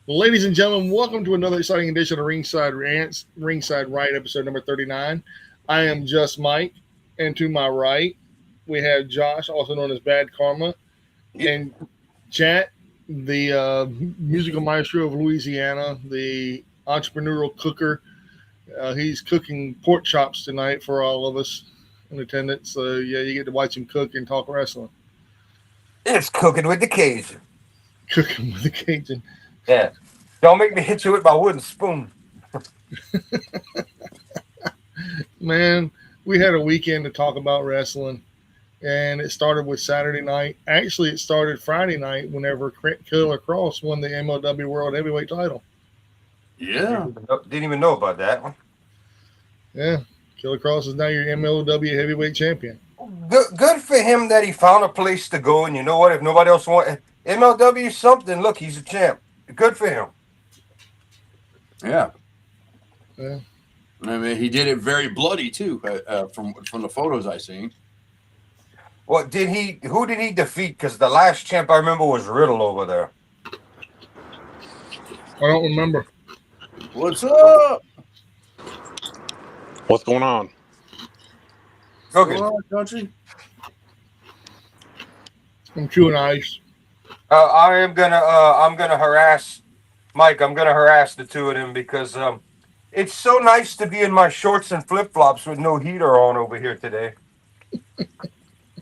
Ladies and gentlemen, welcome to another exciting edition of Ringside Rants, Ringside Riot, episode number 39. I am just Mike, and to my right, we have Josh, also known as Bad Karma, and Chat, the musical maestro of Louisiana, the entrepreneurial cooker. He's cooking pork chops tonight for all of us in attendance. So, yeah, you get to watch him cook and talk wrestling. It's cooking with the Cajun. Cooking with the Cajun. Yeah. Don't make me hit you with my wooden spoon. Man, we had a weekend to talk about wrestling, and it started with Saturday night. Actually, it started Friday night whenever Killer Cross won the MLW World Heavyweight title. Yeah. Didn't even know about that one. Yeah, Killer Cross is now your MLW Heavyweight Champion. Good for him that he found a place to go, and you know what? If nobody else wants MLW something, look, he's a champ. Good for him. Yeah. Yeah. I mean, he did it very bloody too, from the photos I seen. Well, who did he defeat? Because the last champ I remember was Riddle over there. I don't remember. What's up? What's going on? Cooking. Country? I'm chewing ice. I'm gonna harass Mike. I'm gonna harass the two of them because it's so nice to be in my shorts and flip flops with no heater on over here today.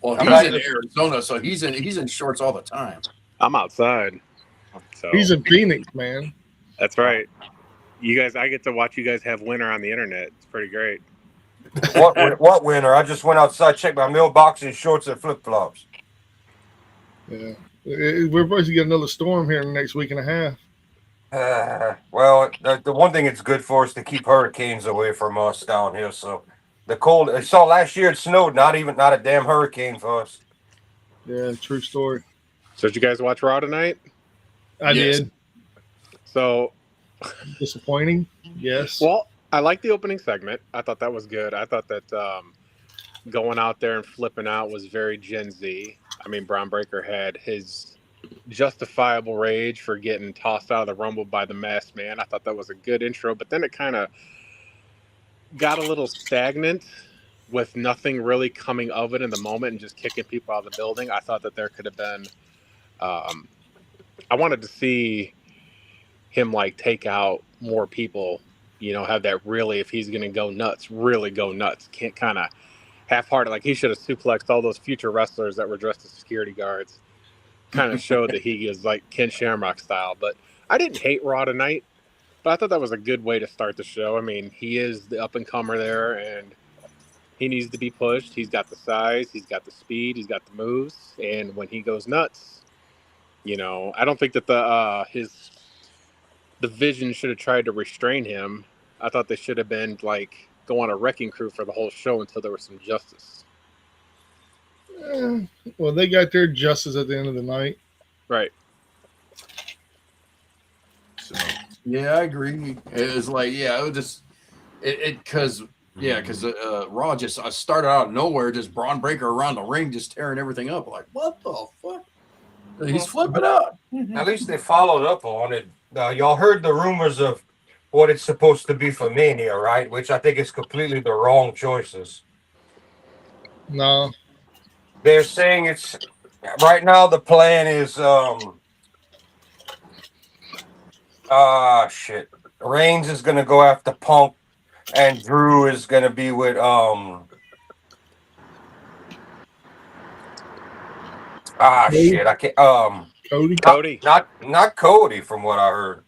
Well, he's in Arizona, so he's in shorts all the time. I'm outside. So He's in Phoenix, man. that's right. You guys, I get to watch you guys have winter on the internet. It's pretty great. What winter? I just went outside, checked my mailbox in shorts and flip flops. Yeah. We're supposed to get another storm here in the next week and a half. Well, the one thing it's good for is to keep hurricanes away from us down here. So the cold. I saw last year it snowed. Not a damn hurricane for us. Yeah, true story. So did you guys watch Raw tonight? I Yes. did. So, Disappointing? Yes. well, I liked the opening segment. I thought that was good. I thought that going out there and flipping out was very Gen Z. I mean, Braun Breaker had his justifiable rage for getting tossed out of the Rumble by the Masked Man. I thought that was a good intro, but then it kind of got a little stagnant with nothing really coming of it in the moment and just kicking people out of the building. I thought that there could have been I wanted to see him like take out more people, have that really, if he's going to go nuts, really go nuts. Can't kind of half-hearted. Like he should have suplexed all those future wrestlers that were dressed as security guards. Kind of showed that he is like Ken Shamrock style. But I didn't hate Raw tonight, but I thought that was a good way to start the show. I mean, he is the up-and-comer there, and he needs to be pushed. He's got the size, he's got the speed, he's got the moves, and when he goes nuts, I don't think that the Vision should have tried to restrain him. I thought they should have been like go on a wrecking crew for the whole show until there was some justice. Well, they got their justice at the end of the night. Right. So yeah, I agree. It was like, yeah, it was just because Raw just started out of nowhere, just Braun Breaker around the ring, just tearing everything up. Like, what the fuck? He's flipping out. At least they followed up on it. Y'all heard the rumors of what it's supposed to be for Mania, right? Which I think is completely the wrong choices. No. They're saying it's right now. The plan is shit. Reigns is gonna go after Punk, and Drew is gonna be with shit. I can't Cody. Not Cody from what I heard.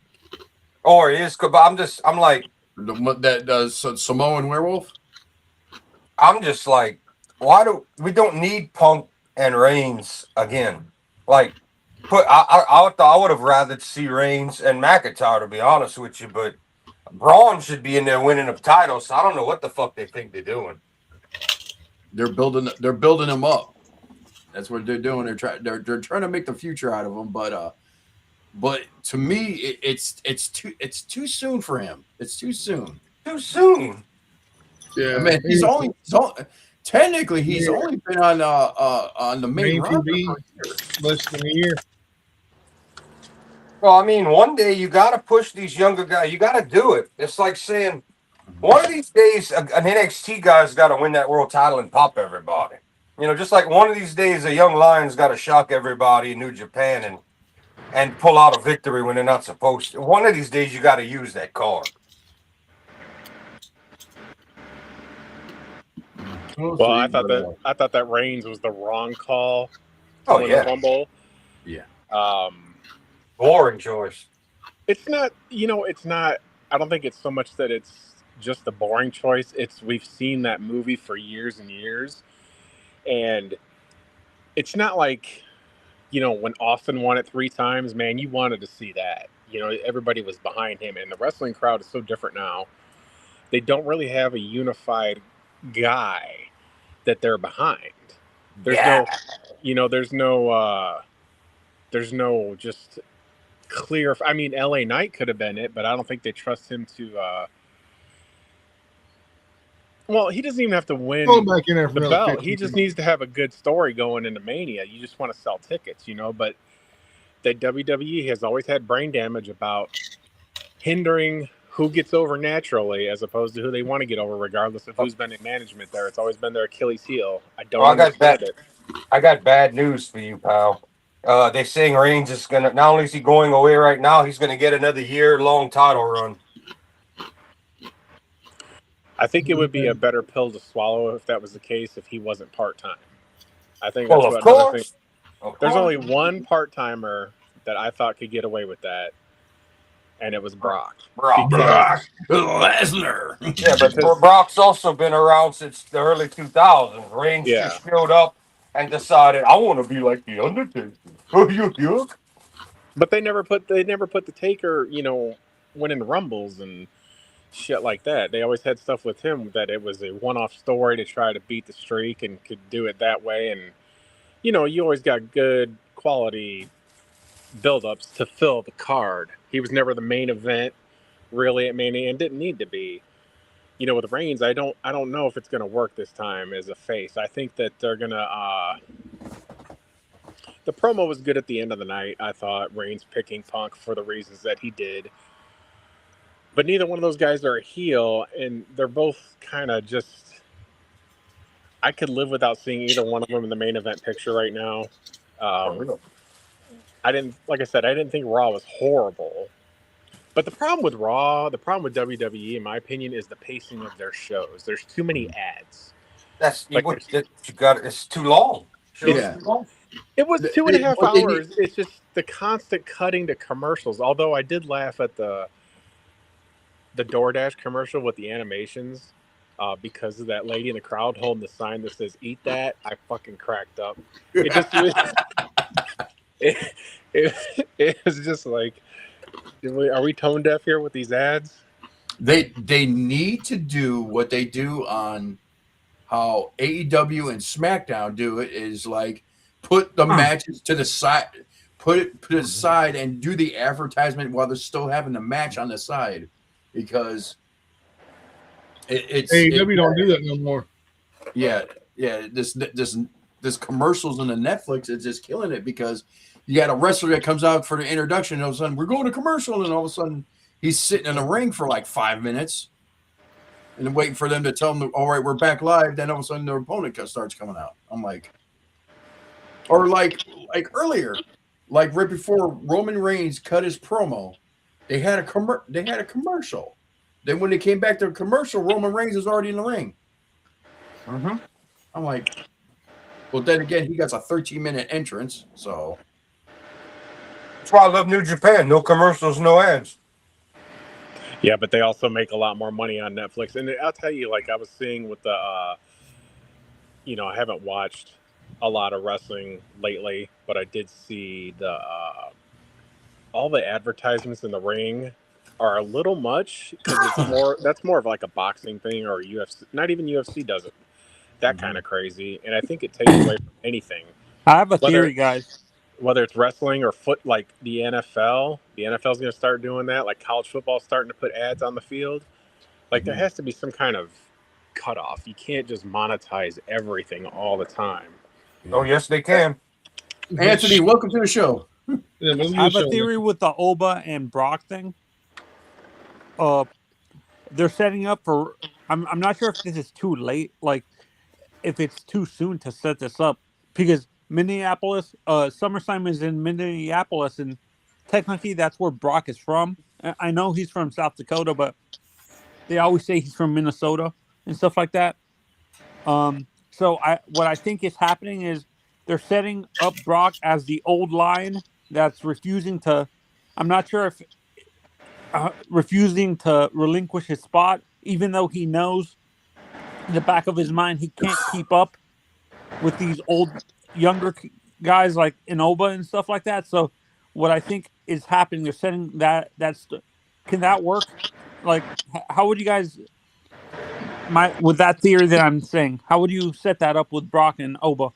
Or it is, but I'm like That does Samoan Werewolf. I'm just like, we don't need Punk and Reigns again? Like, I would have rather see Reigns and McIntyre, to be honest with you, but Braun should be in there winning the title, so I don't know what the fuck they think they're doing. They're building him up. That's what they're doing. They're trying to make the future out of him, but to me, it's too soon for him. It's too soon. Too soon. Yeah. I mean, he's only technically only been on the main roster for a year. Less than a year. Well, I mean, one day you got to push these younger guys. You got to do it. It's like saying, one of these days, an NXT guy's got to win that world title and pop everybody. You know, just like one of these days, a young lion's got to shock everybody in New Japan and pull out a victory when they're not supposed to. One of these days, you got to use that card. Well, I thought that Reigns was the wrong call to win the Rumble. Yeah. Boring choice. It's not. It's not. I don't think it's so much that it's just the boring choice. We've seen that movie for years and years, and it's not like, when Austin won it 3 times, man, you wanted to see that. Everybody was behind him, and the wrestling crowd is so different now. They don't really have a unified guy that they're behind. There's no just clear. I mean, LA Knight could have been it, but I don't think they trust him to. Well, he doesn't even have to win back in there for the belt. He just needs to have a good story going into Mania. You just want to sell tickets, But the WWE has always had brain damage about hindering who gets over naturally as opposed to who they want to get over, regardless of who's been in management there. It's always been their Achilles heel. I got bad news for you, pal. They're saying Reigns is going to, not only is he going away right now, he's going to get another year-long title run. I think it would be a better pill to swallow if that was the case, if he wasn't part-time. I think that's of course. There's only one part-timer that I thought could get away with that, and it was Brock. Brock Lesnar. Yeah, but Brock's also been around since the early 2000s. Reigns just showed up and decided, I want to be like the Undertaker. But they never put the Taker, winning Rumbles and shit like that. They always had stuff with him that it was a one-off story to try to beat the streak and could do it that way. And you always got good quality build-ups to fill the card. He was never the main event really at Mania and didn't need to be. With Reigns, I don't know if it's going to work this time as a face. I think that they're going to the promo was good at the end of the night. I thought Reigns picking Punk for the reasons that he did. But neither one of those guys are a heel, and they're both kind of just... I could live without seeing either one of them in the main event picture right now. I didn't think Raw was horrible. But the problem with Raw, the problem with WWE, in my opinion, is the pacing of their shows. There's too many ads. It's too long. Yeah. It was 2.5 hours. It's just the constant cutting to commercials. Although I did laugh at the DoorDash commercial with the animations because of that lady in the crowd holding the sign that says "Eat that." I fucking cracked up. It was just like, are we tone deaf here with these ads? They need to do what they do on how AEW and SmackDown do it, is like put the matches to the side, put it aside, and do the advertisement while they're still having the match on the side, because AEW don't do that no more. Yeah. This commercials on the Netflix is just killing it, because you got a wrestler that comes out for the introduction, and all of a sudden we're going to commercial, and all of a sudden he's sitting in the ring for like 5 minutes and then waiting for them to tell him, all right, we're back live. Then all of a sudden their opponent starts coming out. I'm like, or like earlier, like right before Roman Reigns cut his promo, they had a commercial. Then when they came back to a commercial, Roman Reigns is already in the ring. Mm-hmm. I'm like, well, then again, he got a 13-minute entrance, so. That's why I love New Japan. No commercials, no ads. Yeah, but they also make a lot more money on Netflix. And I'll tell you, like I was seeing with the, I haven't watched a lot of wrestling lately, but I did see the all the advertisements in the ring are a little much, because that's more of like a boxing thing, or UFC. Not even UFC does it that kind of crazy, and I think it takes away from anything. I have a theory, guys. Whether it's wrestling or like the NFL, the NFL's going to start doing that. Like college football starting to put ads on the field. Like there has to be some kind of cutoff. You can't just monetize everything all the time. Oh yes, they can. Anthony, welcome to the show. Yeah, but I have a theory with the Oba and Brock thing. They're setting up for. I'm not sure if this is too late. Like, if it's too soon to set this up, because Minneapolis, SummerSlam is in Minneapolis, and technically that's where Brock is from. I know he's from South Dakota, but they always say he's from Minnesota and stuff like that. So what I think is happening is they're setting up Brock as the old line that's refusing to. I'm not sure if refusing to relinquish his spot, even though he knows in the back of his mind he can't keep up with these younger guys like Inoba and stuff like that. So what I think is happening, they're setting can that work? Like, how would you guys with that theory that I'm saying? How would you set that up with Brock and Oba?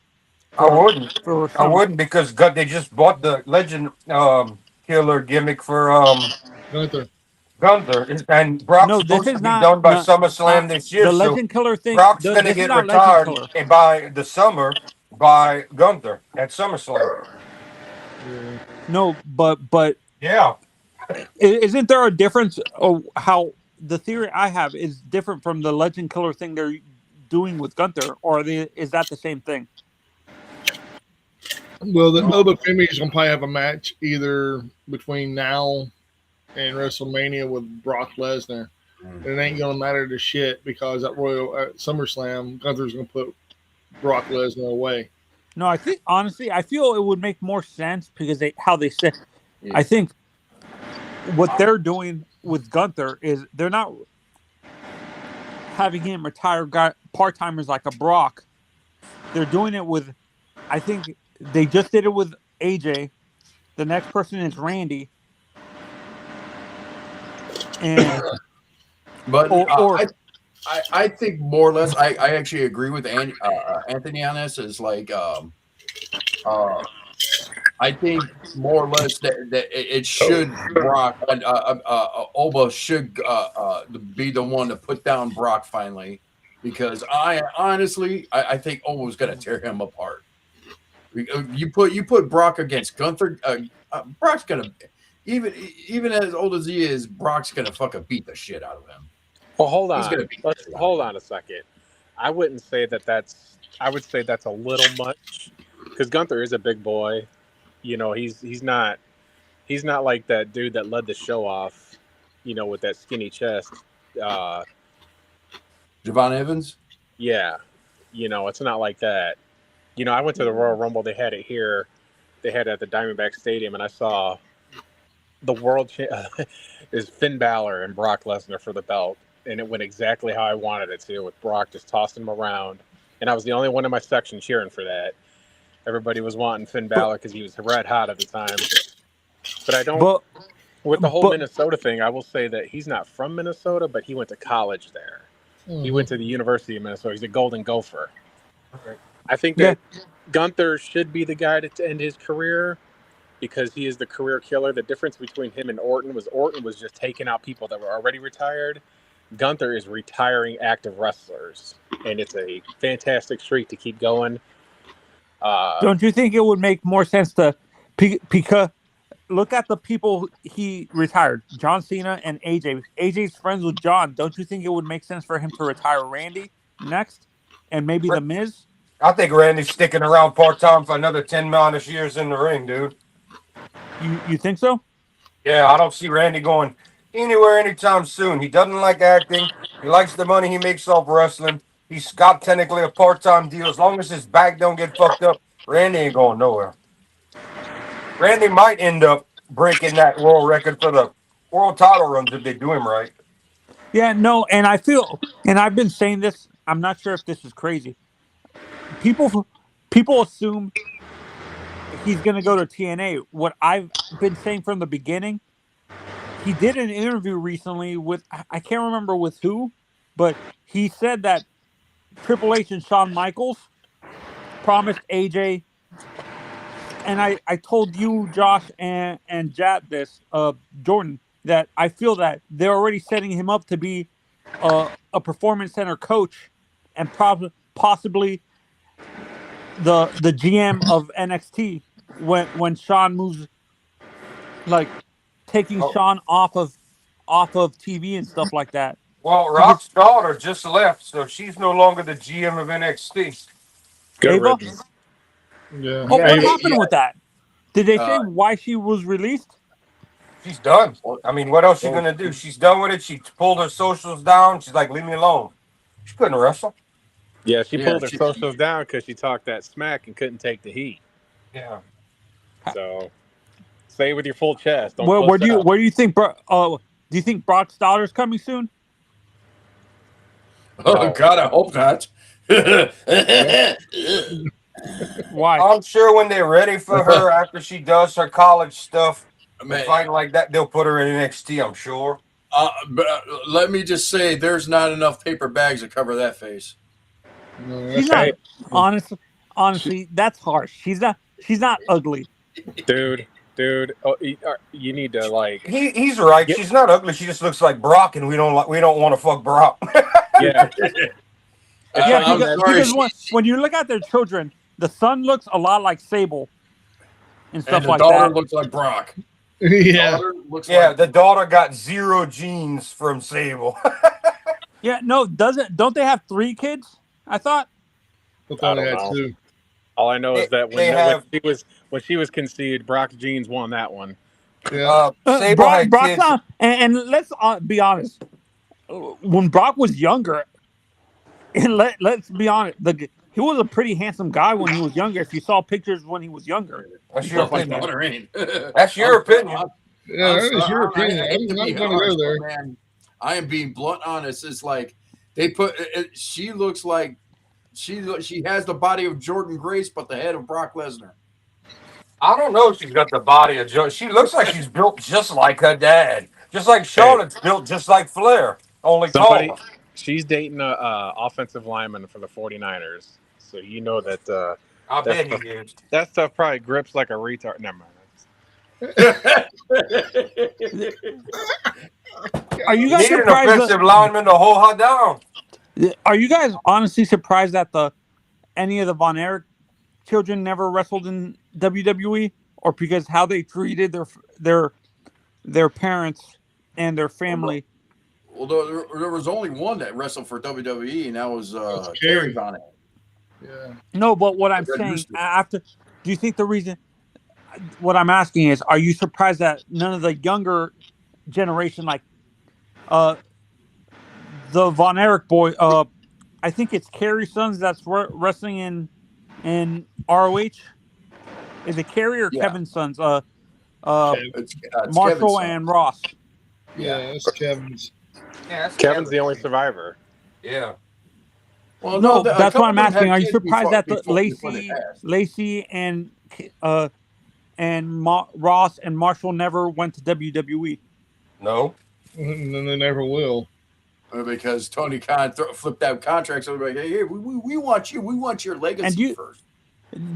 I wouldn't. For I wouldn't because they just bought the legend killer gimmick for Gunther. Gunther, and Brock's No, this supposed to is be not. done by No, SummerSlam this year. the So Legend Killer thing. Brock's gonna This is get not Legend retired Killer. by the summer by Gunther at SummerSlam. No, but Yeah. isn't there a difference? How the theory I have is different from the Legend Killer thing they're doing with Gunther, or is that the same thing? Well, the Oba family is going to probably have a match either between now and WrestleMania with Brock Lesnar. And it ain't going to matter to shit because at SummerSlam, Gunther's going to put Brock Lesnar away. No, I think honestly, I feel it would make more sense because how they said. I think what they're doing with Gunther is they're not having him retire part-timers like a Brock. They're doing it with, I think they just did it with AJ. The next person is Randy. And but I think more or less I actually agree with Anthony on this. Is like I think more or less that it should Brock and Oba should be the one to put down Brock finally, because I honestly think Oba's gonna tear him apart. You put Brock against Gunther, Brock's gonna even as old as he is, Brock's gonna fucking beat the shit out of him. Well, hold on. Hold on a second. I wouldn't say that's. I would say that's a little much, because Gunther is a big boy. You know, he's not like that dude that led the show off, you know, with that skinny chest. Javon Evans? Yeah. You know, it's not like that. You know, I went to the Royal Rumble. They had it here. They had it at the Diamondback Stadium, and I saw the world is Finn Balor and Brock Lesnar for the belt, and it went exactly how I wanted it to, with Brock just tossing him around. And I was the only one in my section cheering for that. Everybody was wanting Finn Balor because he was red hot at the time. But I don't. With the whole Minnesota thing, I will say that he's not from Minnesota, but he went to college there. Mm-hmm. He went to the University of Minnesota. He's a Golden Gopher. Okay. I think that Gunther should be the guy to end his career because he is the career killer. The difference between him and Orton was just taking out people that were already retired. Gunther is retiring active wrestlers, and it's a fantastic streak to keep going. Don't you think it would make more sense to look at the people he retired, John Cena and AJ. AJ's friends with John. Don't you think it would make sense for him to retire Randy next, and maybe The Miz? I think Randy's sticking around part-time for another 10 minus years in the ring, dude. You think so? Yeah, I don't see Randy going anywhere anytime soon. He doesn't like acting. He likes the money he makes off wrestling. He's got technically a part-time deal. As long as his back don't get fucked up, Randy ain't going nowhere. Randy might end up breaking that world record for the world title runs if they do him right. Yeah, no, and I feel, and I've been saying this, I'm not sure if this is crazy. People assume he's going to go to TNA. What I've been saying from the beginning, he did an interview recently with, I can't remember with who, but he said that Triple H and Shawn Michaels promised AJ, and I told you, Josh, and Jat this, Jordan, that I feel that they're already setting him up to be a performance center coach and possibly the GM of NXT when Shawn moves like taking Oh. Sean off of TV and stuff like that. Well, Rock's daughter just left, so she's no longer the GM of NXT. Good Ava? riddance. Yeah. Oh, Yeah, what yeah, happened with that? Did they say Uh, why she was released? She's done. I mean, what else she Well- gonna do? She's done with it. She pulled her socials down. She's like, leave me alone. She couldn't wrestle. Yeah, she Yeah, pulled her she- socials down because she talked that smack and couldn't take the heat. Yeah. So say it with your full chest. Don't Where puss do you out. where do you think do you think Brock's daughter's coming soon? Oh No. God, I hope not. Why? I'm sure when they're ready for her after she does her college stuff and Man, fighting like that, they'll put her in NXT, I'm sure. but let me just say, there's not enough paper bags to cover that face. No, She's that's not honestly, that's harsh. She's not ugly. Dude. Oh, you need to like. He's right. Yeah. She's not ugly. She just looks like Brock, and we don't want to fuck Brock. Yeah. It's Yeah, like I'm that- sorry. because when you look at their children, the son looks a lot like Sable and stuff And the like daughter that. looks like Brock. yeah. Daughter looks Yeah, like the daughter got 0 genes from Sable. Yeah, no, don't they have 3 kids? I thought. I thought I I don't had know. 2. all I know is that They have- when she was conceived, Brock's genes won that one. Yeah. Sable had Brock's kids. not, and let's be honest. When Brock was younger, and let's be honest, he was a pretty handsome guy when he was younger. If you saw pictures when he was younger, That's your Stuff my opinion. daughter ain't. That's your opinion. Yeah, that is your opinion. I hate I'm to not be going to harsh, go there. but, man, I am being blunt honest. It's like they put. She looks like she has the body of Jordan Grace, but the head of Brock Lesnar. I don't know if she's got the body of Joe. She looks like she's built just like her dad. Just like Charlotte's built just like Flair, only Somebody, taller. she's dating a offensive lineman for the 49ers. So you know that I bet That's he is. that stuff probably grips like a retard. Never mind. are you You guys need an surprised? offensive lineman to hold her down. Are you guys honestly surprised that any of the Von Erich children never wrestled in WWE, or because how they treated their parents and their family? Well, there was only one that wrestled for WWE, and that was That's Terry Kerry. Bonnet. Yeah. No, but what I'm Red saying Rooster. after, do you think the reason? What I'm asking is, are you surprised that none of the younger generation, like the Von Erich boy, I think it's Kerry's sons that's wrestling in ROH. Is it Kerry or Yeah. Kevin's sons? It's Marshall Kevin's son. and Ross. Yeah, it's Kevin's. Yeah, that's Kevin's the only Kevin. survivor. Yeah. Well, No, a that's couple what I'm of them had asking. Are you kids surprised that before Lacey, they passed. Lacey and Ross and Marshall never went to WWE? No. And then they never will. Because Tony Khan flipped out contracts. So they're like, hey, we want you. We want your legacy first.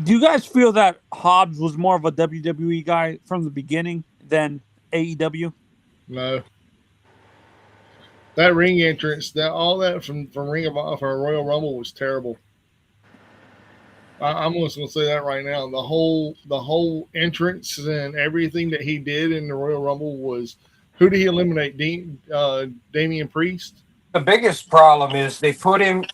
Do you guys feel that Hobbs was more of a WWE guy from the beginning than AEW? No. That ring entrance, all that from Ring of Honor for Royal Rumble was terrible. I'm just gonna say that right now. The whole entrance and everything that he did in the Royal Rumble was. Who did he eliminate? Damian Priest. The biggest problem is they put him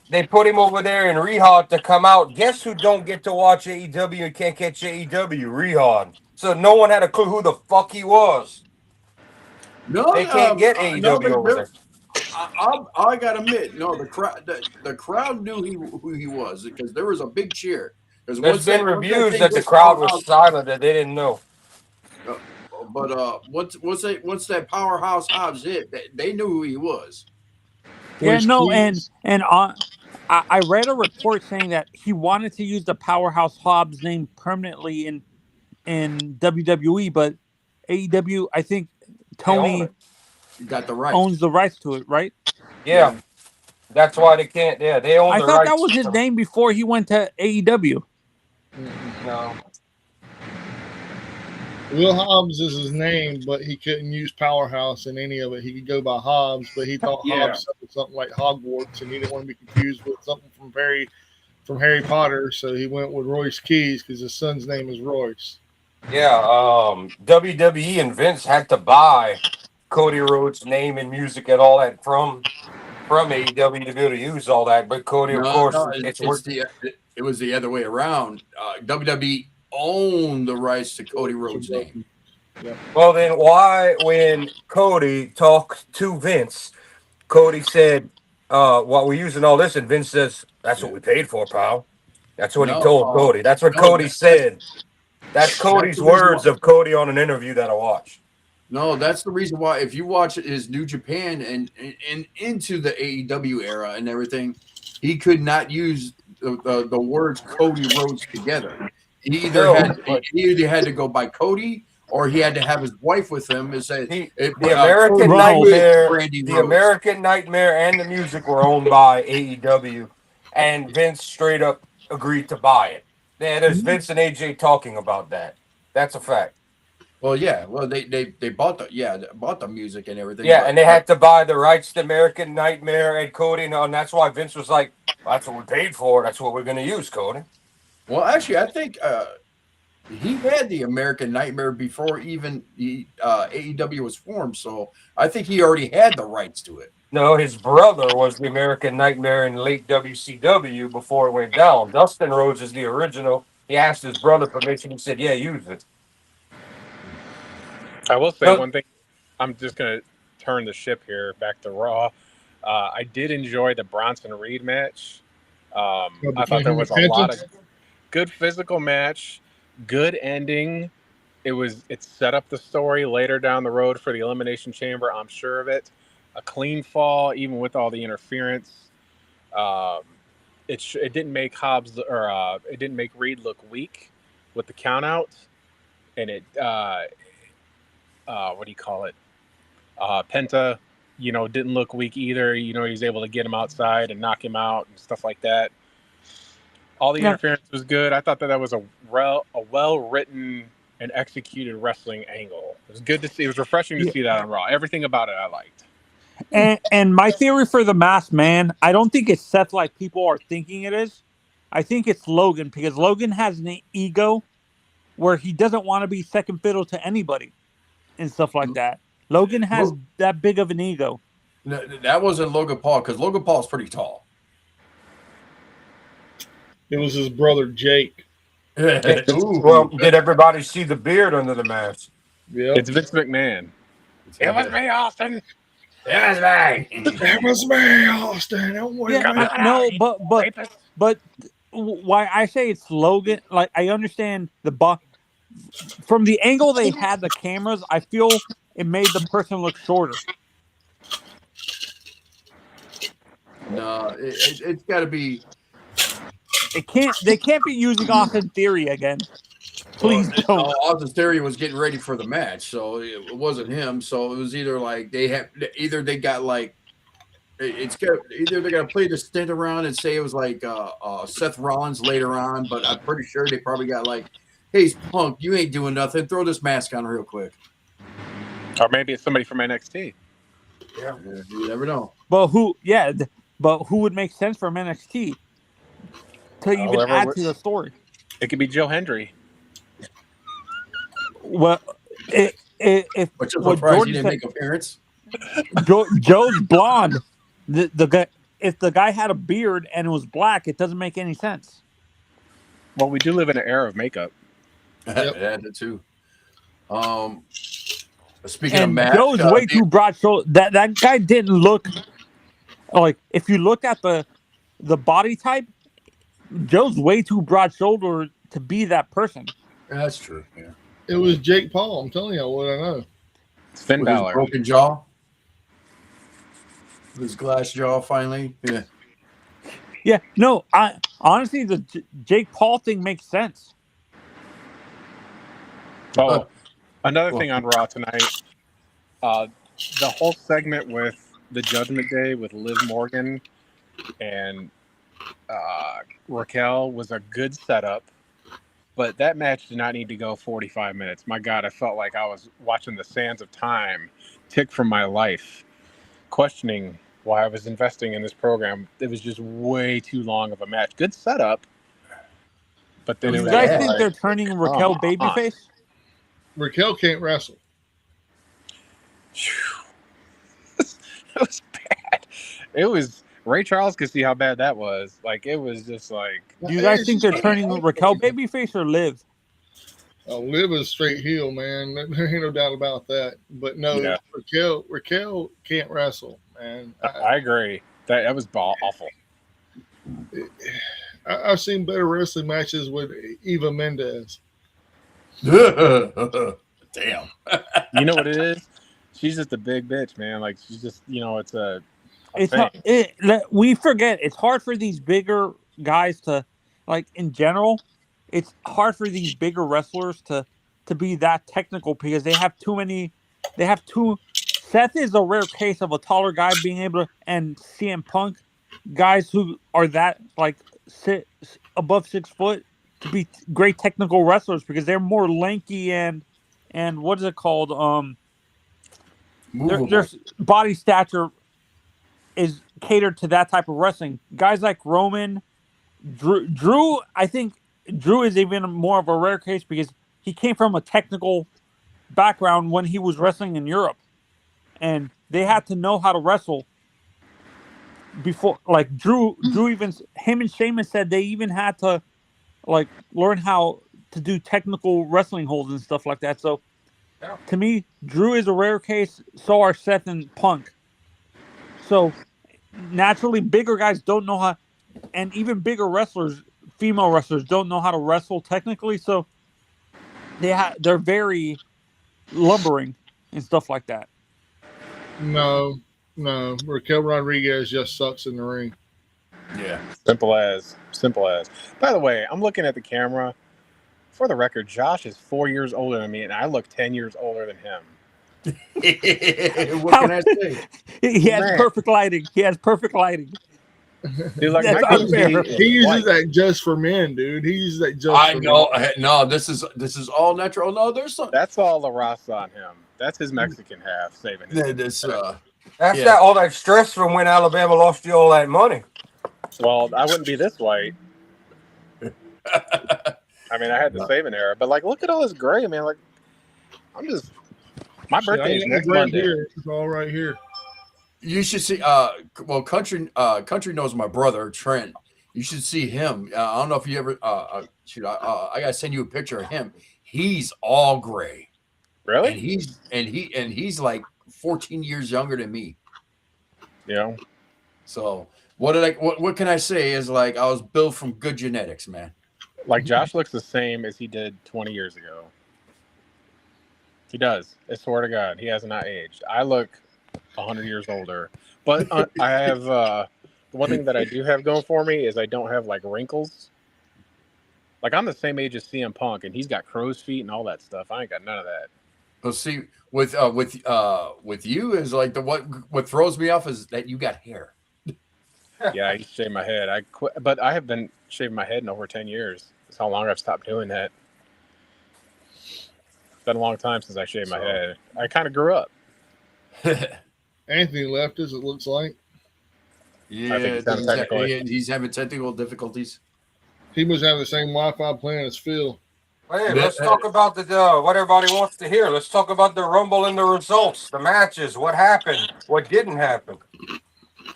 over there in Rehab to come out. Guess who don't get to watch AEW and can't catch AEW? Rehab. So no one had a clue who the fuck he was. No, They can't get AEW over there. I gotta admit, no, the crowd knew who he was because there was a big cheer. There's been reviews that the crowd was silent that they didn't know. But once that powerhouse Hobbs hit, they knew who he was. Yeah, no, and I read a report saying that he wanted to use the Powerhouse Hobbs name permanently in WWE, but AEW, I think Tony got the right owns the rights to it, right? Yeah. That's why they can't. Yeah, they own I the thought rights. that was his name before he went to AEW. No. Will Hobbs is his name, but he couldn't use Powerhouse in any of it. He could go by Hobbs, but he thought Hobbs was something like Hogwarts, and he didn't want to be confused with something from Harry Potter, so he went with Royce Keys because his son's name is Royce. Yeah, WWE and Vince had to buy Cody Rhodes' name and music and all that from AEW to be able to use all that. But Cody, of No, course, no, it's it's work. it was the other way around. WWE owned the rights to Cody Rhodes' name. Well, then why, when Cody talked to Vince, Cody said, "Well, we're using all this," and Vince says, "That's what we paid for, pal." That's what he No, told Cody. That's what no, Cody said. That's that's Cody's the reason why. words of Cody on an interview that I watched. No, that's the reason why. If you watch his New Japan and into the AEW era and everything, he could not use the words Cody Rhodes together. No, but He either had to go by Cody or he had to have his wife with him and say the American Cody Runnels. with Nightmare, Brandy the Rhodes. American Nightmare, and the music were owned by AEW, and Vince straight up agreed to buy it. Yeah, there's Vince and AJ talking about that. That's a fact. Well, yeah, well they bought the music and everything, Yeah, but and they had to buy the rights to American Nightmare and Cody, and that's why Vince was like, "That's what we paid for. That's what we're going to use, Cody." well, actually, I think he had the American Nightmare before even the AEW was formed, so I think he already had the rights to it. No, his brother was the American Nightmare in late WCW before it went down. Dustin Rhodes is the original. He asked his brother permission. He said, "Yeah, use it." I will say So, one thing. I'm just going to turn the ship here back to Raw. I did enjoy the Bronson Reed match. I thought there was a lot of good physical match, good ending. It set up the story later down the road for the Elimination Chamber. I'm sure of it. A clean fall, even with all the interference. Um, it didn't make it didn't make Reed look weak with the count out, and it what do you call it? Penta, didn't look weak either. He was able to get him outside and knock him out and stuff like that. All the Yeah. interference was good. I thought that was a well written and executed wrestling angle. It was good to see. It was refreshing to Yeah. see that on Raw. Everything about it I liked. And my theory for the Masked Man, I don't think it's Seth like people are thinking it is. I think it's Logan, because Logan has an ego where he doesn't want to be second fiddle to anybody and stuff like that. Logan has that big of an ego. No, that wasn't Logan Paul because Logan Paul's pretty tall. It was his brother Jake. well, did everybody see the beard under the mask? Yeah, It's Vince McMahon. It was me, Austin. It was me. That was me, Austin. No, but why I say it's Logan, like I understand from the angle they had the cameras, I feel it made the person look shorter. No, it's got to be. They can't be using Austin Theory again. Please don't. Austin Theory was getting ready for the match, so it wasn't him. So it was either like they got like either they're gonna play the stint around and say it was like Seth Rollins later on, but I'm pretty sure they probably got like, "Hey, Punk, you ain't doing nothing. Throw this mask on real quick." Or maybe it's somebody from NXT. Yeah, you never know. But who would make sense from NXT to even add to the story? It could be Joe Hendry. Well, if But you're what surprised he Jordan didn't said, make appearance. Joe's blonde. The guy, if the guy had a beard and it was black, it doesn't make any sense. Well, we do live in an era of makeup. Yeah, that too. Speaking of And masks, Joe's way too broad shouldered. That guy didn't look like, if you look at the body type, Joe's way too broad shouldered to be that person. That's true. Yeah, it was Jake Paul. I'm telling you what I know. It's Finn with his Balor. broken jaw, his glass jaw. Finally, yeah. Yeah, no, I honestly the Jake Paul thing makes sense. Oh, another thing on Raw tonight, the whole segment with the Judgment Day with Liv Morgan and Raquel was a good setup, but that match did not need to go 45 minutes. My God, I felt like I was watching the sands of time tick from my life, questioning why I was investing in this program. It was just way too long of a match. Good setup, but then Do it you was guys like, think they're turning Raquel come on. babyface? Raquel can't wrestle. It was bad. It was Ray Charles could see how bad that was. Like it was just like. Do you guys think they're turning Raquel babyface or Liv? Liv is straight heel, man. There ain't no doubt about that. But no, Yeah. Raquel can't wrestle, man. I agree. That was awful. I've seen better wrestling matches with Eva Mendes. Damn. You know what it is? She's just a big bitch, man. Like she's just, it's a It's thing. we forget it's hard for these bigger guys to, like in general, it's hard for these bigger wrestlers to be that technical because they have too many. They have too. Seth is a rare case of a taller guy being able to, and CM Punk, guys who are that like above 6 foot to be great technical wrestlers because they're more lanky and what is it called? Their body stature is catered to that type of wrestling. Guys like Roman, Drew, I think Drew is even more of a rare case because he came from a technical background when he was wrestling in Europe, and they had to know how to wrestle before. Like Drew even him and Sheamus said they even had to like learn how to do technical wrestling holds and stuff like that. So to me, Drew is a rare case. So are Seth and Punk. So naturally, bigger guys don't know how, and even bigger wrestlers, female wrestlers, don't know how to wrestle technically. So they're very lumbering and stuff like that. No. Raquel Rodriguez just sucks in the ring. Yeah. Simple as. By the way, I'm looking at the camera. For the record, Josh is 4 years older than me, and I look 10 years older than him. What can I say? He has perfect lighting. Dude, like That's my unfair. He uses that just for men, dude. He uses that just I for know. men. No, this is all natural. No, there's some. That's all the Ross on him. That's his Mexican half saving him. That's That's that all that stress from when Alabama lost you all that money. Well, I wouldn't be this white. I mean, I had the saving era, but like, look at all this gray, man. Like, I'm just. My birthday is next Monday. Here. It's all right here. You should see. Well, country knows my brother Trent. You should see him. I don't know if you ever. I gotta send you a picture of him. He's all gray. Really? And he's like 14 years younger than me. Yeah. So what can I say is like I was built from good genetics, man. Like Josh looks the same as he did 20 years ago. He does. I swear to God, he has not aged. I look 100 years older, but I have the one thing that I do have going for me is I don't have like wrinkles. Like I'm the same age as CM Punk, and he's got crow's feet and all that stuff. I ain't got none of that. Well, see, with you is like what throws me off is that you got hair. Yeah, I used to shave my head. I quit, but I have been shaving my head in over 10 years. That's how long I've stopped doing that. It's been a long time since I shaved my head. I kind of grew up. Anthony left us, it looks like. Yeah, he's having technical difficulties. He must have the same Wi-Fi plan as Phil. Hey, let's talk about what everybody wants to hear. Let's talk about the Rumble and the results, the matches, what happened, what didn't happen.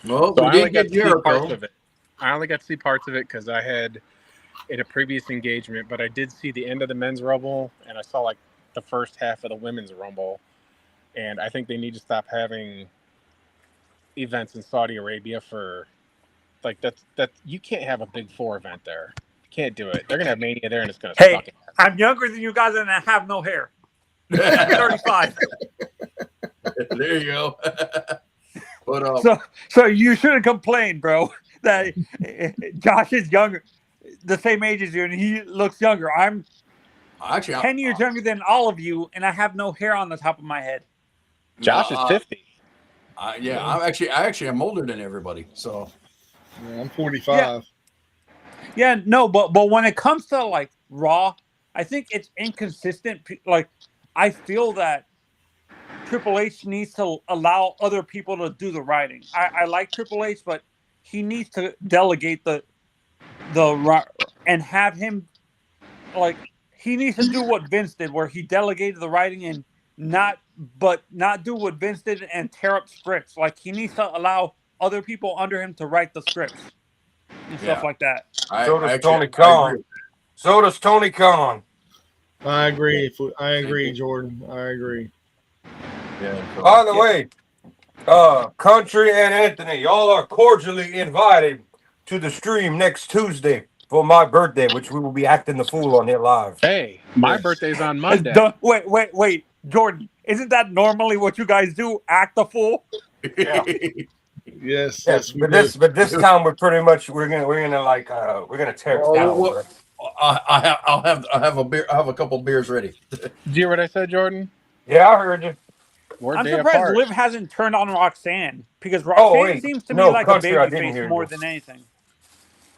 Well, so I only got to see parts of it. I only got to see parts of it because I had in a previous engagement, but I did see the end of the men's Rumble, and I saw like the first half of the women's Rumble. And I think they need to stop having events in Saudi Arabia for like that. You can't have a Big Four event there. You can't do it. They're gonna have Mania there, and it's gonna suck. I'm younger than you guys, and I have no hair. I'm 35. There you go. But so you shouldn't complain, bro. That Josh is younger, the same age as you, and he looks younger. I'm actually 10 years younger than all of you, and I have no hair on the top of my head. Josh is 50. I'm older than everybody. So yeah, I'm 45. Yeah, no, but when it comes to like Raw, I think it's inconsistent. Like I feel that Triple H needs to allow other people to do the writing. I like Triple H, but he needs to delegate the and have him like he needs to do what Vince did, where he delegated the writing and not do what Vince did and tear up scripts. Like he needs to allow other people under him to write the scripts and stuff like that. So does Tony Khan. So does Tony Khan. I agree. I agree, Jordan. I agree. Yeah. By the way, Country and Anthony, y'all are cordially invited to the stream next Tuesday for my birthday, which we will be acting the fool on here live. Hey, my birthday's on Monday. Wait, Jordan. Isn't that normally what you guys do? Act the fool? Yeah. Yes, but this time we're gonna tear it down. Well, I'll have a beer. I have a couple beers ready. Did you hear what I said, Jordan? Yeah, I heard you. I'm surprised Liv hasn't turned on Roxanne because Roxanne seems to me like a babyface more than anything.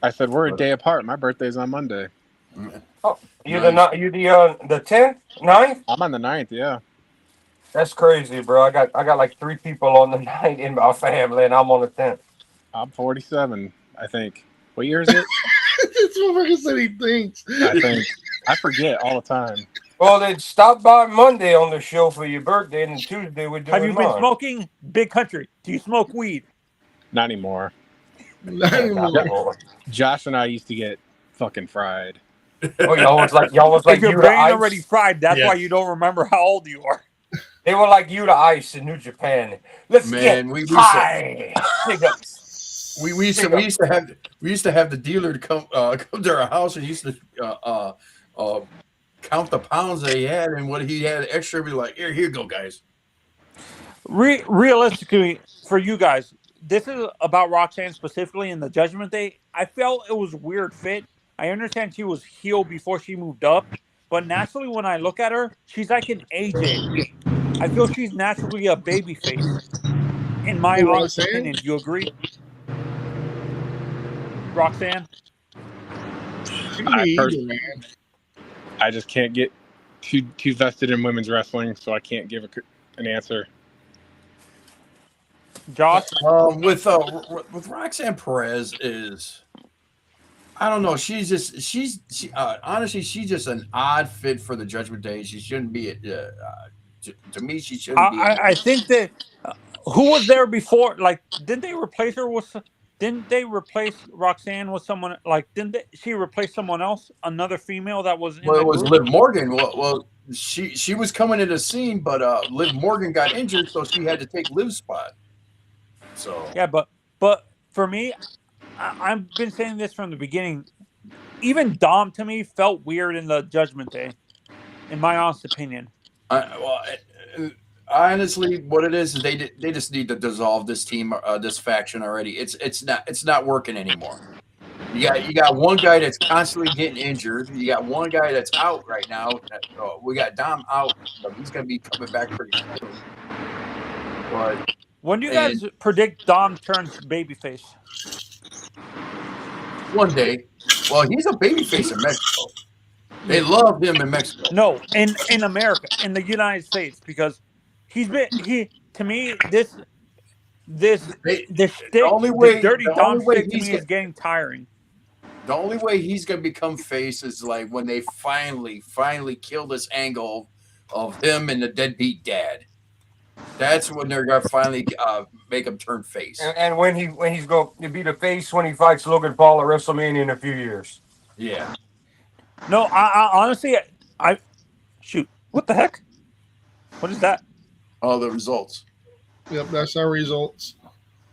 I said we're a day apart. My birthday's on Monday. Oh, you the 10th, 9th? I'm on the 9th, yeah. That's crazy, bro. I got like 3 people on the 9th in my family, and I'm on the 10th. I'm 47, I think. What year is it? This motherfucker said he thinks. I think. I forget all the time. Well, then stop by Monday on the show for your birthday, and Tuesday we're doing Have you been smoking? Big Country, do you smoke weed? Not anymore. Not anymore. Josh and I used to get fucking fried. Oh, y'all was like if your brain already fried, that's why you don't remember how old you are. They were like you to ice in New Japan. Let's get high. We used to have the dealer to come to our house and used to count the pounds that he had and what he had extra. Be like, here you go, guys. Realistically, for you guys, this is about Roxanne specifically in the Judgment Day. I felt it was a weird fit. I understand she was heel before she moved up, but naturally when I look at her, she's like an AJ. I feel she's naturally a baby face. In my honest opinion, do you agree? Roxanne? I just can't get too vested in women's wrestling, so I can't give an answer. Josh? With Roxanne Perez is, I don't know. Honestly, she's just an odd fit for the Judgment Day. She shouldn't be. To me, she shouldn't be. I think that who was there before? Like, didn't they replace her with? Didn't they replace Roxanne with someone? Like, she replace someone else? Another female that was. Well, it was Liv Morgan. Well, she was coming into the scene, but Liv Morgan got injured, so she had to take Liv's spot. So yeah, but for me, I've been saying this from the beginning. Even Dom to me felt weird in the Judgment Day, in my honest opinion. Honestly, what it is they just need to dissolve this team, this faction already. It's not working anymore. You got one guy that's constantly getting injured. You got one guy that's out right now. We got Dom out. He's going to be coming back pretty soon. But when do you guys predict Dom turns babyface? One day. Well, he's a babyface in Mexico. They love him in Mexico. No, in America, in the United States, because the dirty Dom stick to me is getting tiring. The only way he's gonna become face is like when they finally kill this angle of him and the deadbeat dad. That's when they're gonna finally make him turn face. And when he's going to be the face when he fights Logan Paul at WrestleMania in a few years. Yeah. No, I honestly, shoot. What the heck? What is that? Oh, the results. Yep, that's our results.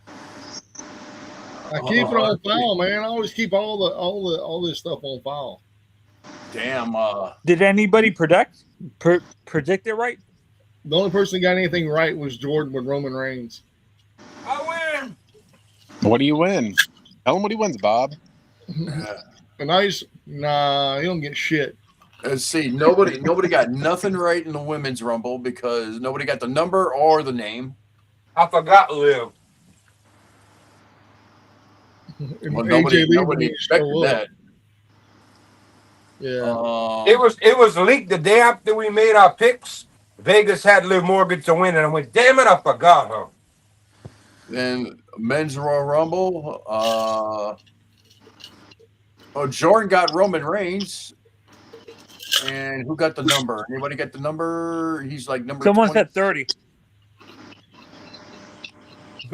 I keep it on file, man. I always keep all this stuff on file. Damn. Did anybody predict it right? The only person that got anything right was Jordan with Roman Reigns. I win. What do you win? Tell him what he wins, Bob. Nah, he don't get shit. Let's see. Nobody got nothing right in the women's rumble because nobody got the number or the name. I forgot Liv. Well, nobody expected that. Yeah. It was leaked the day after we made our picks. Vegas had Liv Morgan to win, and I went, damn it, I forgot her. Then men's Royal Rumble. Jordan got Roman Reigns. And who got the number? Anybody get the number? He's like number. Someone 20. said 30.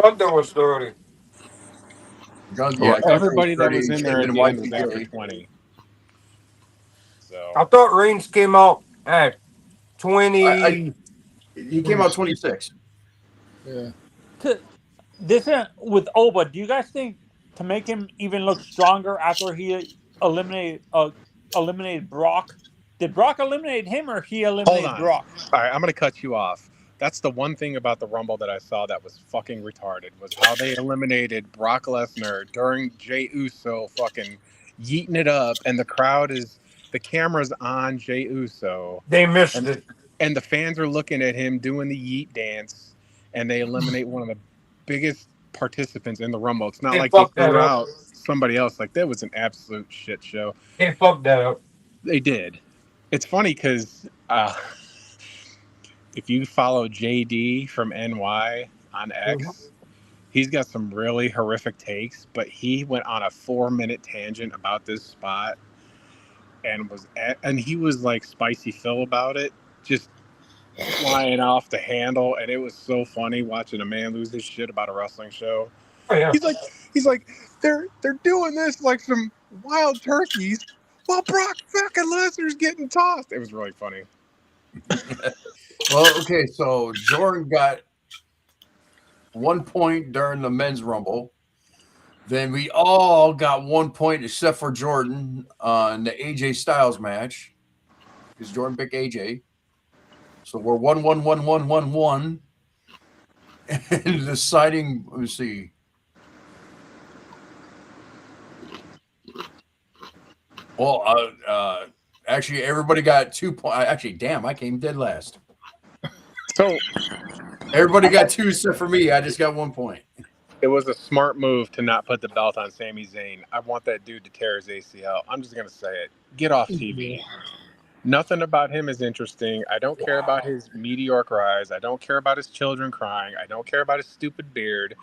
Gunther was 30. Gunther Everybody that 30, was in there at and the end was YTJ. after 20. So I thought Reigns came out at 20. He came out 26. Yeah. This with Oba, do you guys think to make him even look stronger after he eliminated Brock? Did Brock eliminate him or he hold eliminated on. Brock? All right, I'm gonna cut you off. That's the one thing about the Rumble that I saw that was fucking retarded was how they eliminated Brock Lesnar during Jey Uso fucking yeeting it up, and the camera's on Jey Uso, They missed it. and the fans are looking at him doing the yeet dance, and they eliminate one of the biggest participants in the Rumble. It's not They like they fucked that threw up. out somebody else. Like, that was an absolute shit show. They fucked that up. They did. It's funny because if you follow JD from NY on X, he's got some really horrific takes, but he went on a 4-minute tangent about this spot and he was like Spicy Phil about it, just flying off the handle, and it was so funny watching a man lose his shit about a wrestling show. Oh, yeah. He's like they're doing this like some wild turkeys while Brock fucking Lesnar's getting tossed. It was really funny. Well, okay, so Jordan got 1 point during the men's Rumble. Then we all got 1 point except for Jordan on the AJ Styles match because Jordan picked AJ. So we're 1-1-1-1-1-1. And deciding, let me see. Well, actually, everybody got 2 points. Actually, damn, I came dead last. So Everybody got 2 except for me. I just got 1 point. it was a smart move to not put the belt on Sami Zayn. I want that dude to tear his ACL. I'm just gonna say it. Get off TV. Nothing about him is interesting. I don't care about his meteoric rise. I don't care about his children crying. I don't care about his stupid beard.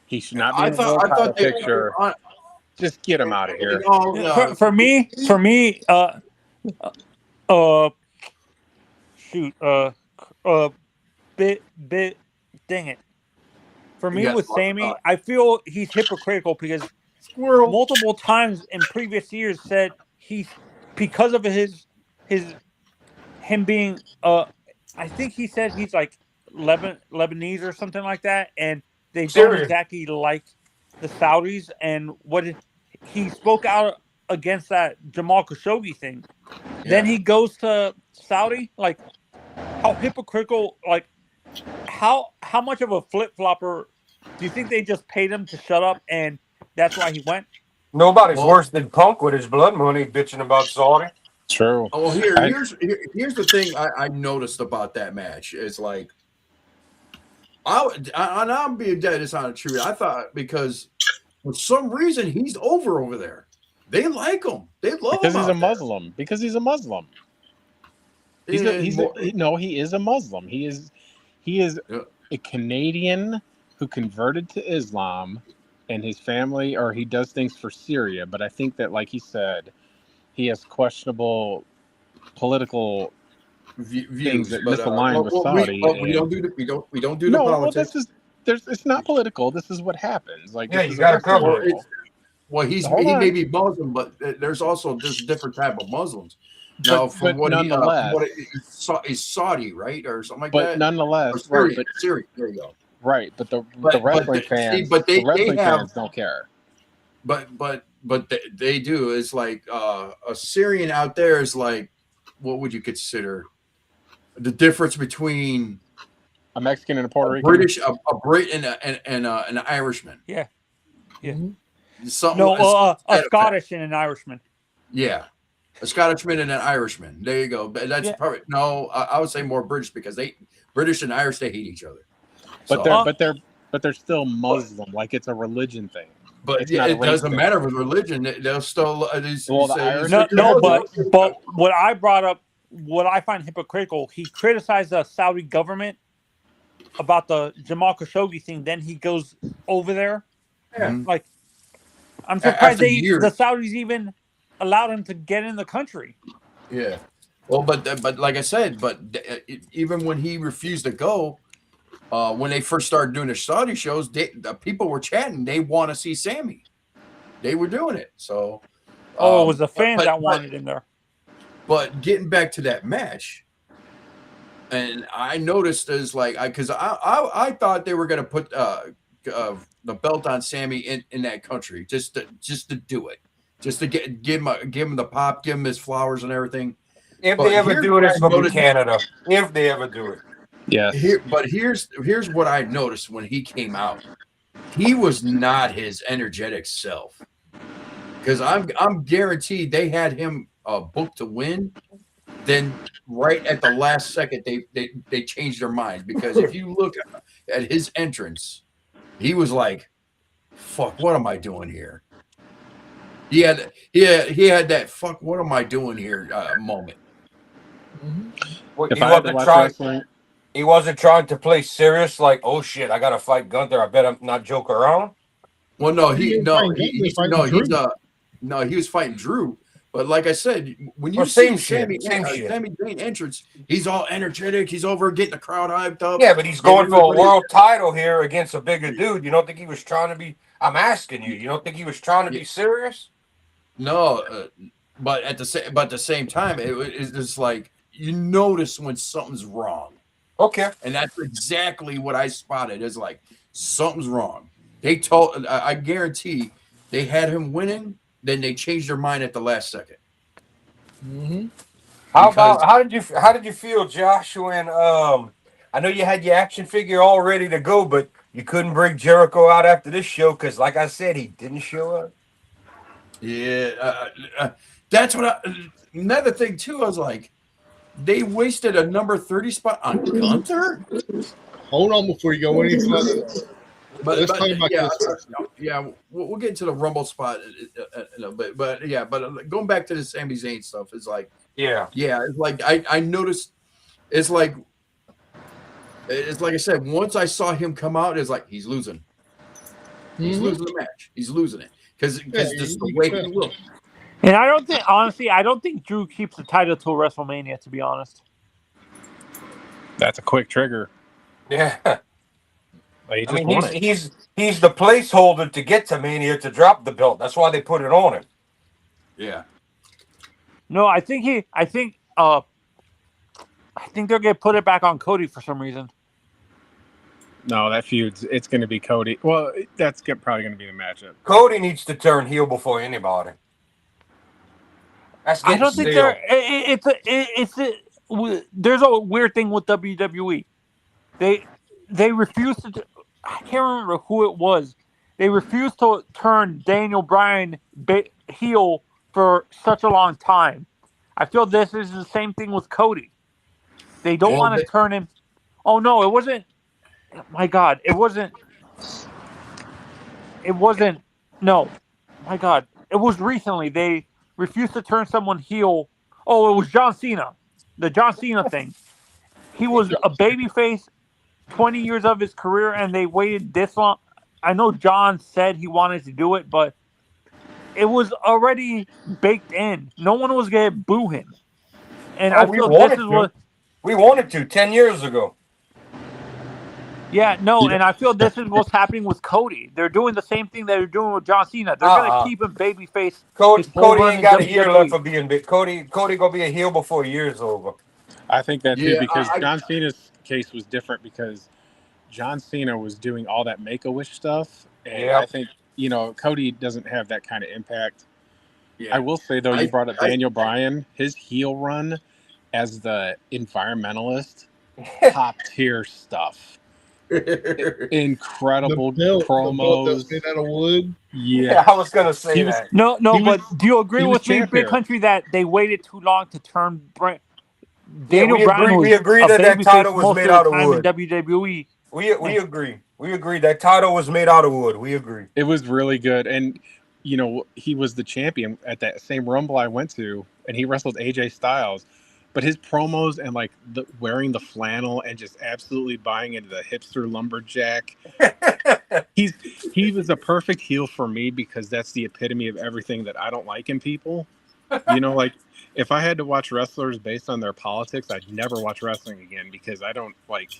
He should not be in the world title picture. Just get him out of here. For me, dang it. For me, with Sammy, I feel he's hypocritical because multiple times in previous years said he's because of him being I think he said he's like Lebanese or something like that, and they don't exactly like the Saudis, and he spoke out against that Jamal Khashoggi thing. Yeah. Then he goes to Saudi, like how hypocritical, like how much of a flip-flopper do you think they just paid him to shut up and that's why he went? Nobody's worse than Punk with his blood money bitching about Saudi. True. Oh, here's the thing I noticed about that match is like I'm being dead. It's not true. I thought because for some reason he's over there. They like him. They love him because he's a Muslim. Because he's a Muslim. He is a Muslim. He is a Canadian who converted to Islam, and his family, or he does things for Syria. But I think that, like he said, he has questionable political views that misalign with Saudi. We don't do the politics. It's not political. This is what happens. Like, you got to cover it. Well, he may be Muslim, but there's also this different type of Muslims. Now, from what he's Saudi, right, or something like that. But nonetheless, Syria. There you go. Right, but the wrestling fans, fans don't care. But they do. It's like a Syrian out there is like, what would you consider the difference between a Mexican and a Puerto Rican, British, a Brit and an Irishman? Yeah. A Scottish and an Irishman. Yeah. A Scottishman and an Irishman. There you go. That's perfect. No, I would say more British because British and Irish, they hate each other. But they're still Muslim. Like, it's a religion thing. But it doesn't matter with religion. They'll still. But what I brought up, what I find hypocritical, he criticized the Saudi government about the Jamal Khashoggi thing. Then he goes over there. Yeah. Like, I'm surprised the Saudis even allowed him to get in the country. Yeah. Well, but like I said, even when he refused to go, when they first started doing the Saudi shows, the people were chatting. They want to see Sammy. They were doing it. So, Oh, it was the fans but that wanted him there. But getting back to that match, and I noticed is like because I thought they were going to put the belt on Sammy in that country just to do it, just to give him the pop, give him his flowers and everything. If But they ever here's do it, what it's I gonna be noticed. Canada. If they ever do it. Yes. Here's what I noticed when he came out. He was not his energetic self. Because I'm guaranteed they had him booked to win. Then right at the last second they changed their minds. Because if you look at his entrance, he was like, "Fuck, what am I doing here?" He had that "fuck, what am I doing here" moment. Well, If I had to watch wrestling, he wasn't trying to play serious, like, oh shit, I gotta fight Gunther. I bet I'm not joke around. Well, no, He was he was fighting Drew. But like I said, when you Well, see same shit. Sami Zayn entrance, he's all energetic. He's over getting the crowd hyped up. Yeah, but he's going for a world title here against a bigger dude. You don't think he was trying to be? I'm asking you. You don't think he was trying to be serious? No, but at the same time, it's just like you notice when something's wrong. Okay, and that's exactly what I spotted. Is like something's wrong. They told. I guarantee they had him winning. Then they changed their mind at the last second. Mm-hmm. How did you feel, Josh? When I know you had your action figure all ready to go, but you couldn't bring Jericho out after this show because, like I said, he didn't show up. Yeah, that's what. Another thing too. I was like, they wasted a number 30 spot on Gunther. Hold on before you go any further. Let's talk about yeah, this first. yeah, we'll get into the Rumble spot in a bit, but going back to the Sami Zayn stuff is like, yeah, it's like I noticed. It's like I said. Once I saw him come out, it's like he's losing. He's losing the match. He's losing it because just the way he looked. And I don't think Drew keeps the title till WrestleMania. To be honest, that's a quick trigger. yeah. Like, he's the placeholder to get to Mania to drop the belt. That's why they put it on him. Yeah. No, I think they're gonna put it back on Cody for some reason. No, that feud's it's going to be Cody. Well, that's probably going to be the matchup. Cody needs to turn heel before anybody. That's I don't think stale. there's a weird thing with WWE. They refuse to. I can't remember who it was. They refused to turn Daniel Bryan heel for such a long time. I feel this is the same thing with Cody. They don't want to turn him. Oh no, it wasn't. My God, it wasn't. No, my God, it was recently. They refused to turn someone heel. Oh, it was John Cena. The John Cena thing. He was a babyface 20 years of his career, and they waited this long. I know John said he wanted to do it, but it was already baked in. No one was going to boo him. And I feel this is what... We wanted to 10 years ago. Yeah, no, and I feel this is what's happening with Cody. They're doing the same thing that they're doing with John Cena. They're going to keep him babyface. Cody ain't got a year left for being big. Cody going to be a heel before a year's over. I think that too, because John Cena's case was different because John Cena was doing all that Make-A-Wish stuff. And I think, Cody doesn't have that kind of impact. Yeah. I will say, though, you brought up Daniel Bryan. His heel run as the environmentalist, top-tier stuff. Incredible promos. That's made out of wood. Yeah, I was gonna say that. No, but do you agree with me, Big Country, that they waited too long to turn Daniel Bryan? We agree that title was made out of wood. In WWE. We agree. We agree that title was made out of wood. We agree. It was really good, and he was the champion at that same Rumble I went to, and he wrestled AJ Styles. But his promos and wearing the flannel and just absolutely buying into the hipster lumberjack, he was a perfect heel for me because that's the epitome of everything that I don't like in people. You know, like if I had to watch wrestlers based on their politics, I'd never watch wrestling again because I don't like.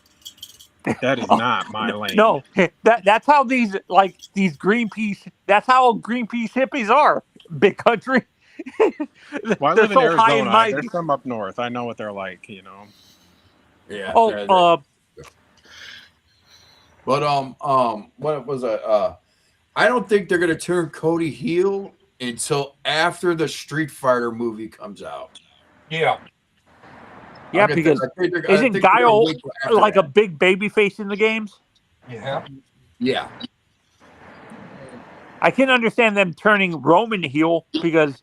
That is not my lane. No, that's how these Greenpeace. That's how Greenpeace hippies are. Big country. Well, I They're live in so high and Arizona. mighty. There's some up north. I know what they're like. You know. Yeah. Oh, But what was it? I don't think they're gonna turn Cody heel until after the Street Fighter movie comes out. Yeah. yeah, because isn't Guile like a big baby face in the games? Yeah. Yeah. I can understand them turning Roman heel because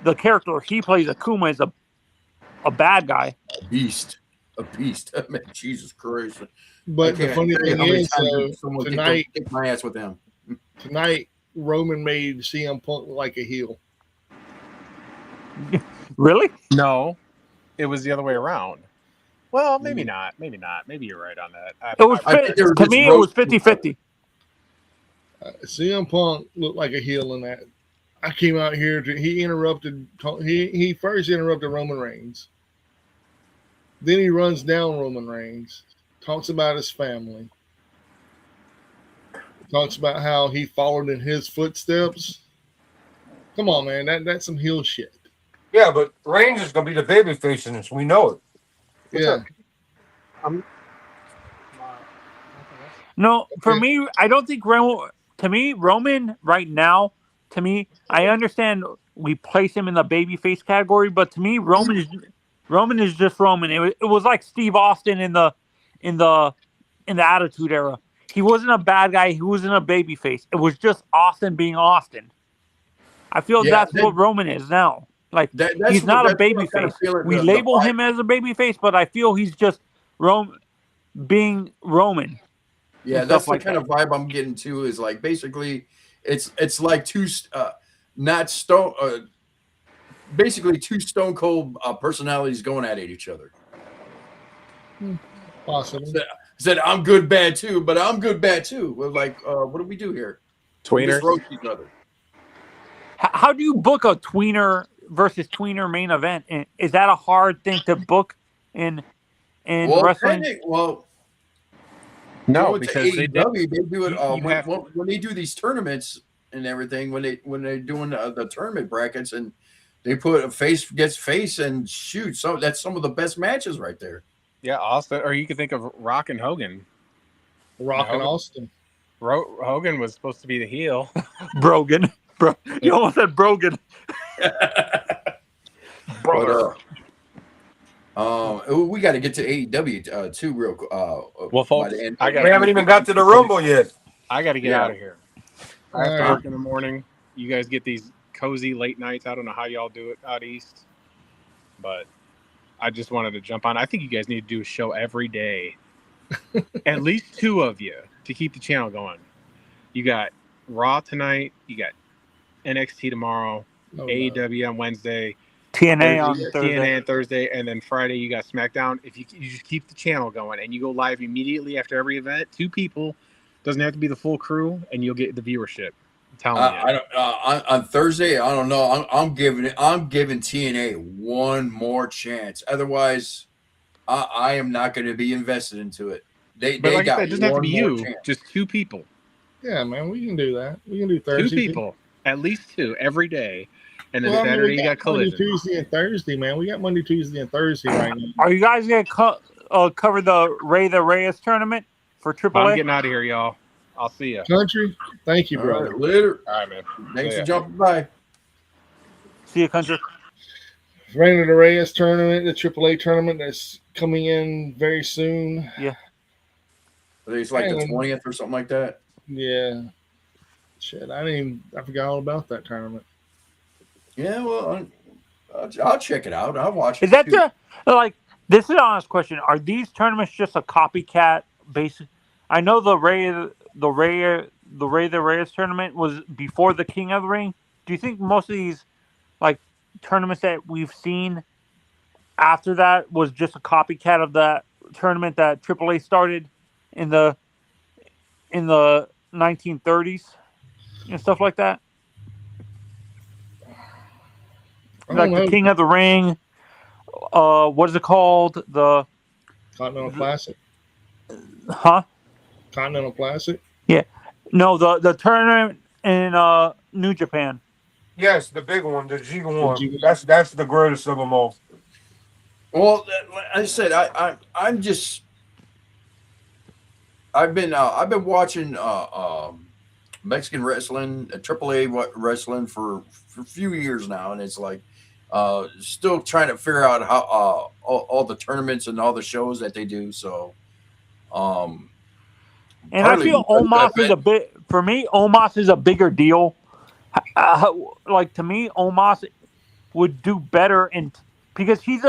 the character he plays, Akuma, is a bad guy. A beast. I mean, Jesus Christ. But the funny thing is, someone tonight, kicked my ass with him. Tonight, Roman made CM Punk like a heel. Really? No, it was the other way around. Well, maybe not. Maybe not. Maybe you're right on that. It was to me. It was 50-50. CM Punk looked like a heel in that. I came out here he interrupted. He first interrupted Roman Reigns. Then he runs down Roman Reigns, talks about his family, talks about how he followed in his footsteps. Come on, man, that's some heel shit. Yeah, but Reigns is gonna be the babyface in this. We know it. Yeah. No, for me, I don't think to me, Roman right now, to me, I understand we place him in the babyface category, but to me, Roman is just Roman. It was like Steve Austin in the Attitude Era. He wasn't a bad guy. He wasn't a babyface. It was just Austin being Austin. I feel that's what Roman is now. Like he's not a babyface. We label him as a babyface, but I feel he's just being Roman. Yeah, that's the kind of vibe I'm getting to. Is like basically, it's like basically two stone cold personalities going at each other. Possibly. Said I'm good, bad too, but I'm good, bad too. We're like, what do we do here? Tweeners. We just roast each other. How do you book a tweener versus tweener main event? And is that a hard thing to book in wrestling? No, because they do it when they do these tournaments and everything. When they're doing the tournament brackets and they put a face gets face and shoot. So that's some of the best matches right there. Yeah, Austin, or you could think of Rock and Hogan. Rock and Austin. Hogan was supposed to be the heel. Brogan. You almost said Brogan. Brother. We got to get to AEW too, real quick. Well, folks, we haven't even got to the Rumble yet. I got to get out of here. I have to work in the morning. You guys get these cozy late nights. I don't know how y'all do it out east, but I just wanted to jump on. I think you guys need to do a show every day. At least two of you to keep the channel going. You got Raw tonight. You got NXT tomorrow. AEW on Wednesday. TNA on Thursday. And then Friday you got SmackDown. If you just keep the channel going and you go live immediately after every event, two people, doesn't have to be the full crew, and you'll get the viership. I'm telling you. On Thursday, I don't know. I'm giving TNA one more chance. Otherwise, I am not going to be invested into it. But like I said, it doesn't have to be you. Chance. Just two people. Yeah, man, we can do that. We can do Thursday. Two people, at least two, every day. And then Saturday you got Collision. Monday, Tuesday, and Thursday, man. We got Monday, Tuesday, and Thursday right now. Are you guys going to cover the Reyes tournament for AAA? I'm getting out of here, y'all. I'll see you. Country, thank you, brother. Right, later. All right, man. Thanks for jumping by. See you, Country. Rain of the Reyes tournament, the AAA tournament that's coming in very soon. Yeah. I think it's like the 20th or something like that. Yeah. Shit, I forgot all about that tournament. Yeah, well, I'll check it out. I'll watch it. Is that this is an honest question. Are these tournaments just a copycat basic? I know the Reyes tournament was before the King of the Ring. Do you think most of these tournaments that we've seen after that was just a copycat of that tournament that AAA started in the 1930s and stuff like that? I like don't the know. King of the Ring. What is it called? The Continental Classic. huh? Continental Classic. Yeah. No, the tournament in New Japan. Yes, the big one, the G1. G1. That's the greatest of them all. Well, like I said, I'm just I've been watching Mexican wrestling, AAA wrestling for a few years now, and it's like still trying to figure out how all the tournaments and all the shows that they do. So, And I partly feel because Omos is a bit for me. Omos is a bigger deal. Like to me, Omos would do better in because he's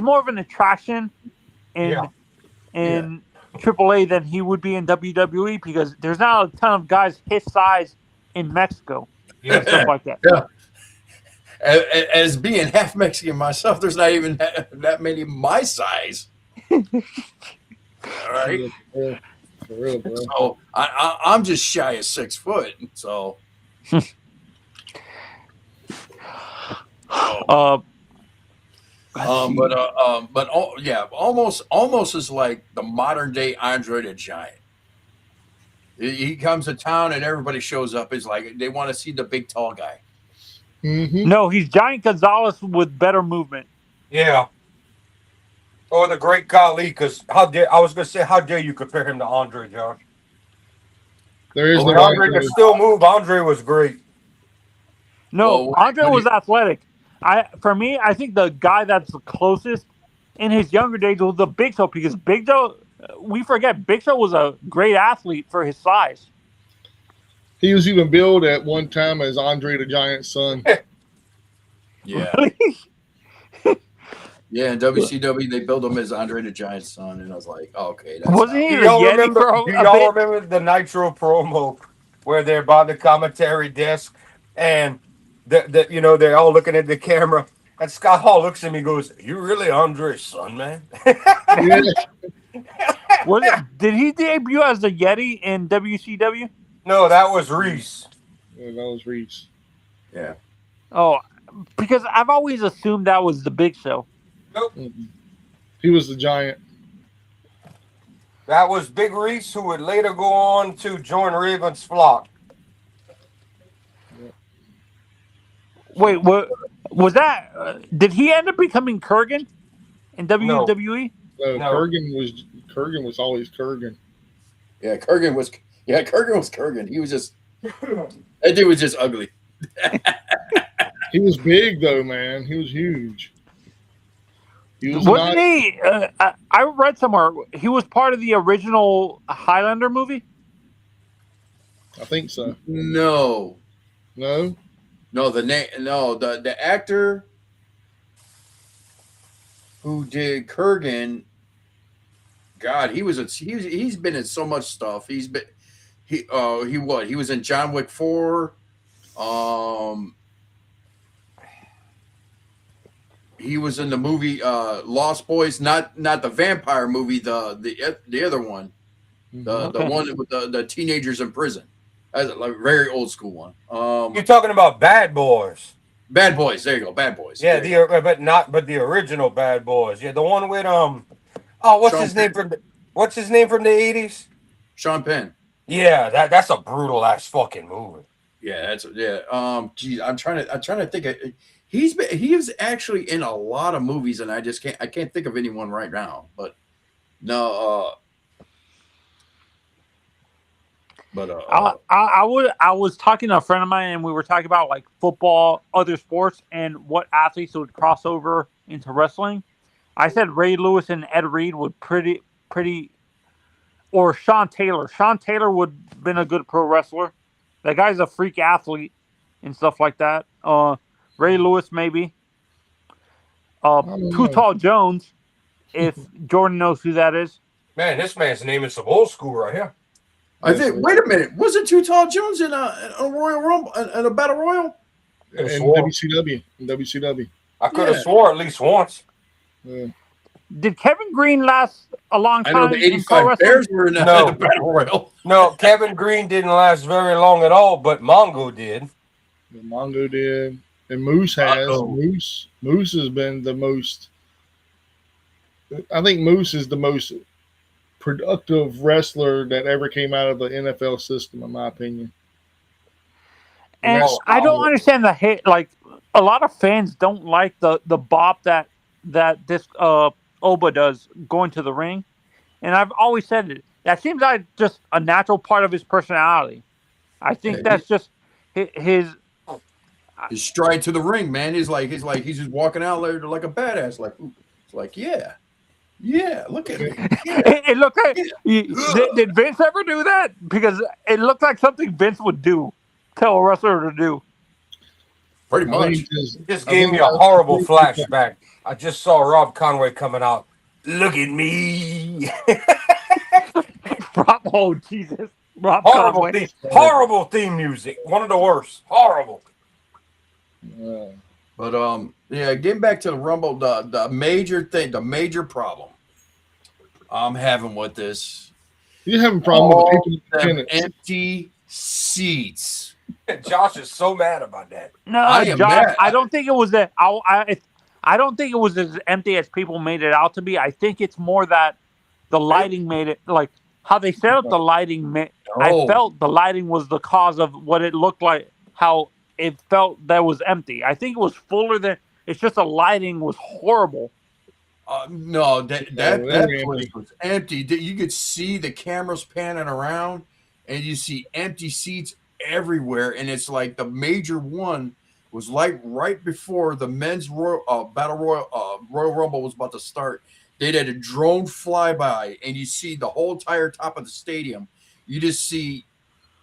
more of an attraction in AAA than he would be in WWE because there's not a ton of guys his size in Mexico and stuff like that. Yeah. As being half Mexican myself, there's not even that many my size. All right. For real, bro. So I'm just shy of 6 foot. So, almost is like the modern day Andre the Giant. He comes to town and everybody shows up. It's like they want to see the big tall guy. Mm-hmm. No, he's Giant Gonzalez with better movement. Yeah. Or the great Khali, because how dare you compare him to Andre, Josh? There is When no Andre could still move, Andre was great. No, Andre was athletic. For me, I think the guy that's the closest in his younger days was the Big Show because Big Show, we forget Big Show was a great athlete for his size. He was even billed at one time as Andre the Giant's son. Yeah. Really? Yeah, in WCW they billed him as Andre the Giant's son, and I was like, oh, okay, that's Wasn't he Do the y'all Yeti remember? for Do a y'all bit? remember the Nitro promo where they're by the commentary desk and they're all looking at the camera and Scott Hall looks at me and goes, "You really Andre's son, man?" Yeah. Did he debut as the Yeti in WCW? No, that was Reese. Yeah, that was Reese. Yeah. Oh, because I've always assumed that was the Big Show. Mm-hmm. He was the Giant. That was Big Reese, who would later go on to join Raven's flock. Wait, what was that? Did he end up becoming Kurgan in WWE? No, No. Kurgan was always Kurgan. Yeah, Kurgan was Kurgan. He was just that dude was just ugly. He was big though, man. He was huge. He was Wasn't he? I read somewhere he was part of the original Highlander movie. I think so. No, No. the actor who did Kurgan. God, he's been in so much stuff. He was in John Wick 4. He was in the movie Lost Boys, not the vampire movie, the other one, the one with the teenagers in prison. That's a very old school one. You're talking about Bad Boys. Bad Boys. There you go, Bad Boys. Yeah, but the original Bad Boys. Yeah, the one with what's his name from the 80s? Sean Penn. Yeah, that's a brutal ass fucking movie. Yeah, geez, I'm trying to think of, he was actually in a lot of movies and I can't think of anyone right now, but no I was talking to a friend of mine and we were talking about like football, other sports, and what athletes would cross over into wrestling. I said Ray Lewis and Ed Reed would pretty, or Sean Taylor. Sean Taylor would have been a good pro wrestler. That guy's a freak athlete and stuff like that. Ray Lewis maybe. Too Tall Jones, if Jordan knows who that is. Man, this man's name is some old school right here. I think. Wait a minute. Wasn't Too Tall Jones in a Royal Rumble in a Battle Royal? In WCW. I could have swore at least once. Yeah. Did Kevin Green last a long time? I know the '85 Bears were in the Battle Royal. No, Kevin Green didn't last very long at all, but Mongo did. Mongo did. And Moose has. Uh-oh. Moose has been the most. I think Moose is the most productive wrestler that ever came out of the NFL system, in my opinion. And Oh, I don't oh. understand the hate. Like a lot of fans don't like the bop that this Oba does going to the ring, and I've always said it. That seems like just a natural part of his personality. I think that's just his. His stride to the ring, man. He's just walking out there like a badass. Like, it's like, yeah, look at me. Yeah, It looked like yeah. did Vince ever do that? Because it looked like something Vince would do, tell a wrestler to do. Pretty I much. think just- Just I gave think me a that's- horrible flashback. I just saw Rob Conway coming out. Look at me. Oh Jesus, Rob Horrible Conway. theme. Horrible theme music. One of the worst. Horrible. But yeah, getting back to the Rumble, the major thing, the major problem I'm having with this, You have a problem all with the people in them attendance. empty seats. Josh is so mad about that. No, I am Josh, mad. I don't think it was that. I don't think it was as empty as people made it out to be. I think it's more that the lighting made it like how they set up the lighting. I No. felt the lighting was the cause of what it looked like. How it felt that was empty. I think it was fuller than. It's just the lighting was horrible. No, that very place empty. was empty. You could see the cameras panning around, and you see empty seats everywhere. And it's like the major one was like right before the men's Royal Rumble was about to start. They had a drone flyby, and you see the whole entire top of the stadium. You just see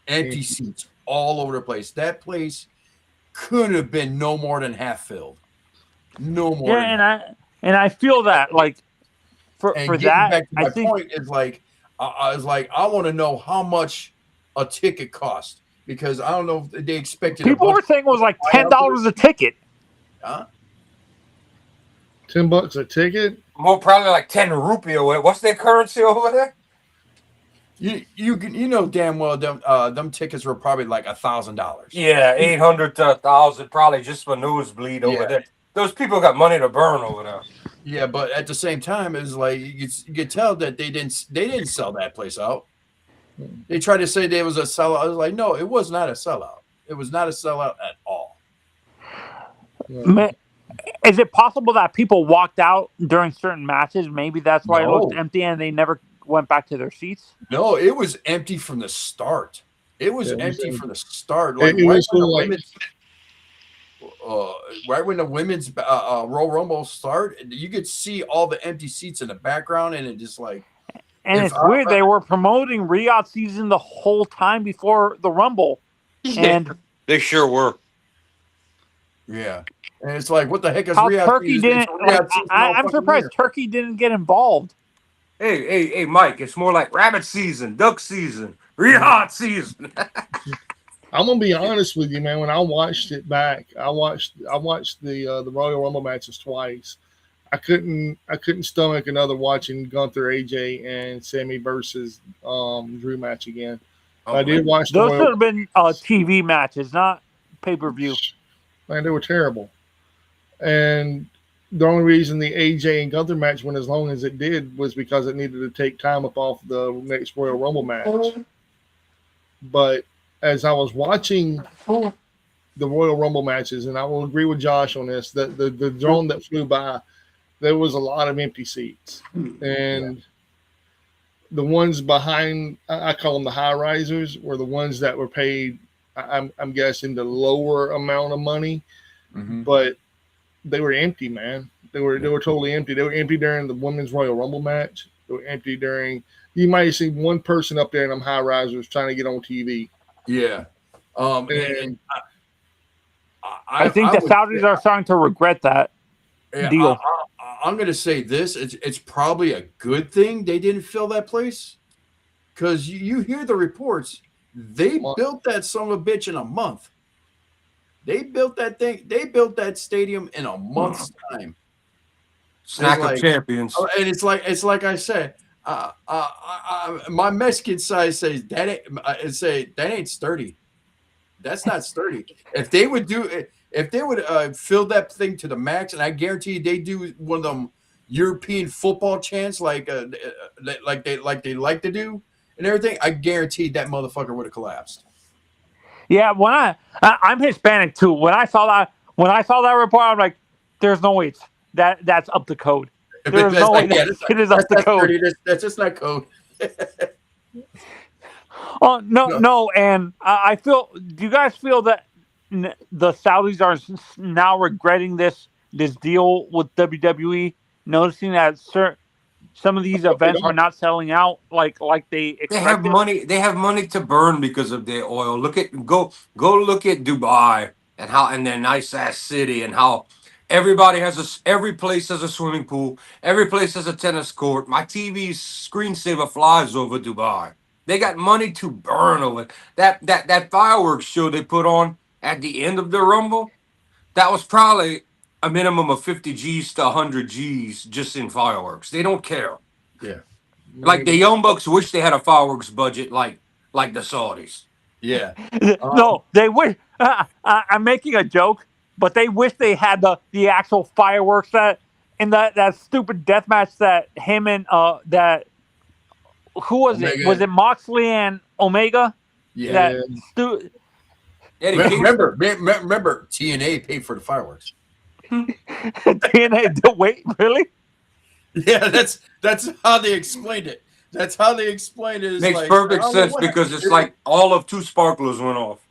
empty seats all over the place. That place couldn't have been no more than half filled. No more. Yeah, and I feel that like for getting that back to I my think point is like I was like I want to know how much a ticket cost because I don't know if they expected people were saying it was like $10 a ticket. Huh? $10 a ticket. More probably like 10 rupee or what's their currency over there? You know damn well them tickets were probably like $1,000. Yeah, 800 to 1,000 probably just for nosebleed over Yeah. there. Those people got money to burn over there. Yeah, but at the same time, it's like you could tell that they didn't sell that place out. They tried to say there was a sellout. I was like, no, it was not a sellout. It was not a sellout at all. Is it possible that people walked out during certain matches? Maybe that's why it looked No. empty and they never went back to their seats. No, it was empty from the start. It was Yeah, it was empty empty. from the start. Like It was when the like- women's right when the women's Royal Rumble started, you could see all the empty seats in the background, and it just like And If it's I- weird. They were promoting Riot season the whole time before the Rumble. And They sure were. yeah, and it's like what the heck is how Riyadh Turkey season? didn't. It's Riyadh season all I'm fucking surprised year. Turkey didn't get involved. Hey, Mike, it's more like rabbit season, duck season, Riot season. I'm gonna be honest with you, man. When I watched it back, I watched the Royal Rumble matches twice. I couldn't stomach another watching Gunther, AJ, and Sammy versus Drew match again. I did watch the Those Royal. should have been TV matches, not pay-per-view. Man, they were terrible. And the only reason the AJ and Gunther match went as long as it did was because it needed to take time up off the next Royal Rumble match. But as I was watching the Royal Rumble matches, and I will agree with Josh on this, that the drone that flew by, there was a lot of empty seats. And the ones behind, I call them the high risers, were the ones that were paid, I'm guessing, the lower amount of money. Mhm. But they were empty, man. They were totally empty. They were empty during the Women's Royal Rumble match. They were empty during. You might see one person up there in them high risers trying to get on TV. Yeah, and I think the would Saudis say- are starting to regret that deal. I'm going to say this: it's probably a good thing they didn't fill that place, because you hear the reports. They built that son of a bitch in a month. They built that thing. They built that stadium in a month's time. Snack It's of like- champions. And it's like I said. My Mexican side says that ain't sturdy. That's not sturdy. If they would do it, if they would fill that thing to the max, and I guarantee you they do one of them European football chants like they like to do and everything, I guarantee that motherfucker would have collapsed. Yeah, I'm Hispanic too. When I saw that report, I'm like, there's no way that's up to code. There's no way that shit is up to code. That's just not code. Oh no, and I feel. Do you guys feel that the Saudis are now regretting this deal with WWE, noticing that some of these events are not selling out like they expected? They have money. They have money to burn because of their oil. Go look at Dubai and their nice ass city and how every place has a swimming pool. Every place has a tennis court. My TV's screensaver flies over Dubai. They got money to burn over it. That fireworks show they put on at the end of the Rumble, that was probably a minimum of 50 G's to 100 G's just in fireworks. They don't care. Yeah. Like the Young Bucks wish they had a fireworks budget like the Saudis. Yeah. No, they wish. I'm making a joke, but they wish they had the actual fireworks that stupid death match that him and that who was Omega. it? Was it Moxley and Omega? Yeah. Remember, TNA paid for the fireworks. TNA, wait, really? Yeah, that's how they explained it. That's how they explained it. Makes perfect sense because it's like all of 2 sparklers went off.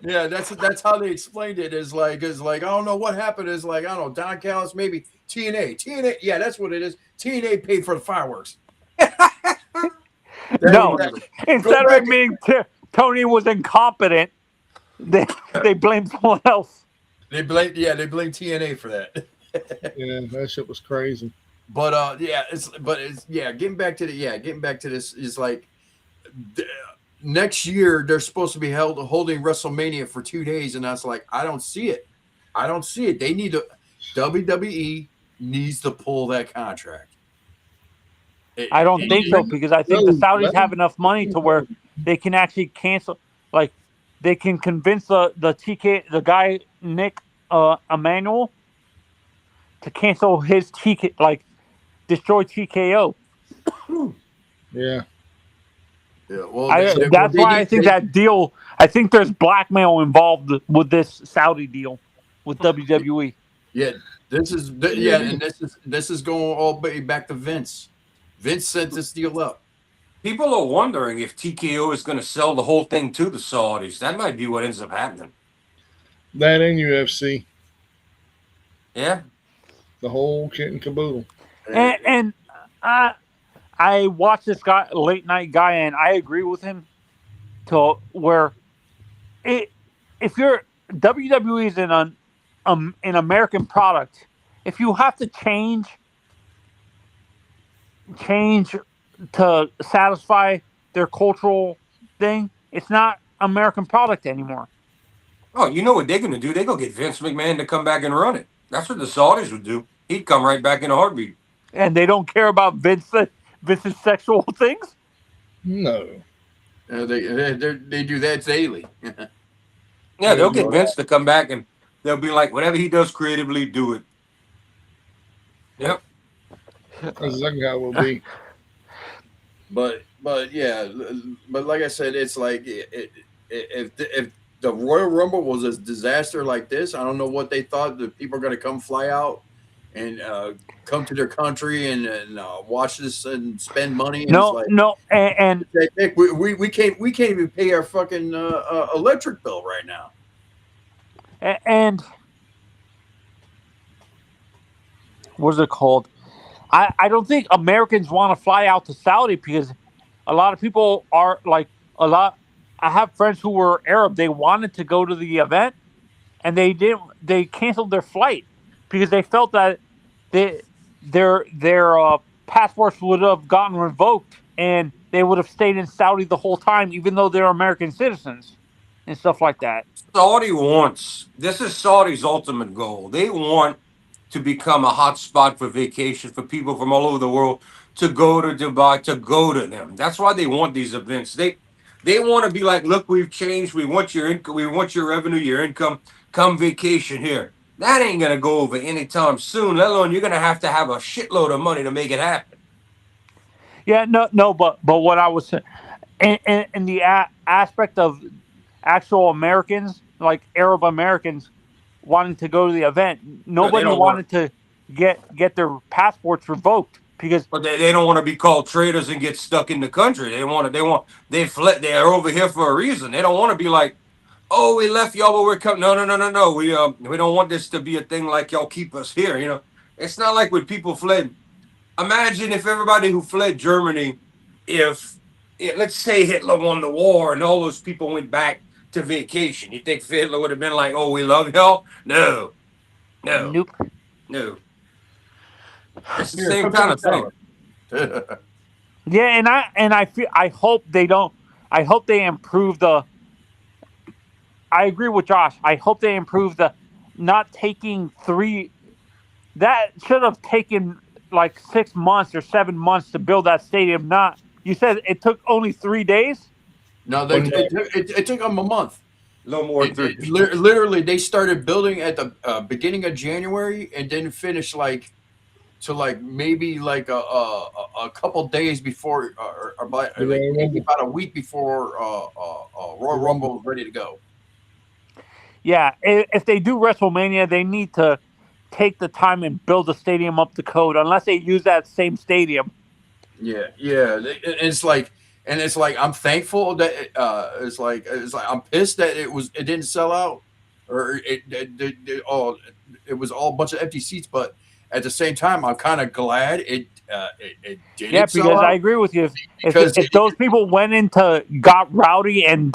Yeah, that's how they explained it. Is like I don't know what happened. Is like I don't know, Don Callis, maybe TNA. Yeah, that's what it is. TNA paid for the fireworks. No, instead of admitting Tony was incompetent, they blamed someone else. They blame TNA for that. Yeah, that shit was crazy. But getting back to this is like next year they're supposed to be holding WrestleMania for 2 days, and that's like I don't see it. They need to WWE needs to pull that contract. I don't think so because I think the Saudis have enough money to where they can actually cancel. Like they can convince the guy Nick Emmanuel to cancel his destroy TKO. Yeah. Well, that's why I think that deal. I think there's blackmail involved with this Saudi deal with WWE. Yeah, this is going all the way back to Vince. Vince set this deal up. People are wondering if TKO is going to sell the whole thing to the Saudis. That might be what ends up happening. That and UFC. Yeah. The whole kit and caboodle. And I watched this guy, late night guy, and I agree with him to where if you're WWE is an American product, if you have to change to satisfy their cultural thing, it's not American product anymore. Oh, you know what they're going to do? They're going to get Vince McMahon to come back and run it. That's what the Saudis would do. He'd come right back in a heartbeat. And they don't care about Vince's sexual things? No. They do that daily. Yeah, they'll get Vince to come back and they'll be like, whatever he does creatively, do it. Yep. That's exactly how it will be. But like I said, it's like if the Royal Rumble was a disaster like this, I don't know what they thought that people are going to come fly out and come to their country and watch this and spend money. And and we can't even pay our fucking electric bill right now. And what's it called? I don't think Americans want to fly out to Saudi because a lot of people are like I have friends who were Arab. They wanted to go to the event and they didn't. They canceled their flight because they felt that their passports would have gotten revoked and they would have stayed in Saudi the whole time, even though they're American citizens and stuff like that. This is Saudi's ultimate goal. They want to become a hot spot for vacation for people from all over the world to go to Dubai, to go to them. That's why they want these events. They want to be like, look, we've changed. We want your income. We want your revenue, your income. Come vacation here. That ain't gonna go over anytime soon. Let alone you're gonna have a shitload of money to make it happen. Yeah, no, but what I was saying, in the aspect of actual Americans, like Arab Americans, wanting to go to the event, No, they nobody don't want. wanted to get their passports revoked because But they don't want to be called traitors and get stuck in the country. They fled. They're over here for a reason. They don't want to be like, oh, we left y'all, but we're coming. No. We don't want this to be a thing like y'all keep us here. You know, it's not like when people fled. Imagine if everybody who fled Germany, if let's say Hitler won the war and all those people went back to vacation. You think Hitler would have been like, oh, we love y'all? No. nope. It's the Here, same come kind to of thing. the Yeah, and I feel I hope they don't. I hope they improve the. I agree with Josh. I hope they improve the not taking 3. That should have taken like 6 months or 7 months to build that stadium. Not you said it took only 3 days. No, it took them a month. A little more than 3. Literally, they started building at the beginning of January and then finished maybe like a couple days before, or maybe about a week before Royal Rumble was ready to go. Yeah, if they do WrestleMania, they need to take the time and build the stadium up to code. Unless they use that same stadium. Yeah. It's like I'm thankful that it's like I'm pissed that it didn't sell out, or it was all a bunch of empty seats. But at the same time, I'm kind of glad it didn't. Yeah, sell because out. I agree with you. If those people went into got rowdy and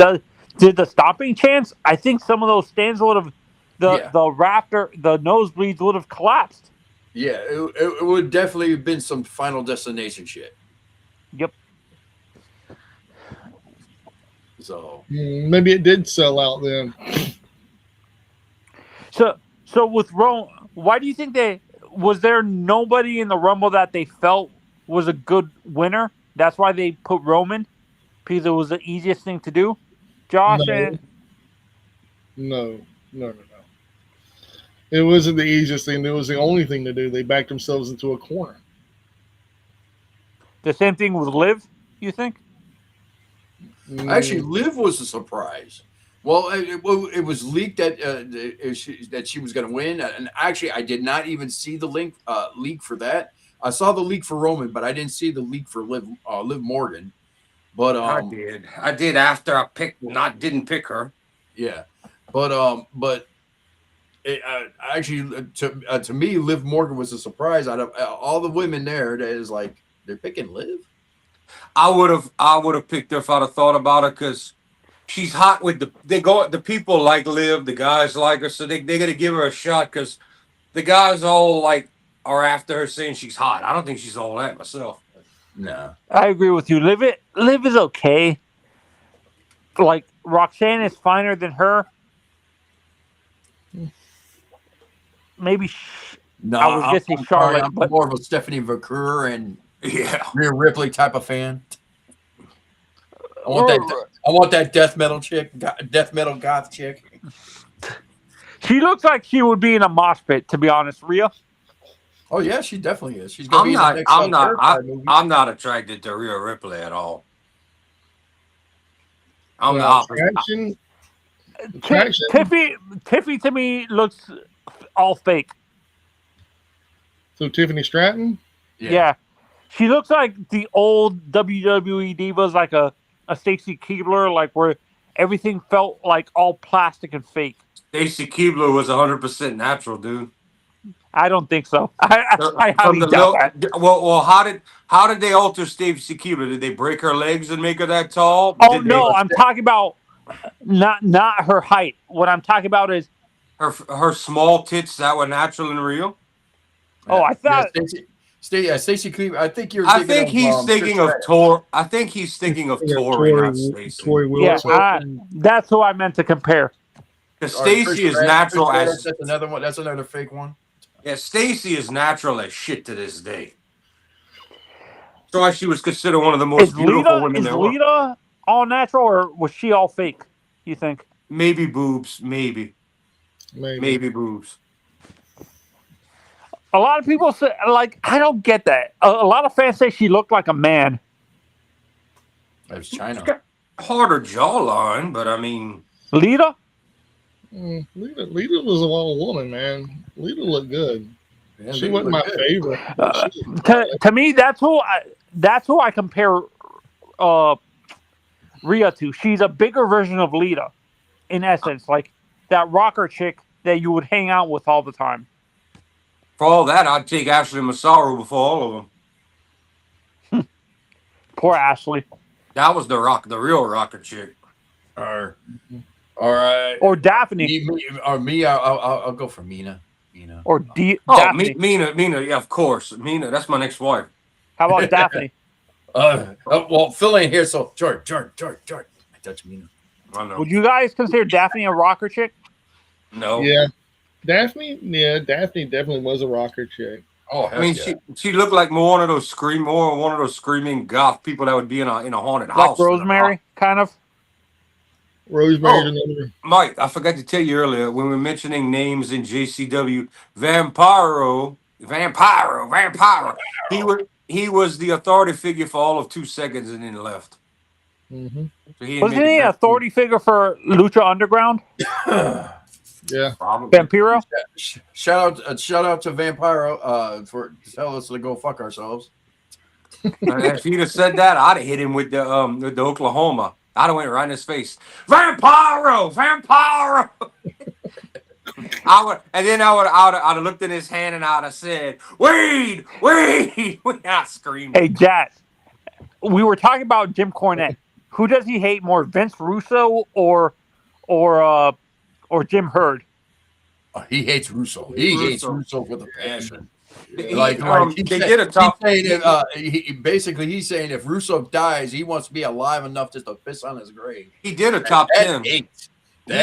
did the stomping chants, I think some of those stands would have the nosebleeds would have collapsed. Yeah, it would definitely have been some Final Destination shit. Yep. So maybe it did sell out then. So with Rome, why do you think was there nobody in the Rumble that they felt was a good winner? That's why they put Roman, because it was the easiest thing to do. Josh No. It wasn't the easiest thing. It was the only thing to do. They backed themselves into a corner. The same thing with Liv, you think? actually, Liv was a surprise. Well, it was leaked that she was going to win, and actually, I did not even see the leak for that. I saw the leak for Roman, but I didn't see the leak for Liv Morgan. But I did after I didn't pick her. Yeah, but actually, to me, Liv Morgan was a surprise out of all the women there. That is like they're picking Liv. I would have picked her if I'd have thought about her, because she's hot with the people like Liv, the guys like her, so they gotta give her a shot, because the guys all are after her saying she's hot. I don't think she's all that myself. No, I agree with you. Liv is okay. Like Roxanne is finer than her. Maybe no, I was just saying Charlotte, I'm but more of a Stephanie McClure and Rhea Yeah. Ripley type of fan. I want that death metal chick, death metal goth chick. she looks like she would be in a mosh pit. To be honest, Rhea. Oh yeah, she definitely is. She's gonna be in the next Terrifier movie. I'm not attracted to Rhea Ripley at all. I'm the opposite. Attraction. Tiffy to me looks all fake. So Tiffany Stratton? Yeah. She looks like the old WWE divas, like a Stacy Keibler, like where everything felt like all plastic and fake. Stacy Keibler was 100% natural, dude. I don't think so. I highly doubt that. Well, how did they alter Stacy Keibler? Did they break her legs and make her that tall? Oh no, I'm talking about not her height. What I'm talking about is her small tits that were natural and real. Oh, I thought. Stacey Keebler. I think you're. I think he's thinking of Tor. I think he's thinking of Tori, not Stacey. Tori Wilson. Yeah, that's who I meant to compare. Because Stacey is natural as. That's another one. That's another fake one. Yeah, Stacey is natural as shit to this day. That's why she was considered one of the most beautiful women there were. Is Lita all natural, or was she all fake? You think? Maybe boobs. Maybe boobs. A lot of people say, like, I don't get that. A lot of fans say she looked like a man. That was She's China. got harder jawline, but I mean, Lita? Lita was a long woman, man. Lita looked good. Yeah, She they wasn't look my good. favorite. But she was To me, that's who I compare Rhea to. She's a bigger version of Lita, in essence, like that rocker chick that you would hang out with all the time. for all that, I'd take Ashley Massaro before all of them. Poor Ashley. That was the real rocker chick. All right. Or Daphne. I'll go for Mina. Or Oh, Daphne. Mina, yeah, of course. Mina, that's my next wife. How about Daphne? Well, Phil ain't here, so George. I touch Mina. I know. Would you guys consider Daphne a rocker chick? No. Yeah. Daphne definitely was a rocker chick. Oh, I mean, she looked like one of those screaming goth people that would be in a haunted house. Like Rosemary, kind of? Rosemary's another. Mike, I forgot to tell you earlier when we were mentioning names in JCW, Vampiro. He was the authority figure for all of 2 seconds and then left. Mm-hmm. So he Wasn't he an authority figure for Lucha Underground? Yeah. Probably. Vampiro? Shout out to Vampiro for telling us to go fuck ourselves. If he'd have said that, I'd have hit him with the Oklahoma. I'd have went right in his face. Vampiro. I'd have looked in his hand and I'd have said, weed. I screamed. Hey, Jazz. We were talking about Jim Cornette. Who does he hate more, Vince Russo or Jim Herd? He hates Russo. He hates Russo with a passion. They did a top. He's saying if Russo dies, he wants to be alive enough just to piss on his grave. He did a top 10. They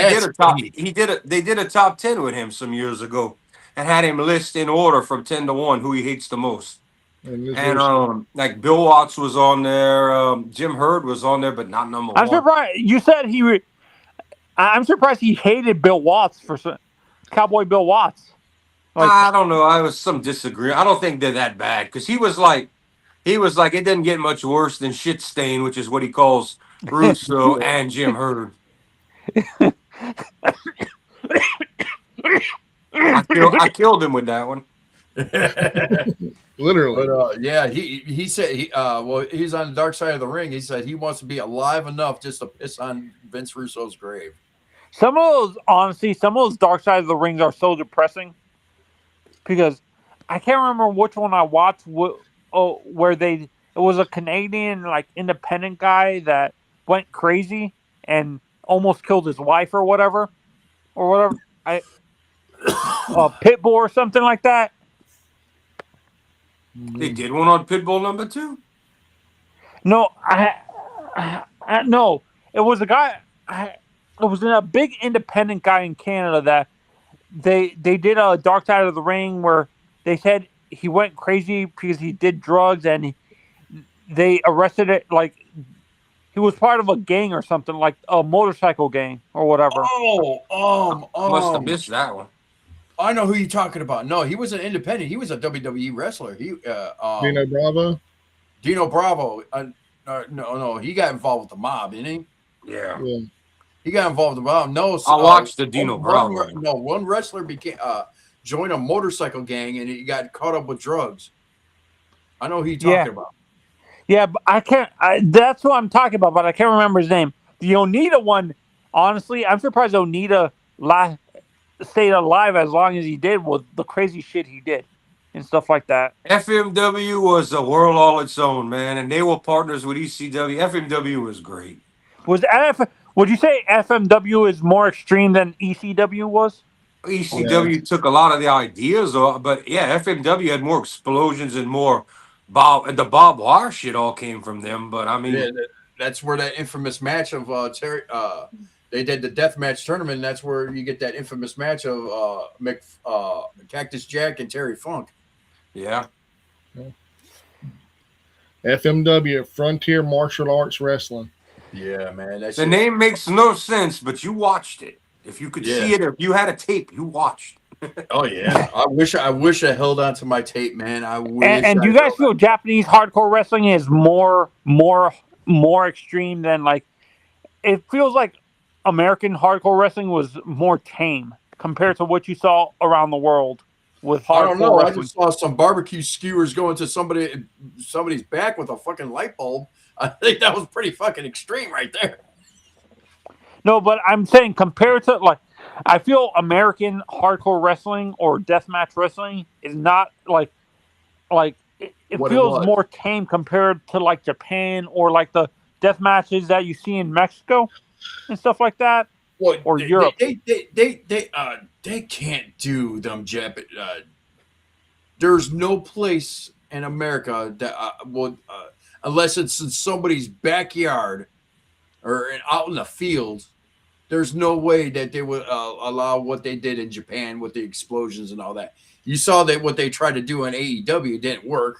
did a top 10 with him some years ago, and had him list in order from 10 to 1 who he hates the most. And like Bill Watts was on there, Jim Herd was on there, but not number one. I'm surprised you said I'm surprised he hated Bill Watts for Cowboy Bill Watts. Like, I don't know. I was some disagreement. I don't think they're that bad because he was like it doesn't get much worse than shit stain, which is what he calls Russo and Jim Herd. I killed him with that one. Literally. But he said he's on the dark side of the ring. He said he wants to be alive enough just to piss on Vince Russo's grave. some of those dark sides of the rings are so depressing because I can't remember which one I watched where it was a Canadian like independent guy that went crazy and almost killed his wife or whatever. Pitbull or something like that. They did one on Pitbull number 2. No, no. It was a guy. It was a big independent guy in Canada that they did a Dark Side of the Ring where they said he went crazy because he did drugs and they arrested it like he was part of a gang or something like a motorcycle gang or whatever. Must have missed that one. I know who you're talking about. No, he was an independent. He was a WWE wrestler. Dino Bravo. Dino Bravo. No, he got involved with the mob, didn't he? Yeah. He got involved with the mob. No, I watched the Dino Bravo. One wrestler joined a motorcycle gang and he got caught up with drugs. I know who you're talking about. Yeah, but I can't. That's what I'm talking about, but I can't remember his name. The Onita one, honestly, I'm surprised Onita stayed alive as long as he did with the crazy shit he did and stuff like that. FMW was a world all its own, man, and they were partners with ECW. FMW was great. Would you say FMW is more extreme than ECW was? ECW took a lot of the ideas, but yeah, FMW had more explosions and more the barbed wire shit all came from them. But I mean, that's where that infamous match of Terry. They did the death match tournament. And that's where you get that infamous match of Cactus Jack and Terry Funk. Yeah. FMW, Frontier Martial Arts Wrestling. Yeah, man. The name makes no sense, but you watched it. If you could see it, if you had a tape, you watched. Oh yeah. I wish I held on to my tape, man. I wish. And do you guys feel Japanese hardcore wrestling is more extreme than like? It feels like American hardcore wrestling was more tame compared to what you saw around the world with hardcore I don't know. wrestling. I just saw some barbecue skewers go into somebody's back with a fucking light bulb. I think that was pretty fucking extreme right there. No, but I'm saying compared to like, I feel American hardcore wrestling or deathmatch wrestling is not like it What it feels was. more tame compared to like Japan or like the death matches that you see in Mexico and stuff like that. Well, Or Europe. They can't do them there's no place in America that would unless it's in somebody's backyard or out in the field. There's no way that they would allow what they did in Japan with the explosions and all that. You saw that what they tried to do on AEW didn't work.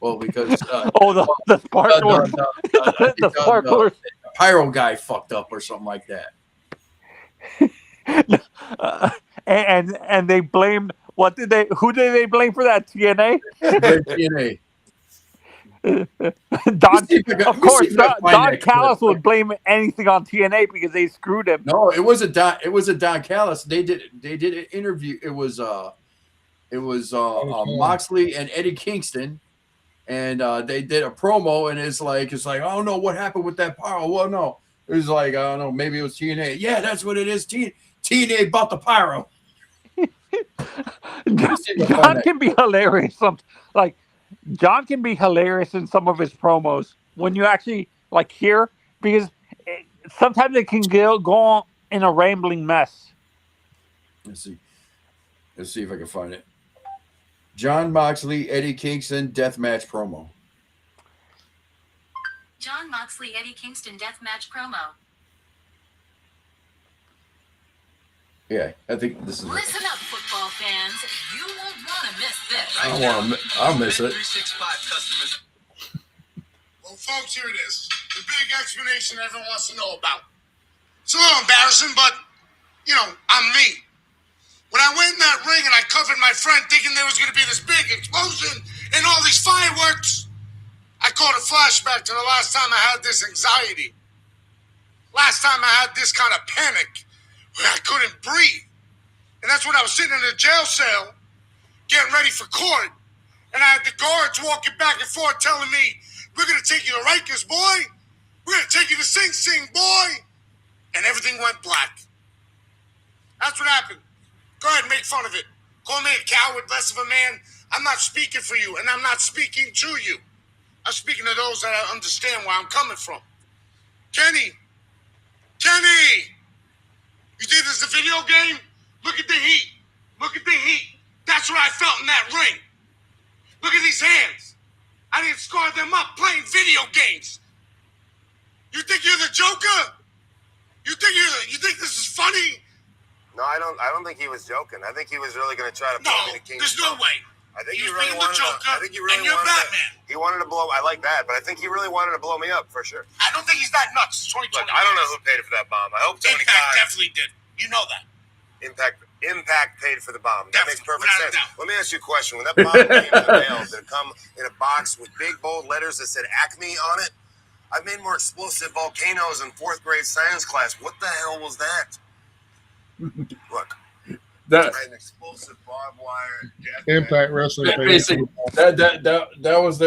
Well, because the sparklers, the sparklers, pyro guy fucked up or something like that. And they blamed who did they blame for that? TNA. TNA. Don Callis would blame anything on TNA because they screwed him. No, it was a Don Callis. They did an interview. It was Moxley and Eddie Kingston, and they did a promo, and it's like I don't know what happened with that pyro. Well, no, it was like I don't know, maybe it was TNA. Yeah, that's what it is. TNA bought the pyro. John can be hilarious. John can be hilarious in some of his promos when you actually hear, because sometimes it can go on in a rambling mess. Let's see if I can find it. John Moxley, Eddie Kingston, deathmatch promo. John Moxley, Eddie Kingston deathmatch promo. Yeah, I think this is. Listen up, football fans. You won't want to miss this. I'll miss it. 365 customers. Well, folks, here it is. The big explanation everyone wants to know about. It's a little embarrassing, but, I'm me. When I went in that ring and I covered my friend thinking there was going to be this big explosion and all these fireworks, I caught a flashback to the last time I had this anxiety. Last time I had this kind of panic where I couldn't breathe. And that's when I was sitting in a jail cell getting ready for court. And I had the guards walking back and forth telling me, we're going to take you to Rikers, boy. We're going to take you to Sing Sing, boy. And everything went black. That's what happened. Go ahead and make fun of it. Call me a coward, less of a man. I'm not speaking for you, and I'm not speaking to you. I'm speaking to those that understand where I'm coming from. Kenny! You think this is a video game? Look at the heat. That's what I felt in that ring. Look at these hands. I didn't scar them up playing video games. You think you're the Joker? You think this is funny? No, I don't think he was joking. I think he was really going to try to blow me to King's there's no way. I think he He was really being the wanted Joker, to. I think he really and you're wanted Batman. He wanted to blow. I like that, but I think he really wanted to blow me up for sure. I don't think he's that nuts. It's 2020. Look, I don't know who paid for that bomb. I hope Tony Impact Khan. definitely did. You know that. Impact paid for the bomb. That makes perfect without a sense. doubt. Let me ask you a question. When that bomb came in the mail, did it come in a box with big bold letters that said Acme on it? I made more explosive volcanoes in 4th grade science class. What the hell was that? Look. That an explosive barbed wire. Impact Wrestling. basically that was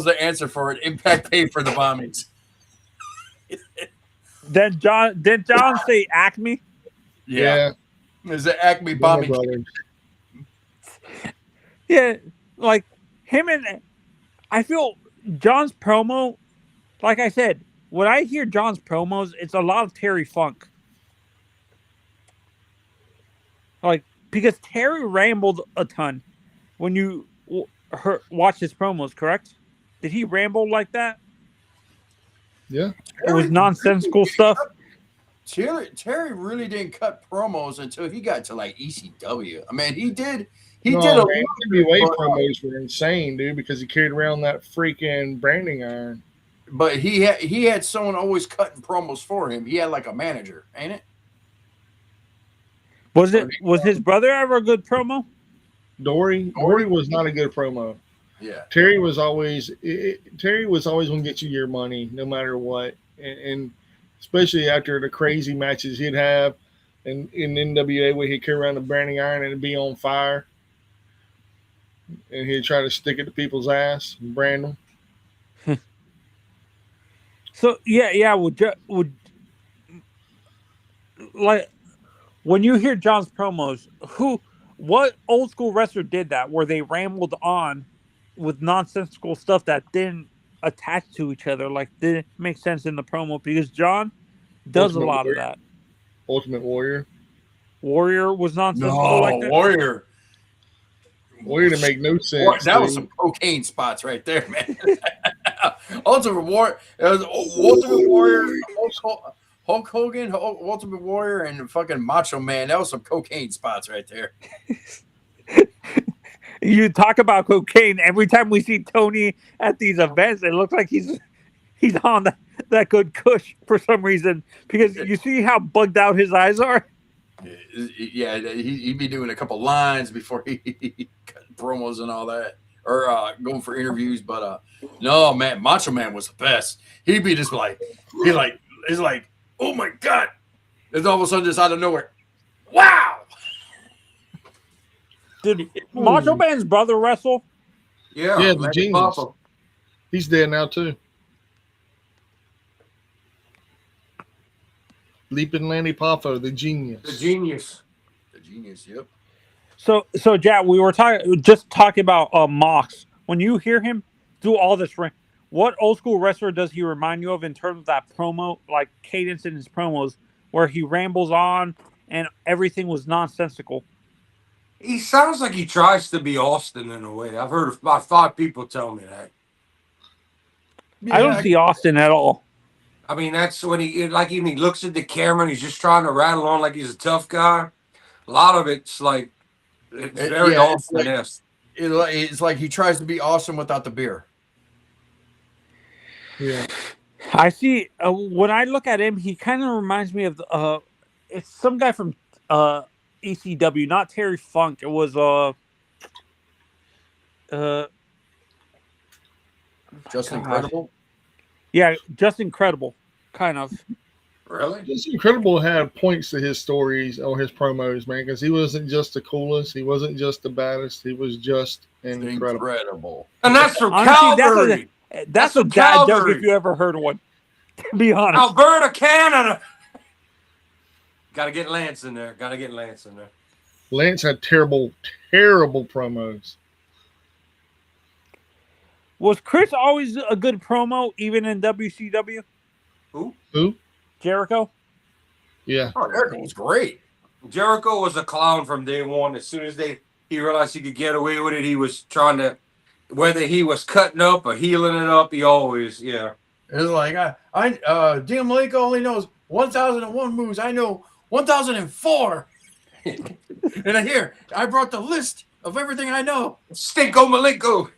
the answer for it. Impact paid for the bombings. Did John say Acme? Yeah. There's an Acme bombing. Yeah, like him, and I feel John's promo, like I said, when I hear John's promos, it's a lot of Terry Funk. Because Terry rambled a ton when you watch his promos, correct? Did he ramble like that? Yeah. It was nonsensical stuff. Terry really didn't cut promos until he got to ECW. I mean, he did a heavyweight promos were insane, dude, because he carried around that freaking branding iron. But he had someone always cutting promos for him. He had like a manager, ain't it? Was his brother ever a good promo? Dory was not a good promo. Yeah. Terry was always going to get you your money no matter what, and especially after the crazy matches he'd have in NWA where he'd carry around the branding iron and it'd be on fire, and he'd try to stick it to people's ass and brand them. So yeah. Would like when you hear John's promos, what old school wrestler did that where they rambled on with nonsensical stuff that didn't attach to each other, like didn't make sense in the promo? Because John does a lot of that. Ultimate Warrior. Warrior was nonsensical like that. Warrior to make no sense. That was some cocaine spots right there, man. Ultimate Warrior. It was Ultimate Warrior. Hulk Hogan, Ultimate Warrior, and fucking Macho Man. That was some cocaine spots right there. You talk about cocaine. Every time we see Tony at these events, it looks like he's on that good kush for some reason. Because you see how bugged out his eyes are. Yeah, he'd be doing a couple lines before he cut promos and all that, or going for interviews. But no, man, Macho Man was the best. He'd be just like, he's like, oh my god! It's all of a sudden just out of nowhere. Wow! Did Macho Man's brother wrestle? Yeah, the Genius. He's dead now too. Leaping Lanny Poffo, the Genius. The Genius. Yep. So Jack, we were talking about Mox. When you hear him do all this, what old school wrestler does he remind you of in terms of that promo, like cadence in his promos, where he rambles on and everything was nonsensical? He sounds like he tries to be Austin in a way. I've heard about 5 people tell me that. Yeah, I don't see Austin at all. I mean, that's when he looks at the camera and he's just trying to rattle on like he's a tough guy. A lot of it's like it's very Austin-esque. It's like he tries to be awesome without the beer. Yeah, I see. When I look at him, he kind of reminds me of it's some guy from ECW, not Terry Funk. It was Just Incredible. Yeah, Just Incredible, kind of. Really? Just Incredible had points to his stories or his promos, man, because he wasn't just the coolest, he wasn't just the baddest, he was just incredible. And that's from Honestly, Calgary. That's a dad joke if you ever heard one. To be honest, Alberta, Canada. Got to get Lance in there. Lance had terrible promos. Was Chris always a good promo, even in WCW? Who? Jericho? Yeah. Oh, Jericho was great. Jericho was a clown from day one. As soon as he realized he could get away with it, he was trying to, whether he was cutting up or healing it up, he always, yeah. It was like, Dean Malenko only knows 1,001 moves. I know 1,004. And here, I brought the list of everything I know. Stinko Malenko.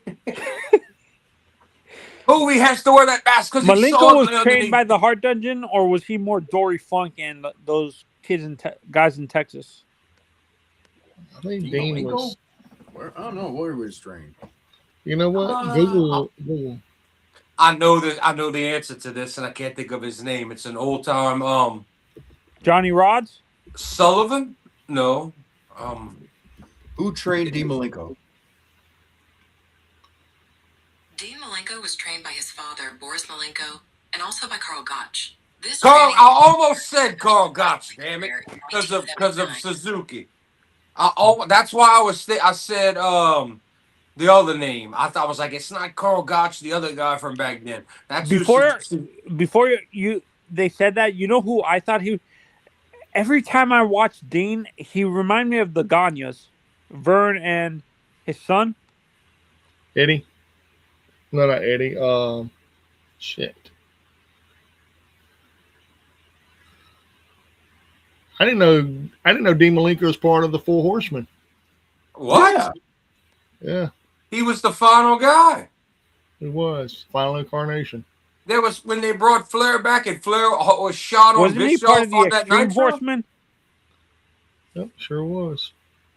Who he has to wear that mask because Malenko was trained by the Heart Dungeon, or was he more Dory Funk and those kids and guys in Texas? I think Dean was. I don't know where he was trained. You know what? Google. I know the answer to this, and I can't think of his name. It's an old time Johnny Rods? Sullivan? No. Who trained Dean Malenko? Dean Malenko was trained by his father, Boris Malenko, and also by Carl Gotch. I almost said Carl Gotch, damn it, because of Suzuki. That's why I said the other name. I was like, it's not Carl Gotch, the other guy from back then. That's before they said that. You know who I thought he? Every time I watched Dean, he reminded me of the Ganyas, Vern and his son, Eddie. No, not Eddie. Shit. I didn't know Dean Malenko was part of the Four Horsemen. What? Yeah. He was the final guy. He was. Final Incarnation. There was when they brought Flair back and Flair was shot on Wasn't he part of Bischoff the on that Extreme Nitro. Horsemen? Yep, sure was.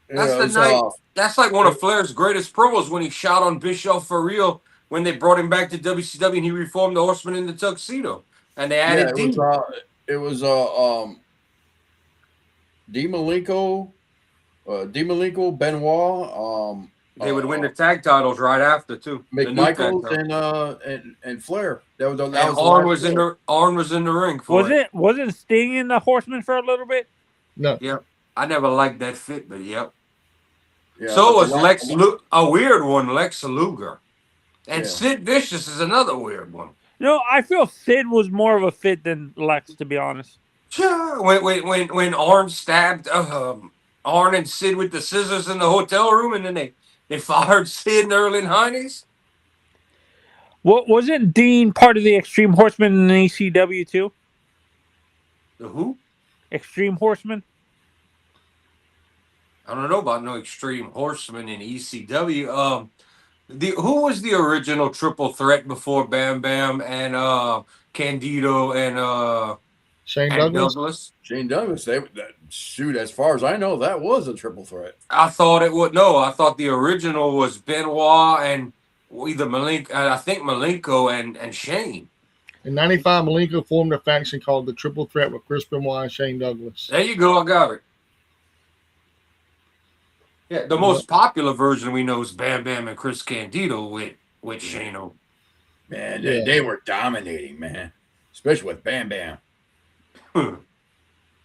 That's Yeah, the it was, night. That's like one of Flair's greatest promos when he shot on Bischoff for real when they brought him back to WCW and he reformed the Horseman in the tuxedo and they added yeah, Dean. it was Dean Malenko, Benoit, They would win the tag titles right after too. The new tag McMichaels titles. and Flair. That was And the Arn last was in show. the ring for it. Wasn't Sting in the Horsemen for a little bit? No. Yep. I never liked that fit, but yep. Yeah, So but was a weird one, Lex Luger. And Yeah. Sid Vicious is another weird one. No, I feel Sid was more of a fit than Lex, to be honest. Sure. When Arn stabbed Arn and Sid with the scissors in the hotel room, and then they fired Sid and Erlen Heinies. Wasn't Dean part of the Extreme Horsemen in ECW too? The who? Extreme Horsemen? I don't know about no Extreme Horsemen in ECW. Who was the original triple threat before Bam Bam and Candido and Shane and Douglas. Shane Douglas. Shoot, as far as I know, that was a triple threat. I thought it would. No, I thought the original was Benoit and either Malenko. I think Malenko and Shane. In 95, Malenko formed a faction called the Triple Threat with Chris Benoit and Shane Douglas. There you go. I got it. Yeah, the most popular version we know is Bam Bam and Chris Candido with Shane-O. Man, they were dominating, man. Especially with Bam Bam.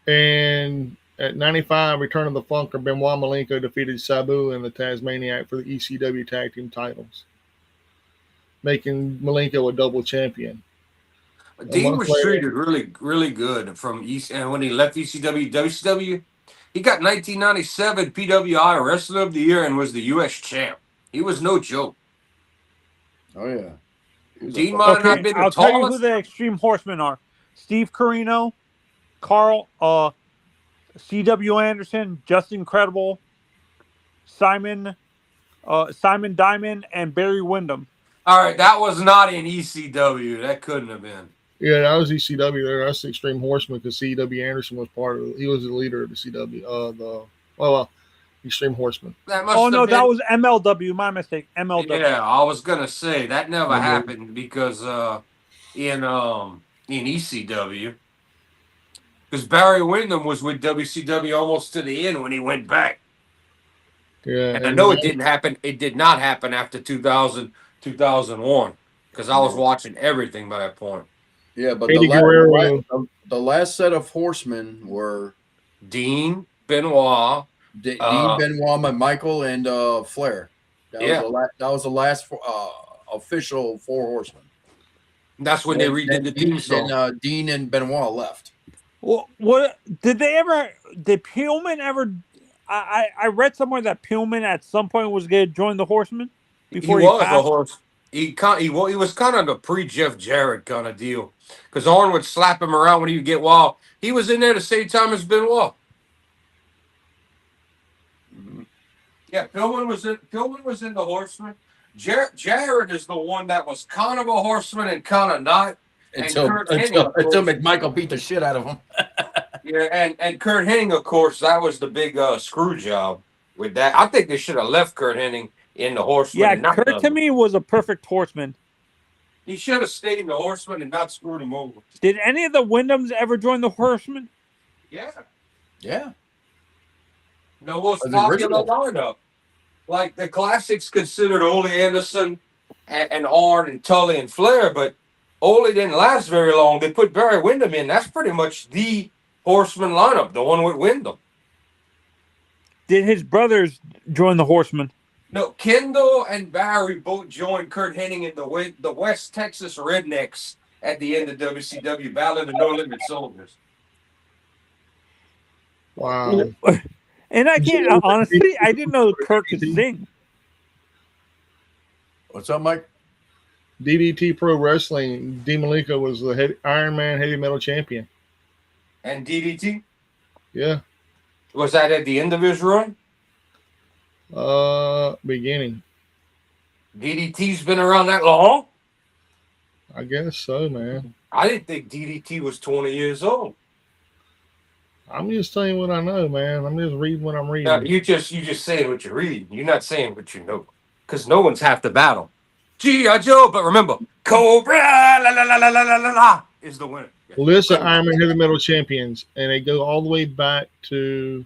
And at 95, Return of the Funker, Benoit Malenko defeated Sabu and the Tasmaniac for the ECW Tag Team titles, making Malenko a double champion. Dean was treated really, really good from East, and when he left WCW, he got 1997 PWI Wrestler of the Year and was the U.S. champ. He was no joke. Oh yeah. Dean might not been the I'll tell you who tallest. the Extreme Horsemen are: Steve Corino, Carl, C.W. Anderson, Justin Credible, Simon Diamond, and Barry Windham. All right, that was not in ECW. That couldn't have been. Yeah, that was ECW there. That's the Extreme Horseman because C.W. Anderson was part of it. He was the leader of the CW, Extreme Horseman. That must Oh no, have been, that was MLW. My mistake. MLW. Yeah, I was gonna say that never happened because in ECW, because Barry Windham was with WCW almost to the end when he went back. Yeah, and I know it didn't happen. It did not happen after 2000, 2001 because I was watching everything by that point. Yeah, but Eddie Guerrero. the last set of horsemen were Dean, Benoit, Dean, Benoit, Michael, and Flair. That was the last official four horsemen. That's when they redid the theme song. Then Dean and Benoit left. Well, what did they ever? Did Pillman ever? I read somewhere that Pillman at some point was going to join the Horsemen before he was passed. a horse. He was kind of the pre-Jeff Jarrett kind of deal because Arn would slap him around when he would get wild. He was in there the same time as Benoit. Mm-hmm. Yeah, Pillman was in the Horseman. Jarrett is the one that was kind of a horseman and kind of not. Until McMichael beat the shit out of him. Yeah, and Kurt Hennig, of course, that was the big screw job with that. I think they should have left Kurt Hennig in the Horseman. Yeah, Kurt to me was a perfect horseman. He should have stayed in the Horseman and not screwed him over. Did any of the Wyndhams ever join the Horsemen? Yeah. Yeah. No, most popular lineup. Like the classics considered Ole Anderson and Arn and Tully and Flair, but Ole didn't last very long. They put Barry Windham in. That's pretty much the Horseman lineup, the one with Windham. Did his brothers join the Horsemen? No, Kendall and Barry both joined Kurt Hennig in the West Texas Rednecks at the end of WCW, Battle of the No Limit Soldiers. Wow. And I can't, honestly, I didn't know Kurt could sing. What's up, Mike? DDT Pro Wrestling, Dean Malenko was the Iron Man Heavy Metal Champion. And DDT? Yeah. Was that at the end of his run? Beginning. DDT's been around that long? I guess so, man. I didn't think DDT was 20 years old. I'm just saying what I know, man. I'm just reading what I'm No, reading. you just saying what you read. You're not saying what you know, because no one's half the battle. G.I. Joe, but remember, Cobra la, la, la, la, la, la, la, la, is the winner. List of Iron Man Heavy Metal champions, and they go all the way back to.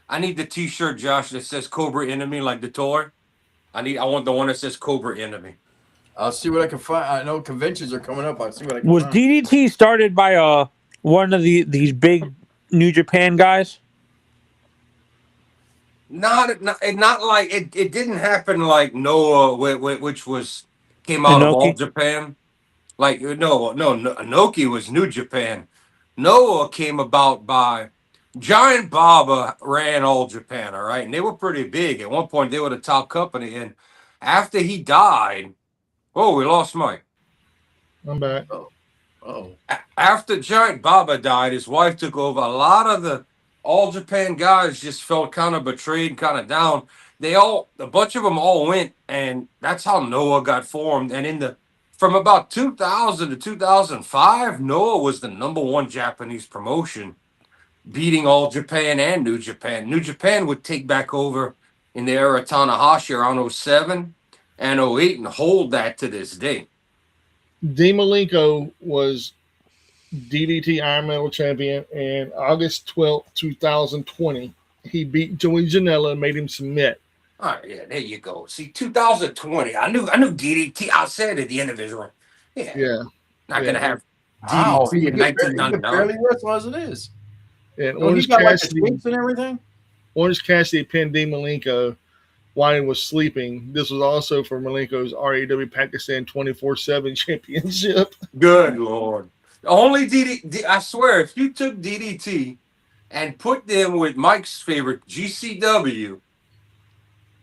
I need the T-shirt, Josh, that says Cobra Enemy, like the toy. I want the one that says Cobra Enemy. I'll see what I can find. I know conventions are coming up. I'll see what I can Was find. DDT started by one of these big New Japan guys? Not like it. It didn't happen like Noah, which came out of All Inoki? Japan. Like no, Inoki was New Japan. Noah came about by Giant Baba ran All Japan, all right, and they were pretty big. At one point, they were the top company, and after he died, oh, we lost Mike. I'm back. Oh, After Giant Baba died, his wife took over. A lot of the All Japan guys just felt kind of betrayed, kind of down. A bunch of them all went, and that's how Noah got formed. And from about 2000 to 2005, Noah was the #1 Japanese promotion, beating All Japan and New Japan. New Japan would take back over in the era of Tanahashi around 07 and 08 and hold that to this day. Dean Malenko was DDT Iron Metal champion, and August 12th, 2020, he beat Joey Janela and made him submit. All right, yeah, there you go. See, 2020. I knew DDT. I said at the end of his run. Yeah. Not gonna have wow. DDT He in can barely 1999. wrestle as it is. And Oh, he got like the tweets and everything. Orange Cassidy pinned Dean Malenko while he was sleeping. This was also for Malenko's RAW Pakistan 24/7 championship. Good Lord. Only DDT. I swear, if you took DDT and put them with Mike's favorite GCW,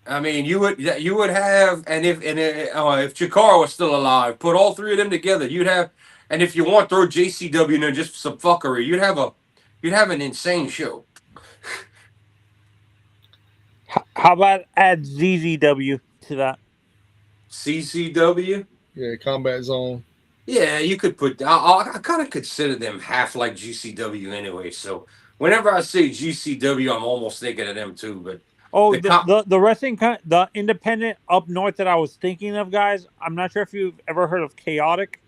I mean, you would have, and if Chikara was still alive, put all three of them together, you'd have, and if you want, throw JCW in there just for some fuckery, you'd have an insane show. How about add ZZW to that? CCW? Yeah, Combat Zone. Yeah, you could put. I kind of consider them half like GCW anyway. So whenever I say GCW, I'm almost thinking of them too. But Oh, the wrestling, the independent up north that I was thinking of, guys. I'm not sure if you've ever heard of Chaotic.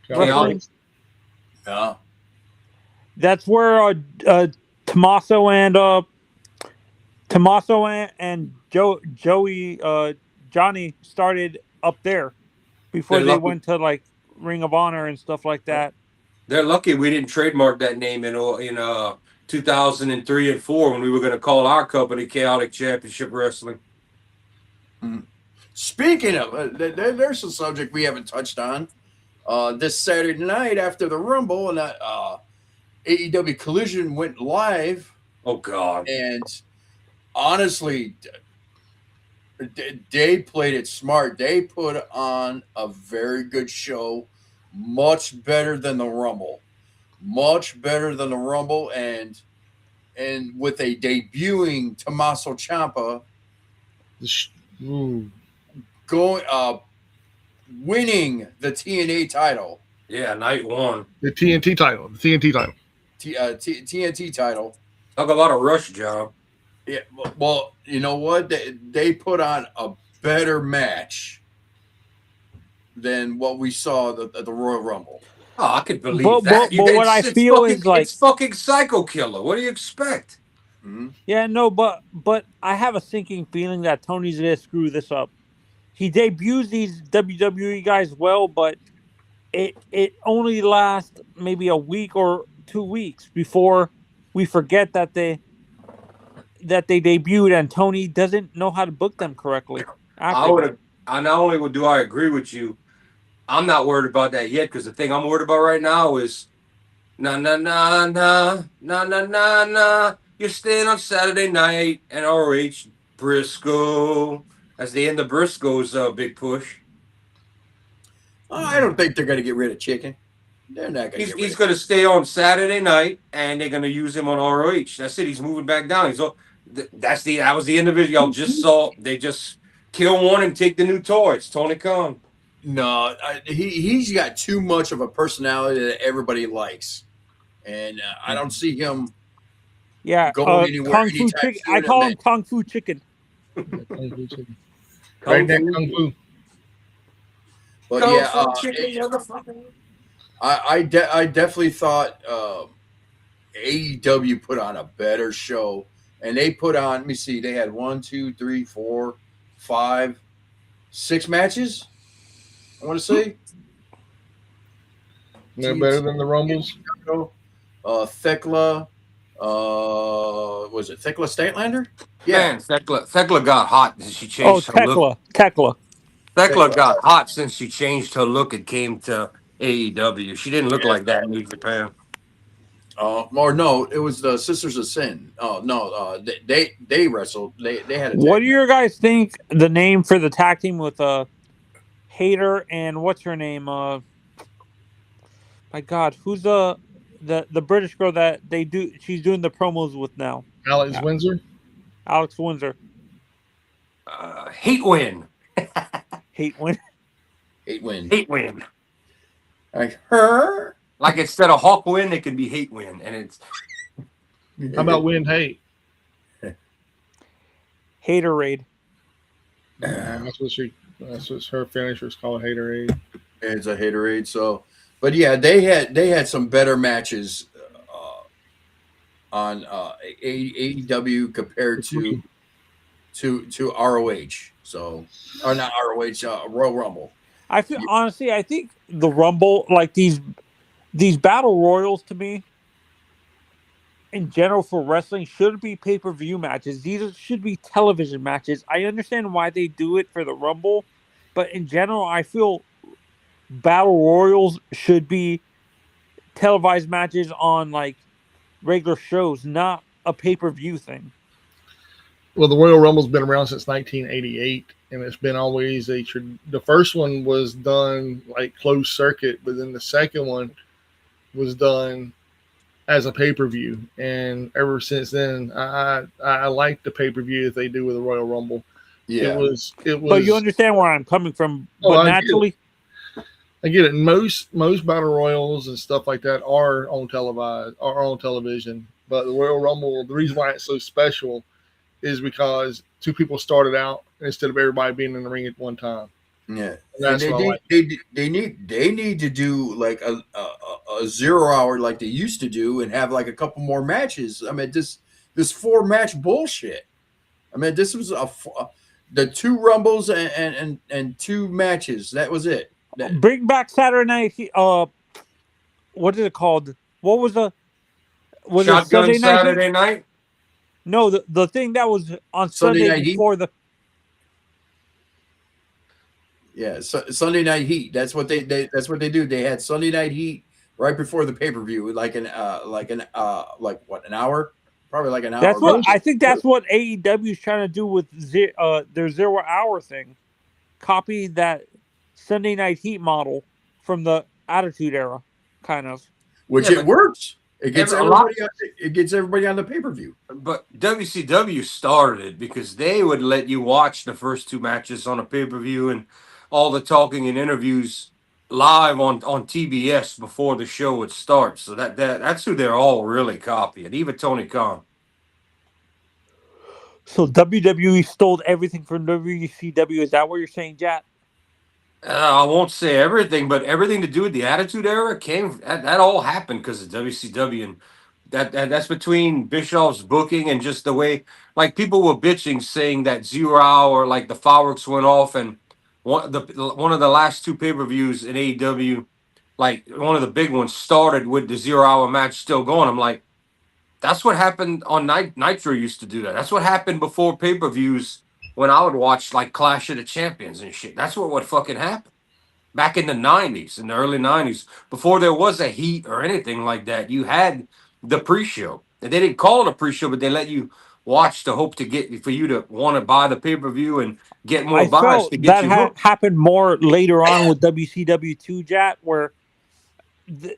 Wrestling. Yeah. That's where Tommaso and Johnny started up there before they went to like Ring of Honor and stuff like that. They're lucky we didn't trademark that name in 2003 and 4 when we were going to call our company Chaotic Championship Wrestling. Speaking of, there's a subject we haven't touched on. This Saturday night after the Rumble, and that AEW Collision went live. Oh God! And honestly, they played it smart. They put on a very good show, much better than the Rumble, and with a debuting Tommaso Ciampa winning the TNA title. Yeah, night one. The TNT title. TNT title. Talk about a rush job. Yeah, well, you know what? They put on a better match than what we saw at the Royal Rumble. Oh, I could believe that. But what I feel is like it's fucking Psycho Killer. What do you expect? Mm-hmm. Yeah, no, but I have a sinking feeling that Tony's gonna screw this up. He debuts these WWE guys well, but it only lasts maybe a week or 2 weeks before we forget that they debuted, and Tony doesn't know how to book them correctly. Not only do I agree with you, I'm not worried about that yet, because the thing I'm worried about right now is na na na na na na na na. You're staying on Saturday night and ROH Briscoe. That's the end of Briscoe's big push. I don't think they're going to get rid of Chicken. They're not going to. He's going to stay on Saturday night, and they're going to use him on ROH. That's it. He's moving back down. That was the individual y'all just saw. They just kill one and take the new toy. It's Tony Khan. No, he's got too much of a personality that everybody likes, and I don't see him Yeah, going anywhere Kung Fu anytime Chicken. I soon. call him Kung Fu Chicken. Kung Fu chicken. Kung Redneck Fu. Kung Fu. But Kung yeah, Fu chicken, motherfucker. I definitely thought AEW put on a better show, and they put on. Let me see, they had 1, 2, 3, 4, 5, 6 matches. I want to say They're better than the Rumbles. Thekla, was it Thekla Statlander? Yeah, Man, Thekla got hot since she Oh, changed her look. Tekla. Thekla Thekla. got hot since she changed her look and came to AEW. She didn't look Yeah. like that in New Japan. Or no, it was the Sisters of Sin. Oh no, they wrestled. They had a What tag do match. you guys think the name for the tag team with Hater and what's her name? My God, who's the British girl that they do? She's doing the promos with now. Alex Windsor. Alex Windsor. Hate win. Hate win. 8 win. Hate win. Like her. Like instead of Hawk win, it could be hate win. And it's How about Wind Hate? Hater raid. That's what her finisher's called, Haterade. It's a haterade. So, but yeah, they had some better matches on AEW compared to ROH. So, or not ROH, Royal Rumble. I feel honestly, I think the Rumble, like these battle royals, to me, in general for wrestling, should be pay-per-view matches. These should be television matches. I understand why they do it for the Rumble, but in general, I feel battle royals should be televised matches on like regular shows, not a pay-per-view thing. Well, the Royal Rumble's been around since 1988, and it's been always the first one was done like closed circuit, but then the second one was done as a pay-per-view, and ever since then, I like the pay-per-view that they do with the Royal Rumble. Yeah, It was. But you understand where I'm coming from. Oh, But naturally, I get it. Most battle royals and stuff like that are on television. But the Royal Rumble, the reason why it's so special is because two people started out instead of everybody being in the ring at one time. yeah. That's And what I like. they need to do like a 0 hour like they used to do, and have like a couple more matches. I mean, this 4-match bullshit. I mean, this was the 2 Rumbles and 2 matches. That was it. bring back Saturday Night. What is it called? What was it Shotgun Sunday Night? Saturday night. No, the thing that was on Sunday Sunday Night Heat? before the. Yeah, Sunday Night Heat. That's what they do. They had Sunday Night Heat right before the pay-per-view, like an hour, probably like an hour. That's what I think. That's what AEW is trying to do with their 0 hour thing. Copy that Sunday Night Heat model from the Attitude Era, kind of. Which Yeah, it works. It gets a lot- everybody on the pay-per-view. But WCW started because they would let you watch the first 2 matches on a pay-per-view and all the talking and interviews live on TBS before the show would start. So that's who they're all really copying, even Tony Khan. So WWE stole everything from WCW. Is that what you're saying, Jack? I won't say everything, but everything to do with the Attitude Era that all happened because of WCW, and that's between Bischoff's booking and just the way, like, people were bitching saying that 0 hour, like the fireworks went off, and one of the last 2 pay-per-views in AEW, like one of the big ones, started with the 0 hour match still going. I'm like, that's what happened on Nitro used to do that. That's what happened before pay-per-views when I would watch like Clash of the Champions and shit. That's what fucking happened back in the 90s, in the early 90s, before there was a heat or anything like that. You had the pre-show, and they didn't call it a pre-show, but they let you watch to hope to get for you to want to buy the pay-per-view and get more I buys felt to get that you hooked. happened more later on with WCW too, Jack, where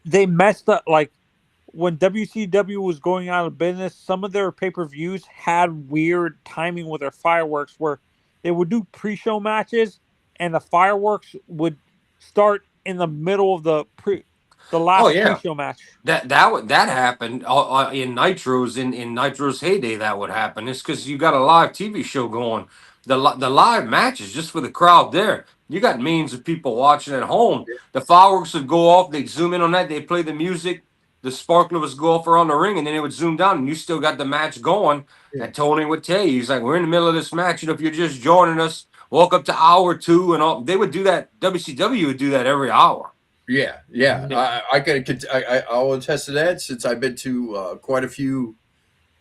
they messed up. Like when WCW was going out of business, some of their pay-per-views had weird timing with their fireworks, where they would do pre-show matches, and the fireworks would start in the middle of the last yeah. pre-show match. That happened in Nitro's in Nitro's heyday. That would happen. It's because you got a live TV show going. The live matches just for the crowd there. You got millions of people watching at home. The fireworks would go off. They'd zoom in on that. They'd play the music. The sparkler would go off around the ring, and then it would zoom down, and you still got the match going. Yeah. And Tony would tell you, he's like, "We're in the middle of this match. You know, if you're just joining us, walk up to hour 2 and all." They would do that. WCW would do that every hour. Yeah. I'll attest to that since I've been to quite a few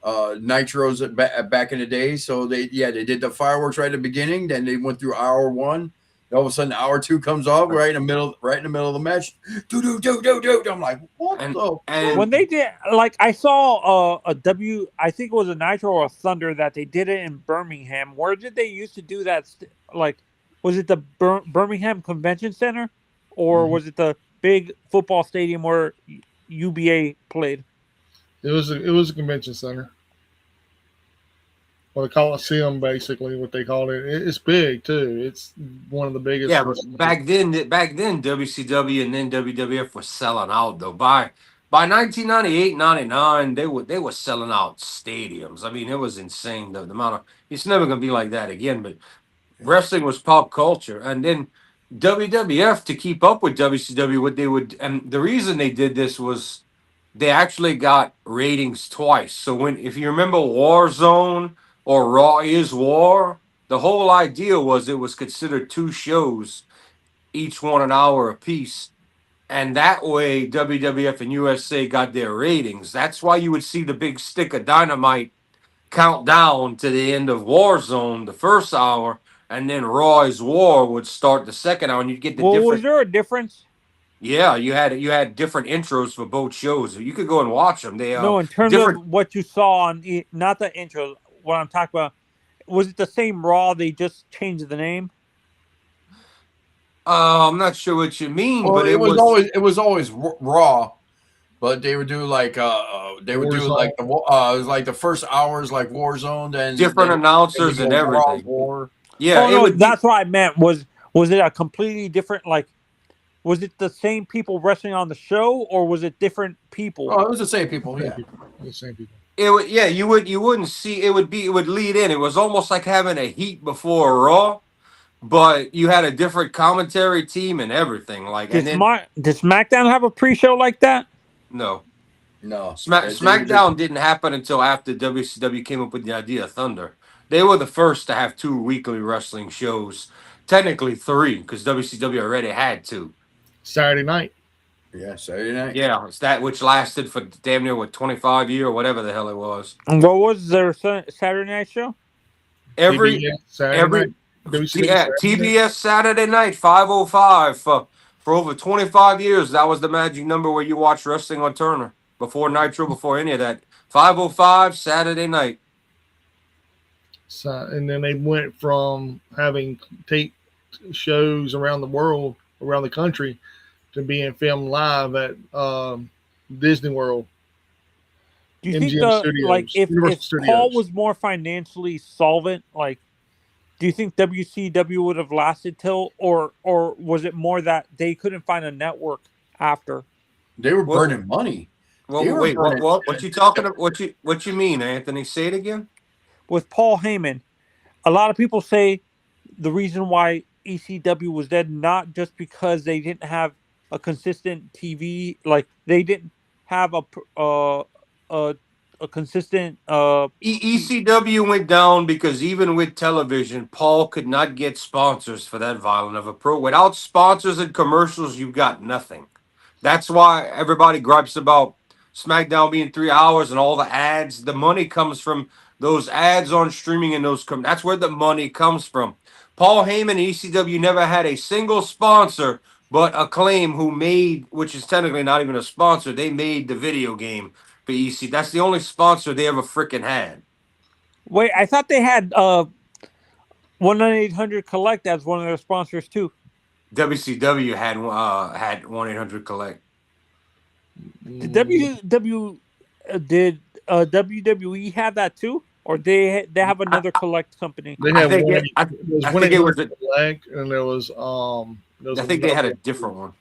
Nitros back in the day. So they did the fireworks right at the beginning. Then they went through hour 1. All of a sudden, hour 2 comes off right in the middle of the match. Do. I'm like, what the? When they did, like, I saw I think it was a Nitro or a Thunder that they did it in Birmingham. Where did they used to do that? Like, was it the Birmingham Convention Center, or was it the big football stadium where UBA played? It was a convention center. Well, the Coliseum, basically, what they called it. It's big too. It's one of the biggest. Yeah, but back then, WCW and then WWF was selling out though. By 1998, 99, they were selling out stadiums. I mean, it was insane. The amount of it's never gonna be like that again. But wrestling was pop culture, and then WWF to keep up with WCW, what they would, and the reason they did this was they actually got ratings twice. So if you remember Warzone or Raw is War, the whole idea was it was considered 2 shows, each one an hour apiece. And that way WWF and USA got their ratings. That's why you would see the big stick of dynamite count down to the end of Warzone the first hour, and then Raw is War would start the second hour, and you'd get the different. Was there a difference? Yeah, you had different intros for both shows. You could go and watch them. They in terms of what you saw on not the intro. What I'm talking about, was it the same Raw? They just changed the name. I'm not sure what you mean, Well, but it was always Raw, but they would do like it was like the first hours like Warzone, then different announcers and everything. War. Yeah, that's what I meant. Was it a completely different, like, was it the same people wrestling on the show, or was it different people? Oh, it was the same people. Yeah, the same people. You wouldn't see it would lead in. It was almost like having a heat before Raw, but you had a different commentary team and everything. Like, did SmackDown have a pre-show like that? No. No. SmackDown didn't happen until after WCW came up with the idea of Thunder. They were the first to have 2 weekly wrestling shows. Technically 3, because WCW already had 2. Saturday night. Yeah, Saturday night. Yeah, it's that which lasted for damn near 25 years or whatever the hell it was. And what was their Saturday night show? TBS Saturday night 5:05 for over 25 years. That was the magic number where you watched wrestling on Turner before Nitro, before any of that. 5:05 Saturday night. So, and then they went from having tape shows around the world, around the country, to being filmed live at Disney World. Do you think if Paul was more financially solvent, like, do you think WCW would have lasted till, or was it more that they couldn't find a network after? They were burning money. Well, wait, what you talking about? What you mean, Anthony? Say it again. With Paul Heyman, a lot of people say the reason why ECW was dead, not just because they didn't have a consistent TV, like they didn't have a consistent. ECW went down because even with television, Paul could not get sponsors for that violent of a pro. Without sponsors and commercials, you've got nothing. That's why everybody gripes about SmackDown being 3 hours and all the ads. The money comes from those ads on streaming and those. That's where the money comes from. Paul Heyman and ECW never had a single sponsor, but Acclaim, who made, which is technically not even a sponsor, they made the video game for EC. That's the only sponsor they ever freaking had. Wait, I thought they had 1-800 Collect as one of their sponsors too. WCW had 1-800 Collect. Did WWE have that too? or they have another collect company. They I have think one. it, I, There was I one think it was. 800 Collect, and there was I think they had another. a different one.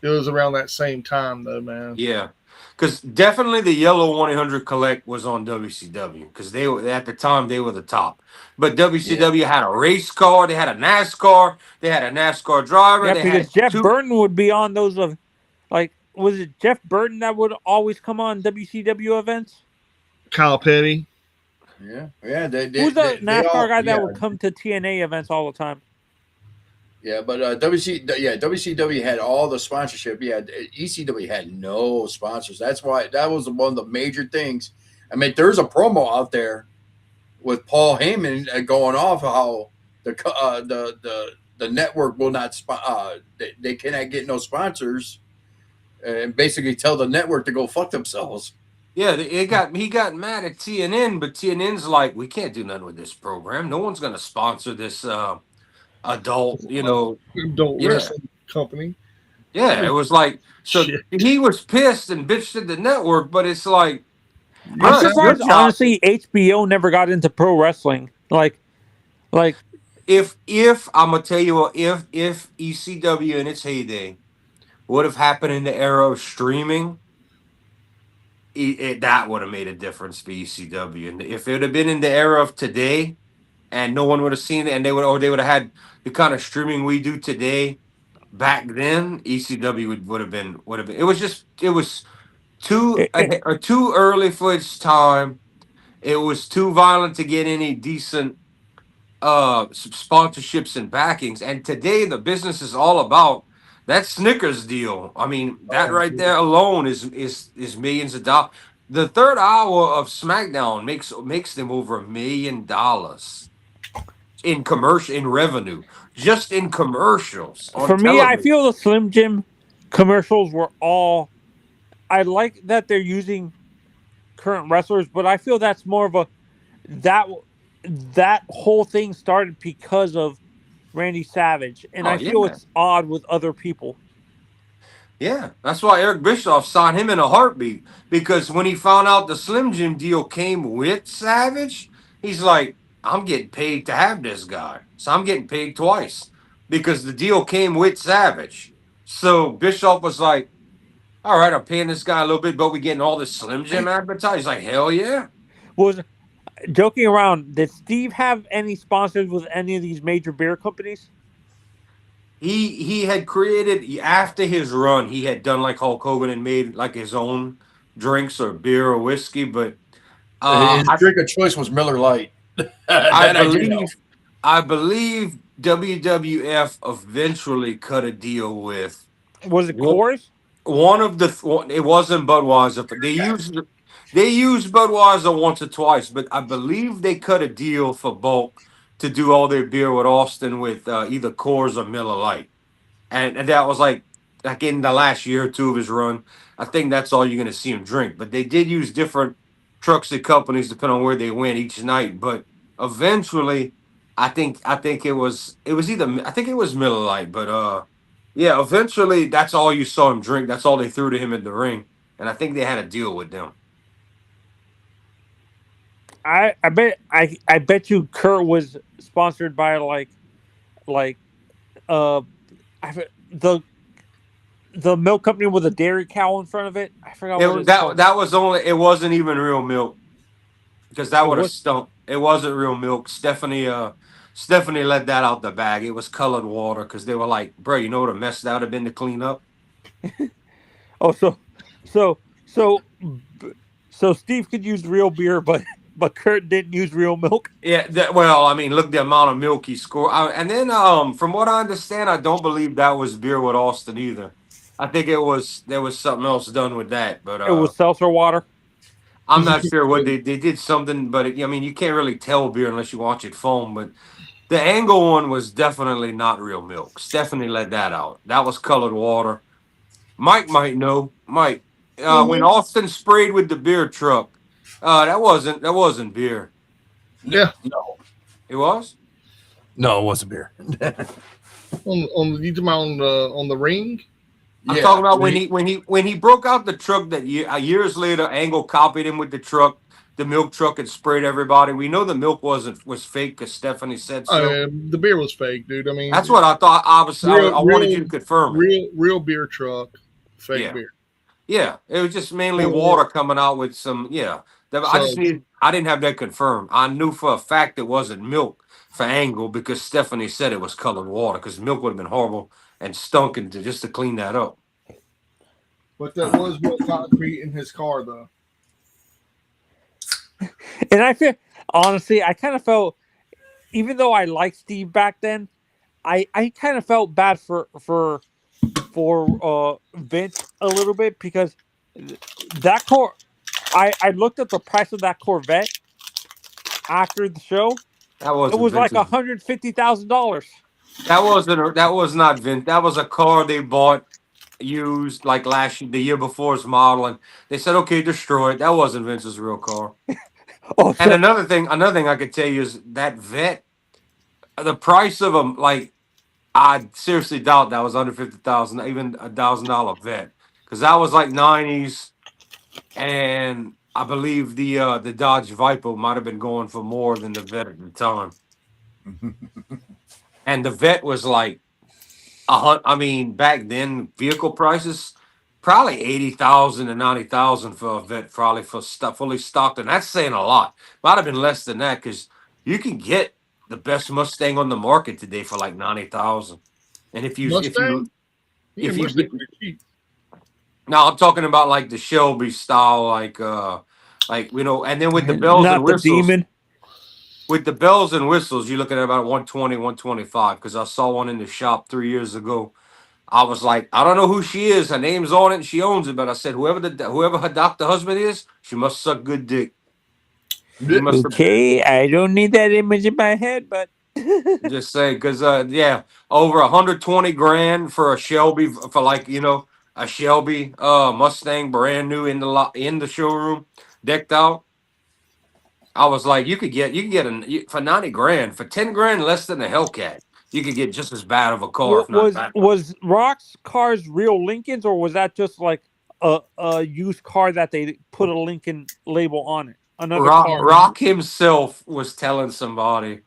It was around that same time though, man. Yeah, because definitely the yellow 1-800 Collect was on WCW because they were at the time they were the top. But WCW had a race car, they had a NASCAR, they had a NASCAR driver, Yeah, they had because Jeff two. Burton would be on those of, like, was it Jeff Burton that would always come on WCW events? Kyle Petty. Yeah. Who's the They NASCAR all guy that would come to TNA events all the time? Yeah, but WCW had all the sponsorship. Yeah, ECW had no sponsors. That's why that was one of the major things. I mean, there's a promo out there with Paul Heyman going off how the network will not they cannot get no sponsors, and basically tell the network to go fuck themselves. Yeah, he got mad at TNN, but TNN's like, we can't do nothing with this program. No one's gonna sponsor this adult, Adult Yeah, wrestling company. yeah. It was like so Shit. he was pissed and bitched at the network, but it's like, I'm bruh, it's your surprised, job. honestly, HBO never got into pro wrestling. Like, If I'm gonna tell you what, if ECW in its heyday would have happened in the era of streaming, that would have made a difference for ECW. And if it would have been in the era of today, and no one would have seen it, and they would have had the kind of streaming we do today, back then ECW would have been. It was too or too early for its time. It was too violent to get any decent sponsorships and backings. And today the business is all about that Snickers deal. I mean, that right there alone is millions of dollars. The third hour of SmackDown makes them over $1 million in revenue, just in commercials on for me, I television. feel the Slim Jim commercials were all. I like that they're using current wrestlers, but I feel that's more of a that that whole thing started because of Randy Savage, and Oh I feel yeah. it's odd with other people. Yeah, that's why Eric Bischoff signed him in a heartbeat. Because when he found out the Slim Jim deal came with Savage, he's like, I'm getting paid to have this guy. So I'm getting paid twice because the deal came with Savage. So Bischoff was like, all right, I'm paying this guy a little bit, but we're getting all this Slim Jim advertised. He's like, hell yeah. Was joking around. Did Steve have any sponsors with any of these major beer companies? He had created, after his run, he had done like Hulk Hogan and made like his own drinks or beer or whiskey, but His I drink of choice was Miller Lite. I That I do know. believe WWF eventually cut a deal with Was it one Coors? it wasn't Budweiser, but they used Budweiser once or twice, but I believe they cut a deal for bulk to do all their beer with Austin with either Coors or Miller Lite. And that was like in the last year or two of his run. I think that's all you're gonna see him drink. But they did use different trucks and companies depending on where they went each night. But eventually, I think it was either I think it was Miller Lite, but yeah, eventually that's all you saw him drink. That's all they threw to him in the ring. And I think they had a deal with them. I bet you Kurt was sponsored by like uh the milk company with a dairy cow in front of it. I forgot what it's called. That was only it wasn't even real milk. Because that It would have was stunk. It wasn't real milk. Stephanie let that out the bag. It was colored water because they were like, bro, you know what a mess that would have been to clean up? oh so so so Steve could use real beer, but Kurt didn't use real milk. Yeah, well, I mean, look the amount of milk he scored. And then from what I understand, I don't believe that was beer with Austin either. I think there was something else done with that, but It was seltzer water. I'm not sure what they did something, but I mean, you can't really tell beer unless you watch it foam. But the Angle one was definitely not real milk. Stephanie let that out. That was colored water. Mike might know. Mike, when Austin sprayed with the beer truck, that wasn't beer. Yeah. No, It was. it wasn't beer. On you talking about on the ring? I'm Yeah, talking about when he broke out the truck that years later, Angle copied him with the truck, the milk truck, and sprayed everybody. We know the milk was fake because Stephanie said so. The beer was fake, dude. I mean, That's what I thought. real, I wanted you real, to confirm it. real beer truck, fake Yeah. beer. Yeah, it was just mainly Or- water coming out with some. Yeah, So I didn't have that confirmed. I knew for a fact it wasn't milk for Angle because Stephanie said it was colored water because milk would have been horrible and stunk and just to clean that up. but that was real concrete in his car, though. And I feel honestly, I kind of felt, even though I liked Steve back then, I kind of felt bad for Vince a little bit because that car. I looked at the price of that Corvette after the show. That It wasn't was like Vince's. $150,000. That was not Vince. That was a car they bought used like the year before's model, and they said, "Okay, destroy it." That wasn't Vince's real car. Oh, And so another thing I could tell you is that vet, the price of them, like I seriously doubt that was under 50,000, even $1,000 vet, because that was like '90s, and I believe the Dodge Viper might have been going for more than the vet at the time, and the vet was like I mean, back then vehicle prices probably 80,000 to 90,000 for a vet, probably for stuff fully stocked, and that's saying a lot. Might have been less than that because you can get the best Mustang on the market today for like 90,000. And if Mustang, if you Mustang get, pretty cheap. now I'm talking about like the Shelby style, like and then with the bells and not the whistles. demon. With the bells and whistles, you're looking at about 120, 125. Because I saw one in the shop 3 years ago. I was like, I don't know who she is. Her name's on it and she owns it. But I said, whoever her doctor husband is, she must suck good dick. He must have, Okay, I don't need that image in my head, but just saying, because yeah, over 120 grand for a Shelby for like a Shelby Mustang brand new in the showroom, decked out. I was like, you could get for 90 grand, for 10 grand less than a Hellcat, you could get just as bad of a car, if not better. was Rock's cars real Lincolns, or was that just like a used car that they put a Lincoln label on it? Another car. Rock himself was telling somebody,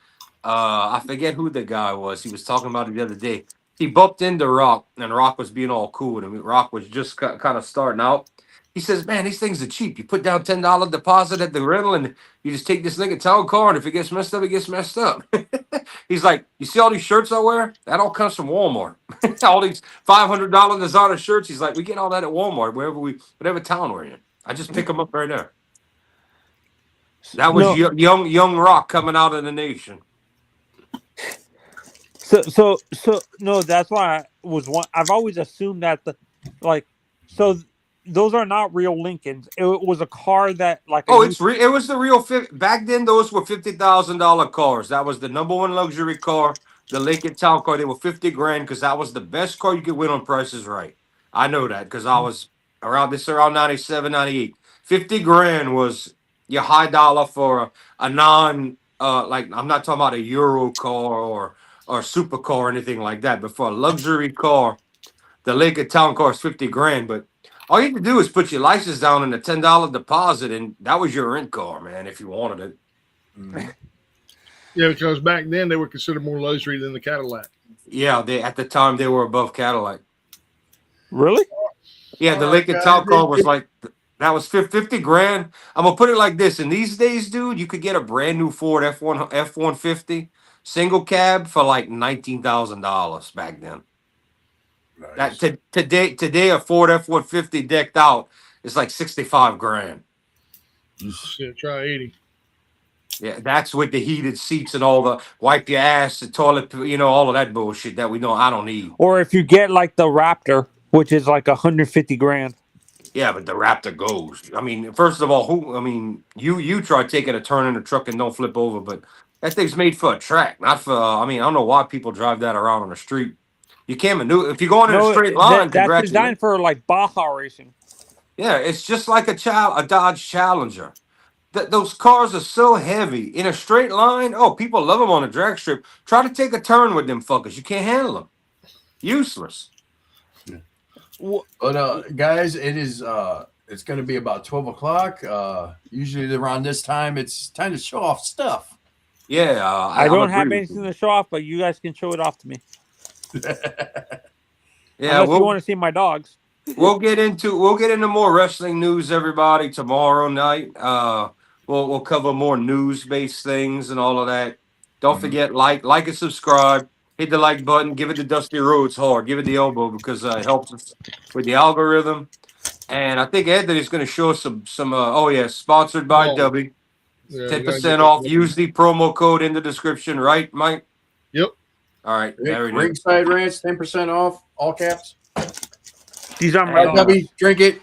I forget who the guy was. He was talking about it the other day. He bumped into Rock, and Rock was being all cool with him. Rock was just kind of starting out. He says, "Man, these things are cheap. You put down $10 deposit at the rental, and you just take this Lincoln Town car, and if it gets messed up, it gets messed up." He's like, "You see all these shirts I wear? That all comes from Walmart. All these $500 designer shirts." He's like, "We get all that at Walmart, whatever town we're in. I just pick them up right there." That was No. young Rock coming out of the nation. So no, that's why I was one. I've always assumed that those are not real Lincolns. It was a car that like It was the real back then. Those were $50,000 cars. That was the number one luxury car, the Lincoln Town car. They were 50 grand because that was the best car you could win on Price is Right. I know that because I was around 97, 98. 50 grand was your high dollar for a non like I'm not talking about a Euro car or supercar or anything like that, but for a luxury car, the Lincoln Town car is 50 grand. But all you had to do is put your license down and a $10 deposit, and that was your rent car, man, if you wanted it. Yeah, because back then they were considered more luxury than the Cadillac. Yeah, at the time they were above Cadillac. Really? Yeah, the Lincoln Town car was like that was 50 grand. I'm gonna put it like this: in these days, dude, you could get a brand new Ford F-150 single cab for like $19,000 back then. Nice. Today a Ford F-150 decked out is like 65 grand. Shit, try 80. Yeah, that's with the heated seats and all the wipe your ass, the toilet, all of that bullshit that we know I don't need. Or if you get like the Raptor, which is like 150 grand. Yeah, but the Raptor goes. I mean, first of all, you try taking a turn in the truck and don't flip over, but that thing's made for a track, not for. I don't know why people drive that around on the street. You can't maneuver if you're going in a straight line. That's designed for like Baja racing. Yeah, it's just like a Dodge Challenger. Those cars are so heavy in a straight line. Oh, people love them on a drag strip. Try to take a turn with them fuckers. You can't handle them. Useless. But guys, it's going to be about 12 o'clock. Usually around this time, it's time to show off stuff. Yeah, I I'm don't have agree with anything you. to show off, but you guys can show it off to me. Yeah, Unless you want to see my dogs. we'll get into more wrestling news, everybody, tomorrow night. We'll cover more news based things and all of that. Don't forget, like and subscribe. Hit the like button. Give it to Dusty Rhodes hard. Give it the elbow because it helps us with the algorithm. And I think Anthony's going to show us some. Oh yeah, sponsored by Oh, W. yeah, Ten we gotta get percent that off. going. Use the promo code in the description, right, Mike? Yep. All right, there it is. Ringside Rants, 10% off, all caps. These are my And, dogs. W, drink it.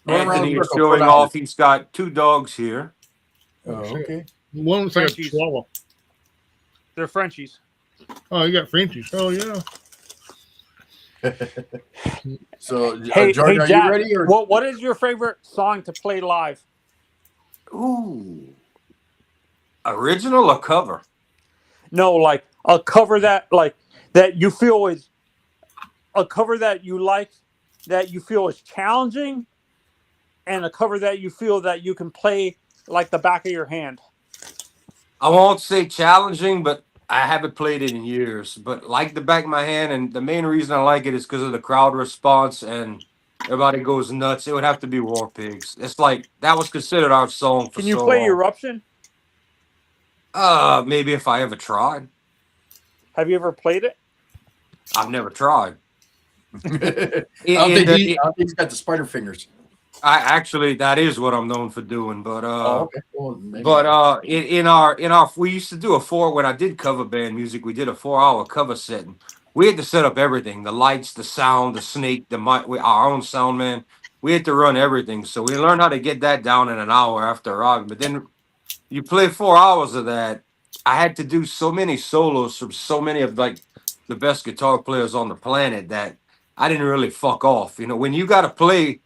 Run around Anthony the is circle, showing $4. off. He's got 2 dogs here. Oh, okay. One looks like a Frenchies. Chihuahua. They're Frenchies. Oh, you got Frenchies. Oh, yeah. So, Hey, George, are Jack, you ready? Or what is your favorite song to play live? Ooh, original or cover? No, like a cover that you feel is a cover that you like, that you feel is challenging, and a cover that you feel that you can play like the back of your hand. I won't say challenging, but I haven't played it in years. But like the back of my hand, and the main reason I like it is because of the crowd response and everybody goes nuts. It would have to be War Pigs. It's like that was considered our song for Can you so play long. Eruption? Maybe if I ever tried. Have you ever played it? I've never tried. I don't think he's got the spider fingers. Actually, that is what I'm known for doing. But okay. Well, maybe. But in our we used to do when I did cover band music, we did a 4-hour cover set. And we had to set up everything: the lights, the sound, the snake, the mic. Our own sound man. We had to run everything, so we learned how to get that down in an hour after rock. But then you play 4 hours of that. I had to do so many solos from so many of like the best guitar players on the planet that I didn't really fuck off. You know, when you got to play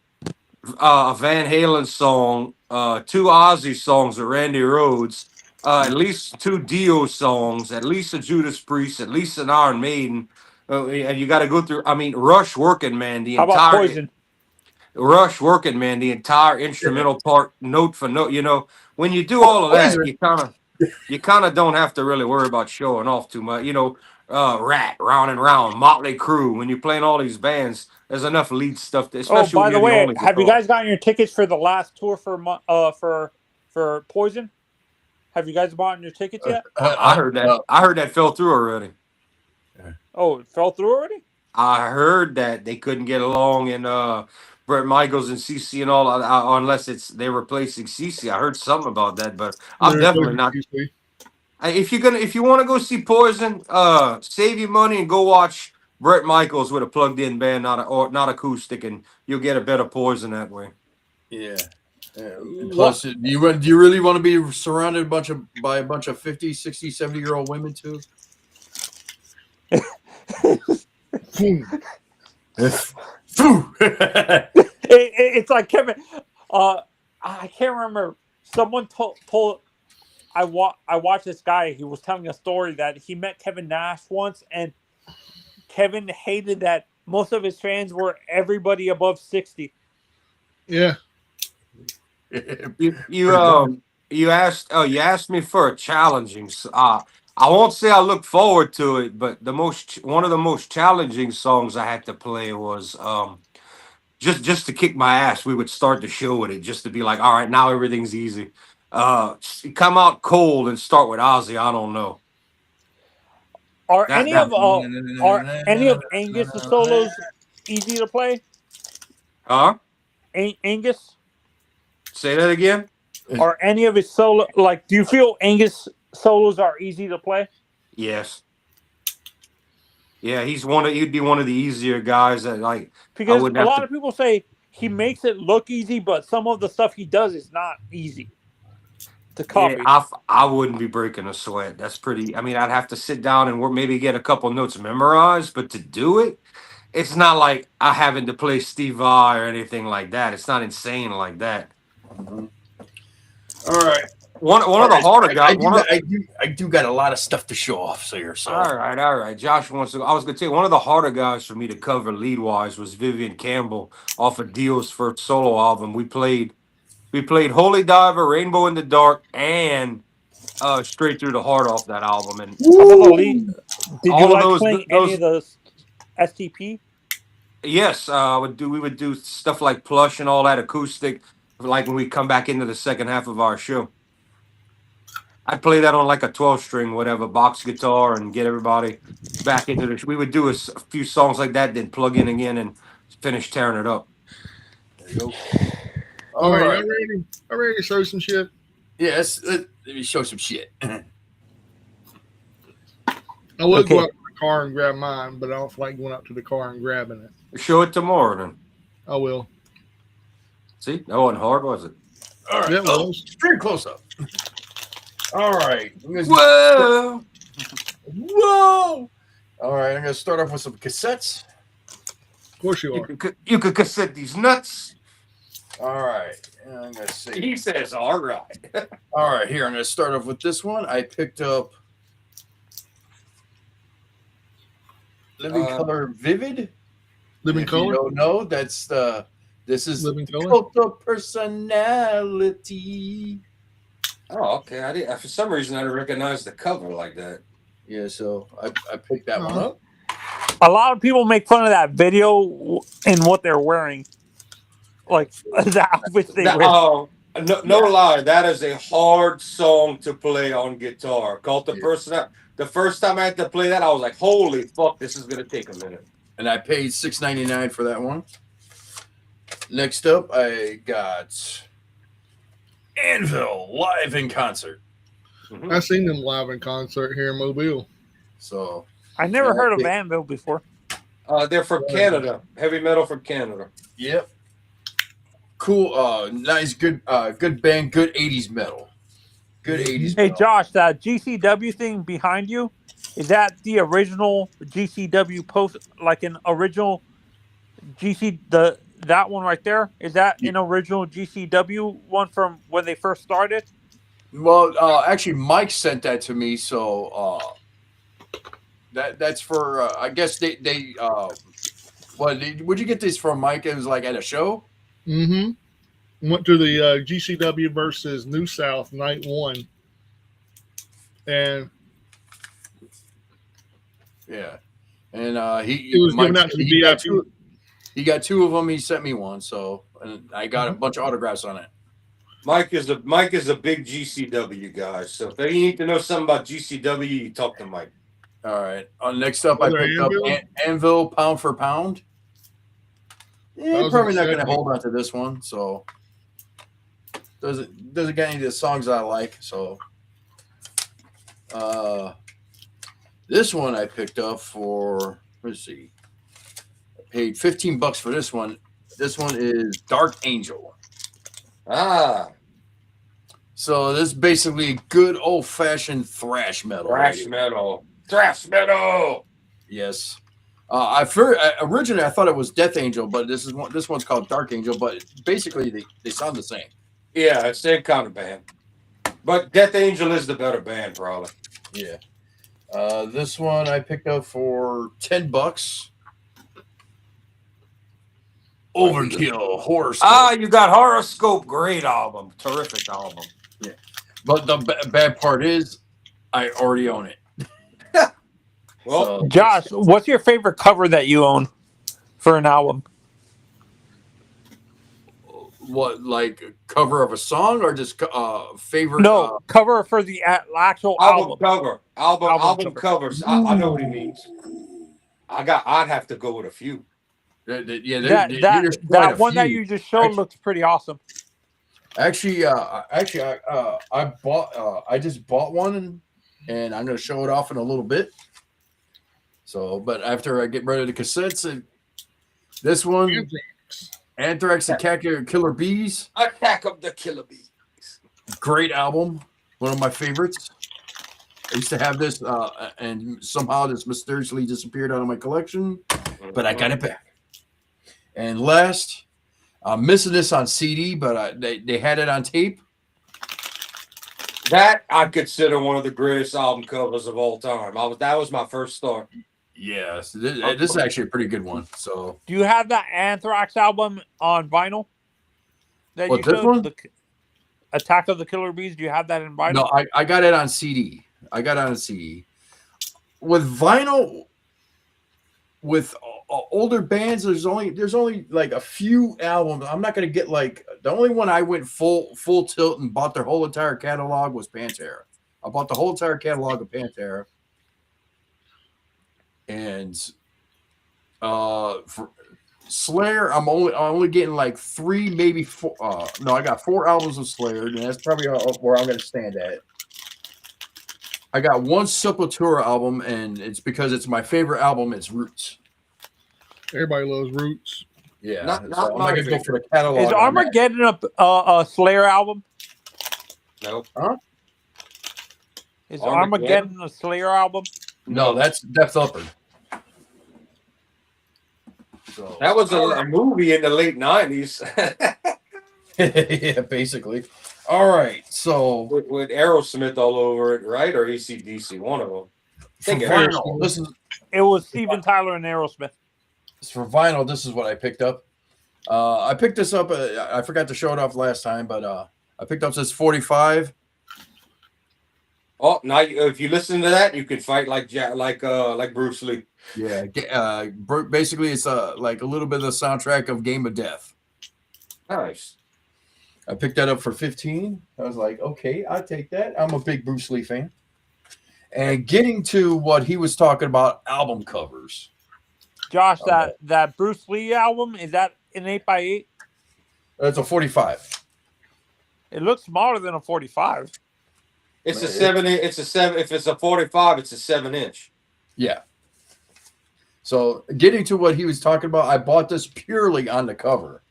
a Van Halen song, 2 Ozzy songs of Randy Rhodes, at least 2 Dio songs, at least a Judas Priest, at least an Iron Maiden, and you got to go through. I mean, Rush Working Man, How about Poison? Rush Working Man, the entire instrumental part, note for note. You know, when you do all of that, you kind of don't have to really worry about showing off too much. You know, Rat, Round and Round, Motley Crue. When you're playing all these bands, there's enough lead stuff, especially by when the you're the way, only have you guitar. guys gotten your tickets for the last tour for Poison? Have you guys bought your tickets yet? I heard that. I heard that fell through already. Oh, it fell through already? I heard that they couldn't get along, and Brett Michaels and CC and all, unless they're replacing CC. I heard something about that, but I'm definitely not. If you want to go see Poison, save your money and go watch Brett Michaels with a plugged-in band, not acoustic, and you'll get a better Poison that way. Yeah. Plus, do you really want to be surrounded by a bunch of 50, 60, 70-year-old women too? It's like Kevin. I can't remember. Someone told I watched this guy. He was telling a story that he met Kevin Nash once, and Kevin hated that most of his fans were everybody above 60. Yeah. You asked me for a challenging. I won't say I look forward to it, but one of the most challenging songs I had to play was just to kick my ass. We would start the show with it just to be like, all right, now everything's easy. Come out cold and start with Ozzy. I don't know. Are any of Angus's solos easy to play? Huh? Angus? Say that again. Are any of his solo do you feel Angus solos are easy to play? Yes. Yeah, he'd be one of the easier guys that because a lot of people say he makes it look easy, but some of the stuff he does is not easy to copy. Yeah, I wouldn't be breaking a sweat. That's pretty. I mean, I'd have to sit down and maybe get a couple notes memorized, but to do it, it's not like I having to play Steve Vai or anything like that. It's not insane like that. Mm-hmm. All right. One of the harder guys. I do got a lot of stuff to show off here. So All right. Josh wants to. I was gonna tell you one of the harder guys for me to cover lead wise was Vivian Campbell off of Dio's first solo album. We played Holy Diver, Rainbow in the Dark, and Straight Through the Heart off that album. And How about the lead? Did all you of like those- playing those- any of those STP? yes, we would do stuff like Plush and all that acoustic, like when we come back into the second half of our show. I'd play that on like a 12-string, whatever, box guitar, and get everybody back into the. We would do a few songs like that, then plug in again and finish tearing it up. there you go. All right, right. y'all ready? I'm ready to show some shit. Yes, let me show some shit. I would Okay. go out to the car and grab mine, but I don't feel like going out to the car and grabbing it. Show it tomorrow, then. I will. See, that wasn't hard, was it? All right, Yeah, it was. straight close up. All right. Whoa! Whoa! All right, I'm gonna start off with some cassettes. Of course you are. You could cassette these nuts. All right, and I'm gonna see. He says, "All right." All right, here I'm gonna start off with this one. I picked up Living Color Vivid. Living If you Color? don't know, that's the. This is Living Color? Cult of Personality. Oh, okay. I did. For some reason, I didn't recognize the cover like that. Yeah, so I picked that one Uh-huh. up. A lot of people make fun of that video and what they're wearing, like the outfits they wear. No lie, that is a hard song to play on guitar. Cult of Personality. The first time I had to play that, I was like, "Holy fuck, this is gonna take a minute." And I paid $6.99 for that one. Next up, I got Anvil live in concert. I've seen them live in concert here in Mobile. So I never Yeah, heard of they- Anvil before. They're from Canada. Heavy metal from Canada. yep, cool. Nice, good band, good '80s metal, good '80s. Hey metal. Josh, that GCW thing behind you, is that the original GCW post? Like an original that one right there? Is that an original GCW one from when they first started? Well, actually, Mike sent that to me, so that's for I guess they would you get this from Mike? It was like at a show. Mm-hmm. Went to the GCW versus New South night 1. Yeah, and It was given out to the VIP. He got 2 of them. He sent me one, so and I got a bunch of autographs on it. Mike is a big GCW guy. So if you need to know something about GCW, you talk to Mike. All right. Next up, I Another picked up Anvil? Anvil Pound for Pound. Yeah, was probably not going to exciting. hold on to this one. So doesn't get any of the songs I like. So this one I picked up for, let's see, I paid $15 for this one. This one is Dark Angel. Ah, So this is basically good old fashioned thrash metal. thrash right? metal. Thrash metal. Yes. Originally I thought it was Death Angel, but this one's called Dark Angel. But basically they sound the same. Yeah, it's same kind of band. But Death Angel is the better band, probably. Yeah. This one I picked up for $10. Overkill Horoscope. Ah, you got Horoscope. Great album. Terrific album. But the bad part is I already own it. Well, So, Josh, what's your favorite cover that you own for an album? what, like cover of a song or just favorite? No, cover for the actual album album. cover. Album Album covers. I know what he means. I'd have to go with a few. Yeah, That one that you just showed looks pretty awesome. Actually, I just bought one and I'm going to show it off in a little bit. So, but after I get rid of the cassettes, this one, Anthrax Attack Killer Bees, Attack of the Killer Bees. great album, one of my favorites. I used to have this, and somehow this mysteriously disappeared out of my collection, but I got it back. And last, I'm missing this on CD, but they had it on tape. That I consider one of the greatest album covers of all time. That was my first thought. Yes, this is actually a pretty good one. So, Do you have that Anthrax album on vinyl that what, you this showed? one? The Attack of the Killer Bees. Do you have that in vinyl? No, I got it on CD. I got it on CD. With vinyl, with older bands, there's only like a few albums. I'm not gonna get like the only one I went full tilt and bought their whole entire catalog was Pantera. I bought the whole entire catalog of Pantera, and for Slayer, I'm only getting like 3, maybe 4. No, I got 4 albums of Slayer, and that's probably where I'm gonna stand at. I got one Sepultura album, and it's because it's my favorite album. It's Roots. Everybody loves Roots. Yeah, Not so I'm not my gonna go for the catalog. Is on that. Armageddon a Slayer album? Nope. Is Armageddon? Armageddon a Slayer album? No, that's Def Leppard. So That was a movie in the late 90s yeah, basically. All right, so with Aerosmith all over it, right? Or AC/DC, one of them. for think vinyl, this is It was Steven Tyler and Aerosmith. for vinyl. This is what I picked up. I picked this up. I forgot to show it off last time, but I picked up this 45. Oh, now if you listen to that, you can fight like Bruce Lee. Yeah, basically it's like a little bit of the soundtrack of Game of Death. Nice. I picked that up for 15. I was like, okay, I'll take that. I'm a big Bruce Lee fan. And getting to what he was talking about, album covers. Josh, that Bruce Lee album, is that an 8x8? That's a 45. It looks smaller than a 45. It's a 7. It's a 7. If it's a 45, it's a 7-inch. Yeah. So getting to what he was talking about, I bought this purely on the cover.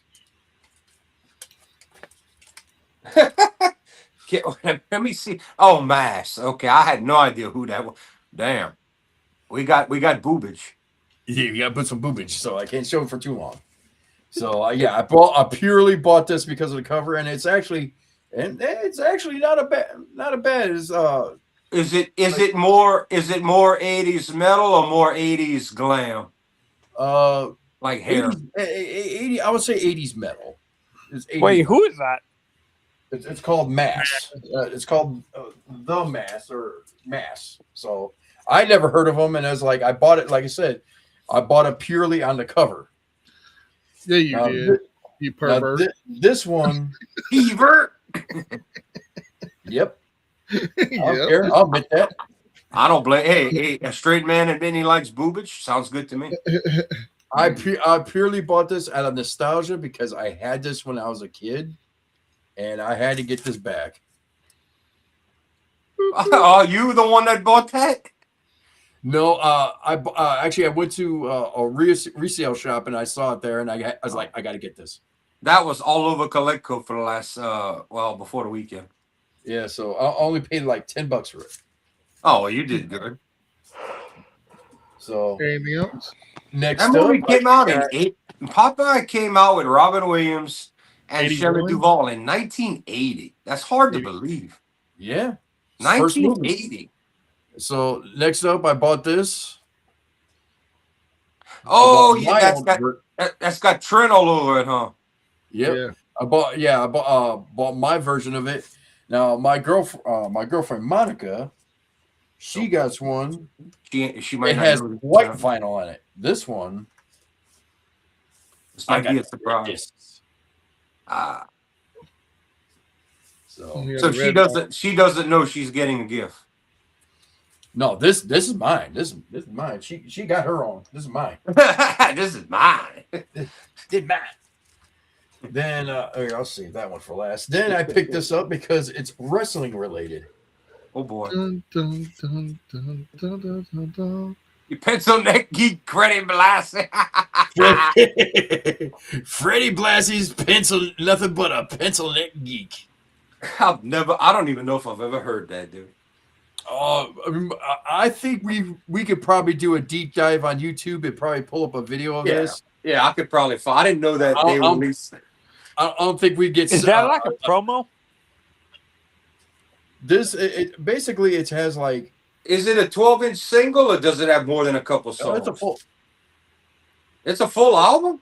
Let me see. Oh, Mass. Okay, I had no idea who that was. Damn. We got boobage. Yeah, you got to put some boobage, so I can't show it for too long. So I purely bought this because of the cover, and it's actually not a bad. Is it more 80s metal or more 80s glam? Like hair. 80, I would say 80s metal. It's 80s Wait, metal. who is that? It's called Mass. It's called The Mass or Mass. So I never heard of them, and I was like, I bought it. Like I said, I bought it purely on the cover. Yeah, you did. You pervert. This one, Fever. Yep. Yep. I'll admit that. I don't blame. Hey, a straight man and he likes boobage. Sounds good to me. I purely bought this out of nostalgia because I had this when I was a kid, and I had to get this back. Are you the one that bought that? No, I went to a resale shop and I saw it there, and I was like, I got to get this. That was all over Coleco for the last before the weekend. Yeah, so I only paid like $10 for it. Oh, well, you did good. So Anything else? next That movie up, came out in Popeye came out with Robin Williams and 81? Shelley Duvall in 1980. That's hard to believe. yeah, first movie. 1980. So next up, I bought this. Oh, I yeah, bought that's got Trent all over it, huh? Yep. Yeah. I bought my version of it. Now my girlfriend Monica, she got one. She might It not has know white vinyl on it. This one, This might be a surprise. this. So Yeah, So the she doesn't know she's getting a gift. no, this is mine. This is mine. She got her own. This is mine. This is mine. Did mine. Then I'll save that one for last. Then I picked this up because it's wrestling related. Oh boy. Dun, dun, dun, dun, dun, dun, dun, dun. You pencil neck geek Freddie Blassie. Freddie Blassie's pencil, nothing but a pencil neck geek. I don't even know if I've ever heard that, dude. I think we could probably do a deep dive on YouTube and probably pull up a video of this. Yeah, I could probably find. I didn't know that they released. I don't think we'd get. Is that like a promo? basically it has like Is it a 12-inch single or does it have more than a couple songs? it's a full. It's a full album?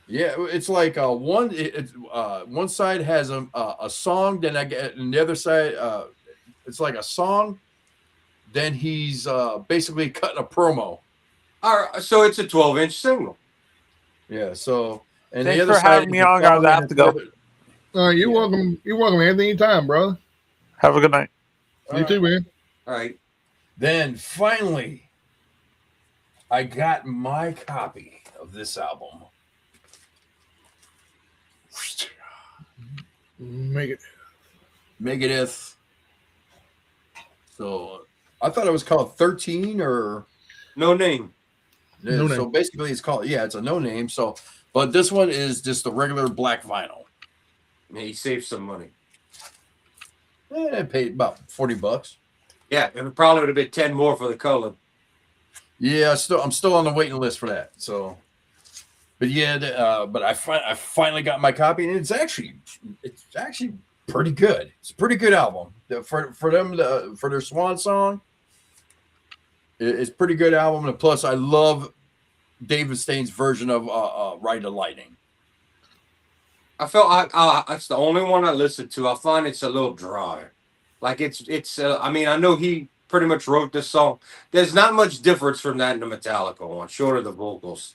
Yeah, it's like one side has a song, then I get, and the other side it's like a song. Then he's basically cutting a promo. All right, so it's a 12-inch single. Yeah. So and Thanks the other for side having me on, guys. I have to go. You're welcome. You're welcome, Anthony. Anytime, bro. Have a good night. You too, man. All right. Then finally, I got my copy of this album. Megadeth. So I thought it was called 13 or No Name. No so Name. basically it's called it's a no name. So but this one is just the regular black vinyl. Yeah, he saved some money. I paid about $40. Yeah, it probably would have been 10 more for the color. Yeah, I'm still on the waiting list for that. So, but yeah, but I finally got my copy, and it's actually pretty good. It's a pretty good album for them for their swan song. It's a pretty good album, and plus I love David Staine's version of Ride the Lightning. I felt that's the only one I listened to. I find it's a little dry. Like it's. I mean, I know he pretty much wrote this song. There's not much difference from that in the Metallica one, short of the vocals.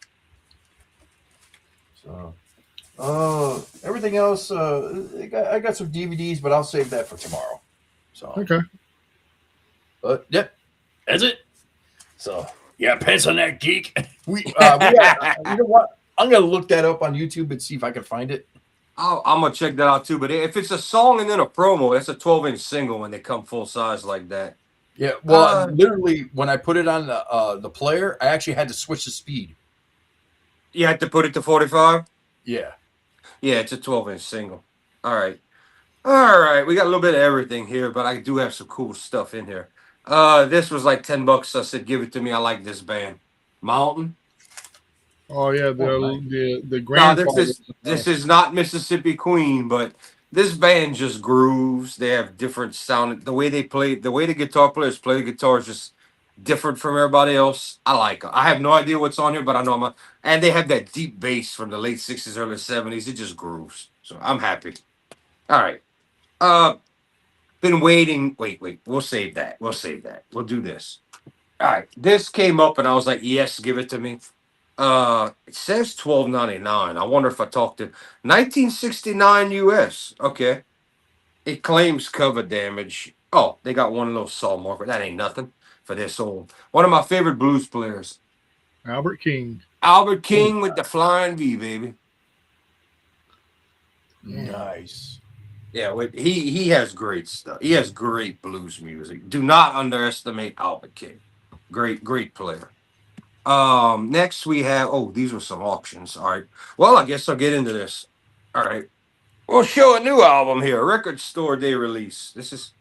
So, everything else, I got some DVDs, but I'll save that for tomorrow. So Okay. But yep, that's it. So yeah, pants on that geek. You know what? I'm gonna look that up on YouTube and see if I can find it. I'm gonna check that out too. But if it's a song and then a promo, that's a 12-inch single when they come full size like that. Yeah, well, literally, when I put it on the player, I actually had to switch the speed. You had to put it to 45. Yeah. Yeah, it's a 12-inch single. All right. We got a little bit of everything here, but I do have some cool stuff in here. This was like $10. I said, give it to me. I like this band. Mountain. Oh yeah, the No, grandfather. this is not Mississippi Queen, but this band just grooves. They have different sound. The way they play, the way the guitar players play the guitar is just different from everybody else. I like them. I have no idea what's on here, but I know and they have that deep bass from the late 60s, early 70s. It just grooves. So I'm happy. All right. Been waiting. Wait. We'll save that. We'll do this. All right. This came up and I was like, yes, give it to me. It says $12.99. I wonder if I talked to 1969 US. Okay. It claims cover damage. Oh, they got one little saw marker. That ain't nothing for this old. One of my favorite blues players. Albert King. Albert King with the flying V, baby. Nice. Yeah, he has great stuff. He has great blues music. Do not underestimate Albert King. Great player. Next we have these were some auctions. All right. Well, I guess I'll get into this. All right. We'll show a new album here. Record Store Day release. This is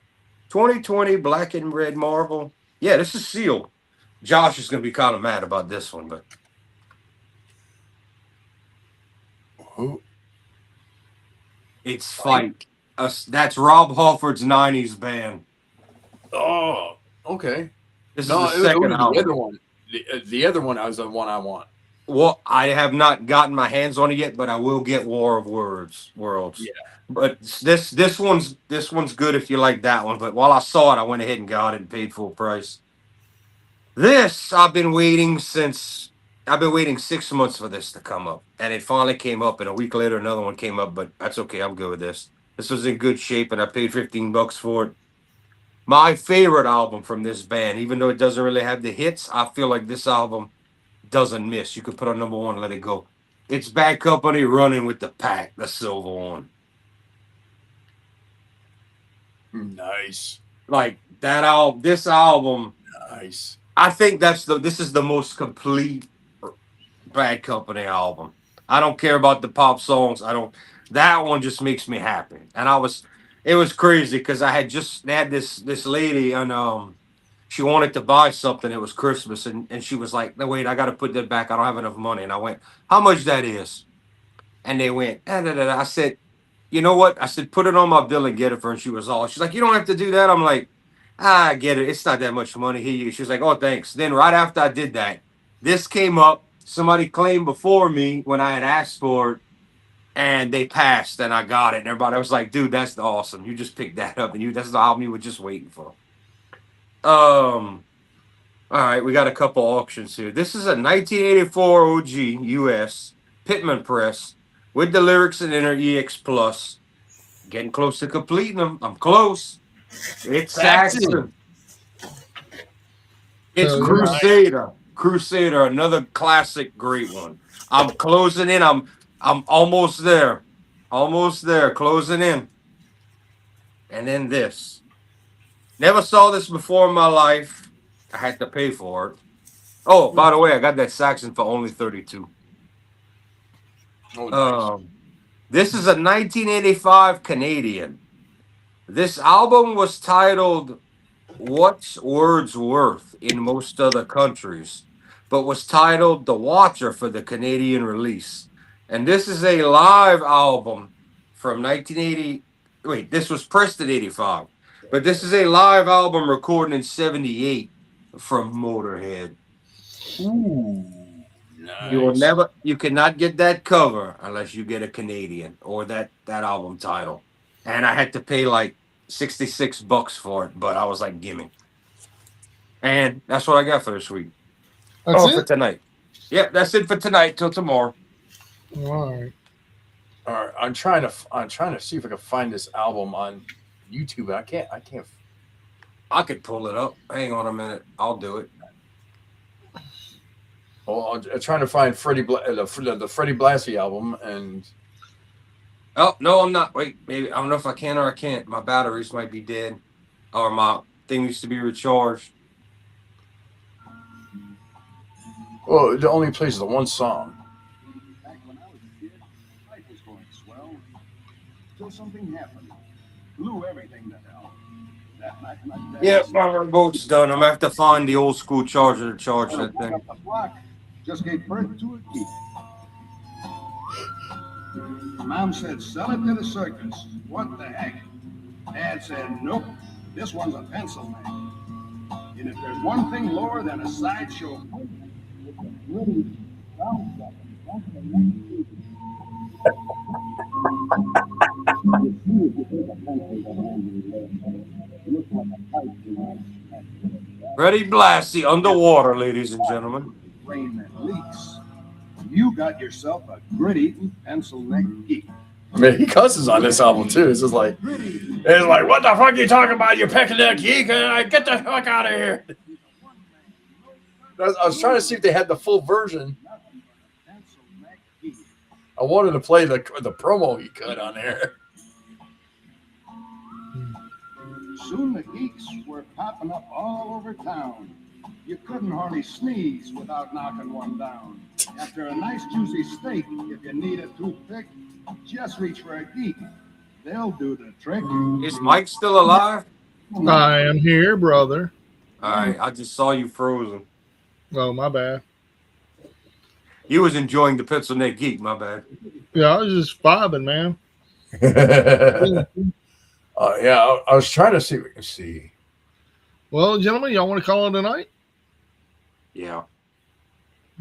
2020 Black and Red Marble. Yeah, this is sealed. Josh is gonna be kind of mad about this one, but it's Fight. That's Rob Halford's 90s band. Oh, okay. This is the second album. The other one. The other one was the one I want. Well, I have not gotten my hands on it yet, but I will get War of Worlds. Yeah. But this one's good if you like that one. But while I saw it, I went ahead and got it and paid full price. This I've been waiting 6 months for this to come up, and it finally came up. And a week later, another one came up. But that's okay. I'm good with this. This was in good shape, and I paid $15 for it. My favorite album from this band, even though it doesn't really have the hits, I feel like this album doesn't miss. You could put on number one, let it go. It's Bad Company, Running with the Pack, the silver one. Nice. Like that album, this album. Nice. I think this is the most complete Bad Company album. I don't care about the pop songs. That one just makes me happy. And it was crazy because they had this lady and she wanted to buy something. It was Christmas and she was like, no, wait, I got to put that back. I don't have enough money. And I went, how much that is? And they went, I said, you know what? I said, put it on my bill and get it for her. And she was all, she's like, you don't have to do that. I'm like, I get it. It's not that much money. Here, she was like, oh, thanks. Then right after I did that, this came up. Somebody claimed before me when I had asked for it, and they passed, and I got it. And everybody was like, dude, that's awesome. You just picked that up, and that's the album you were just waiting for. All right, we got a couple auctions here. This is a 1984 OG US Pittman press with the lyrics and inner EX Plus. Getting close to completing them. I'm close. It's Saxon. It's Crusader. Crusader, another classic, great one. I'm closing in. I'm almost there. Almost there. Closing in. And then this. Never saw this before in my life. I had to pay for it. Oh, by the way, I got that Saxon for only $32. Oh, nice. This is a 1985 Canadian. This album was titled What's Words Worth in most other countries, but was titled The Watcher for the Canadian release. And this is a live album from 1980. Wait, this was pressed in 85, but this is a live album recorded in 78 from Motorhead. Ooh, nice. You will never, you cannot get that cover unless you get a Canadian or that album title. And I had to pay like $66 for it, but I was like, gimme. And that's what I got for this week. That's for it. tonight. Yep, that's it for tonight till tomorrow. All right. All right, I'm trying to see if I can find this album on YouTube. I can't. I could pull it up. Hang on a minute. I'll do it. Well, I'm trying to find the Freddie Blassie album, and Oh, no, I'm not. Wait, maybe. I don't know if I can or I can't. My batteries might be dead. Or my thing needs to be recharged. well, it only plays the one song. Back when I was a kid, life was going swell. Till something happened. Blew everything to hell. That night, my dad Yep, my remote's done. I'm going to have to find the old school charger to charge that walked thing. up the block, just gave birth to a geek. Mom said, sell it to the circus. What the heck? Dad said, nope, this one's a pencil man. And if there's one thing lower than a sideshow, Freddie Blassie underwater, ladies and gentlemen. rain that leaks. You got yourself a grit-eating pencil-neck geek. Man, he cusses on this album too. It's just like, what the fuck you talking about? You pecking that geek? And get the fuck out of here. I was trying to see if they had the full version. I wanted to play the promo he cut on there. Soon the geeks were popping up all over town. You couldn't hardly sneeze without knocking one down. After a nice juicy steak, if you need a toothpick, just reach for a geek. They'll do the trick. Is Mike still alive? I am here, brother. All right, I just saw you frozen. Oh, my bad. You was enjoying the pencil neck geek, my bad. Yeah, I was just vibing, man. Yeah, I was trying to see what we can see. Well, gentlemen, y'all want to call it tonight? Yeah.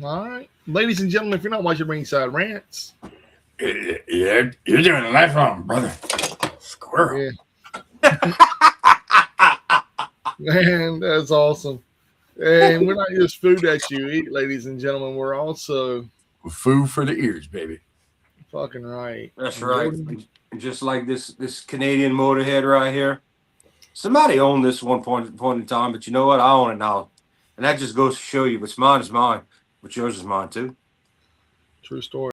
All right. Ladies and gentlemen, if you're not watching Ringside Rants, Yeah, you're doing a nice one, brother. Squirrel. yeah. Man, that's awesome. And we're not just food that you eat, ladies and gentlemen. We're also Food for the ears, baby. fucking right. That's right. And just like this Canadian Motorhead right here. Somebody owned this one point in time, but you know what? I own it now. And that just goes to show you, what's mine is mine, but yours is mine too. True story.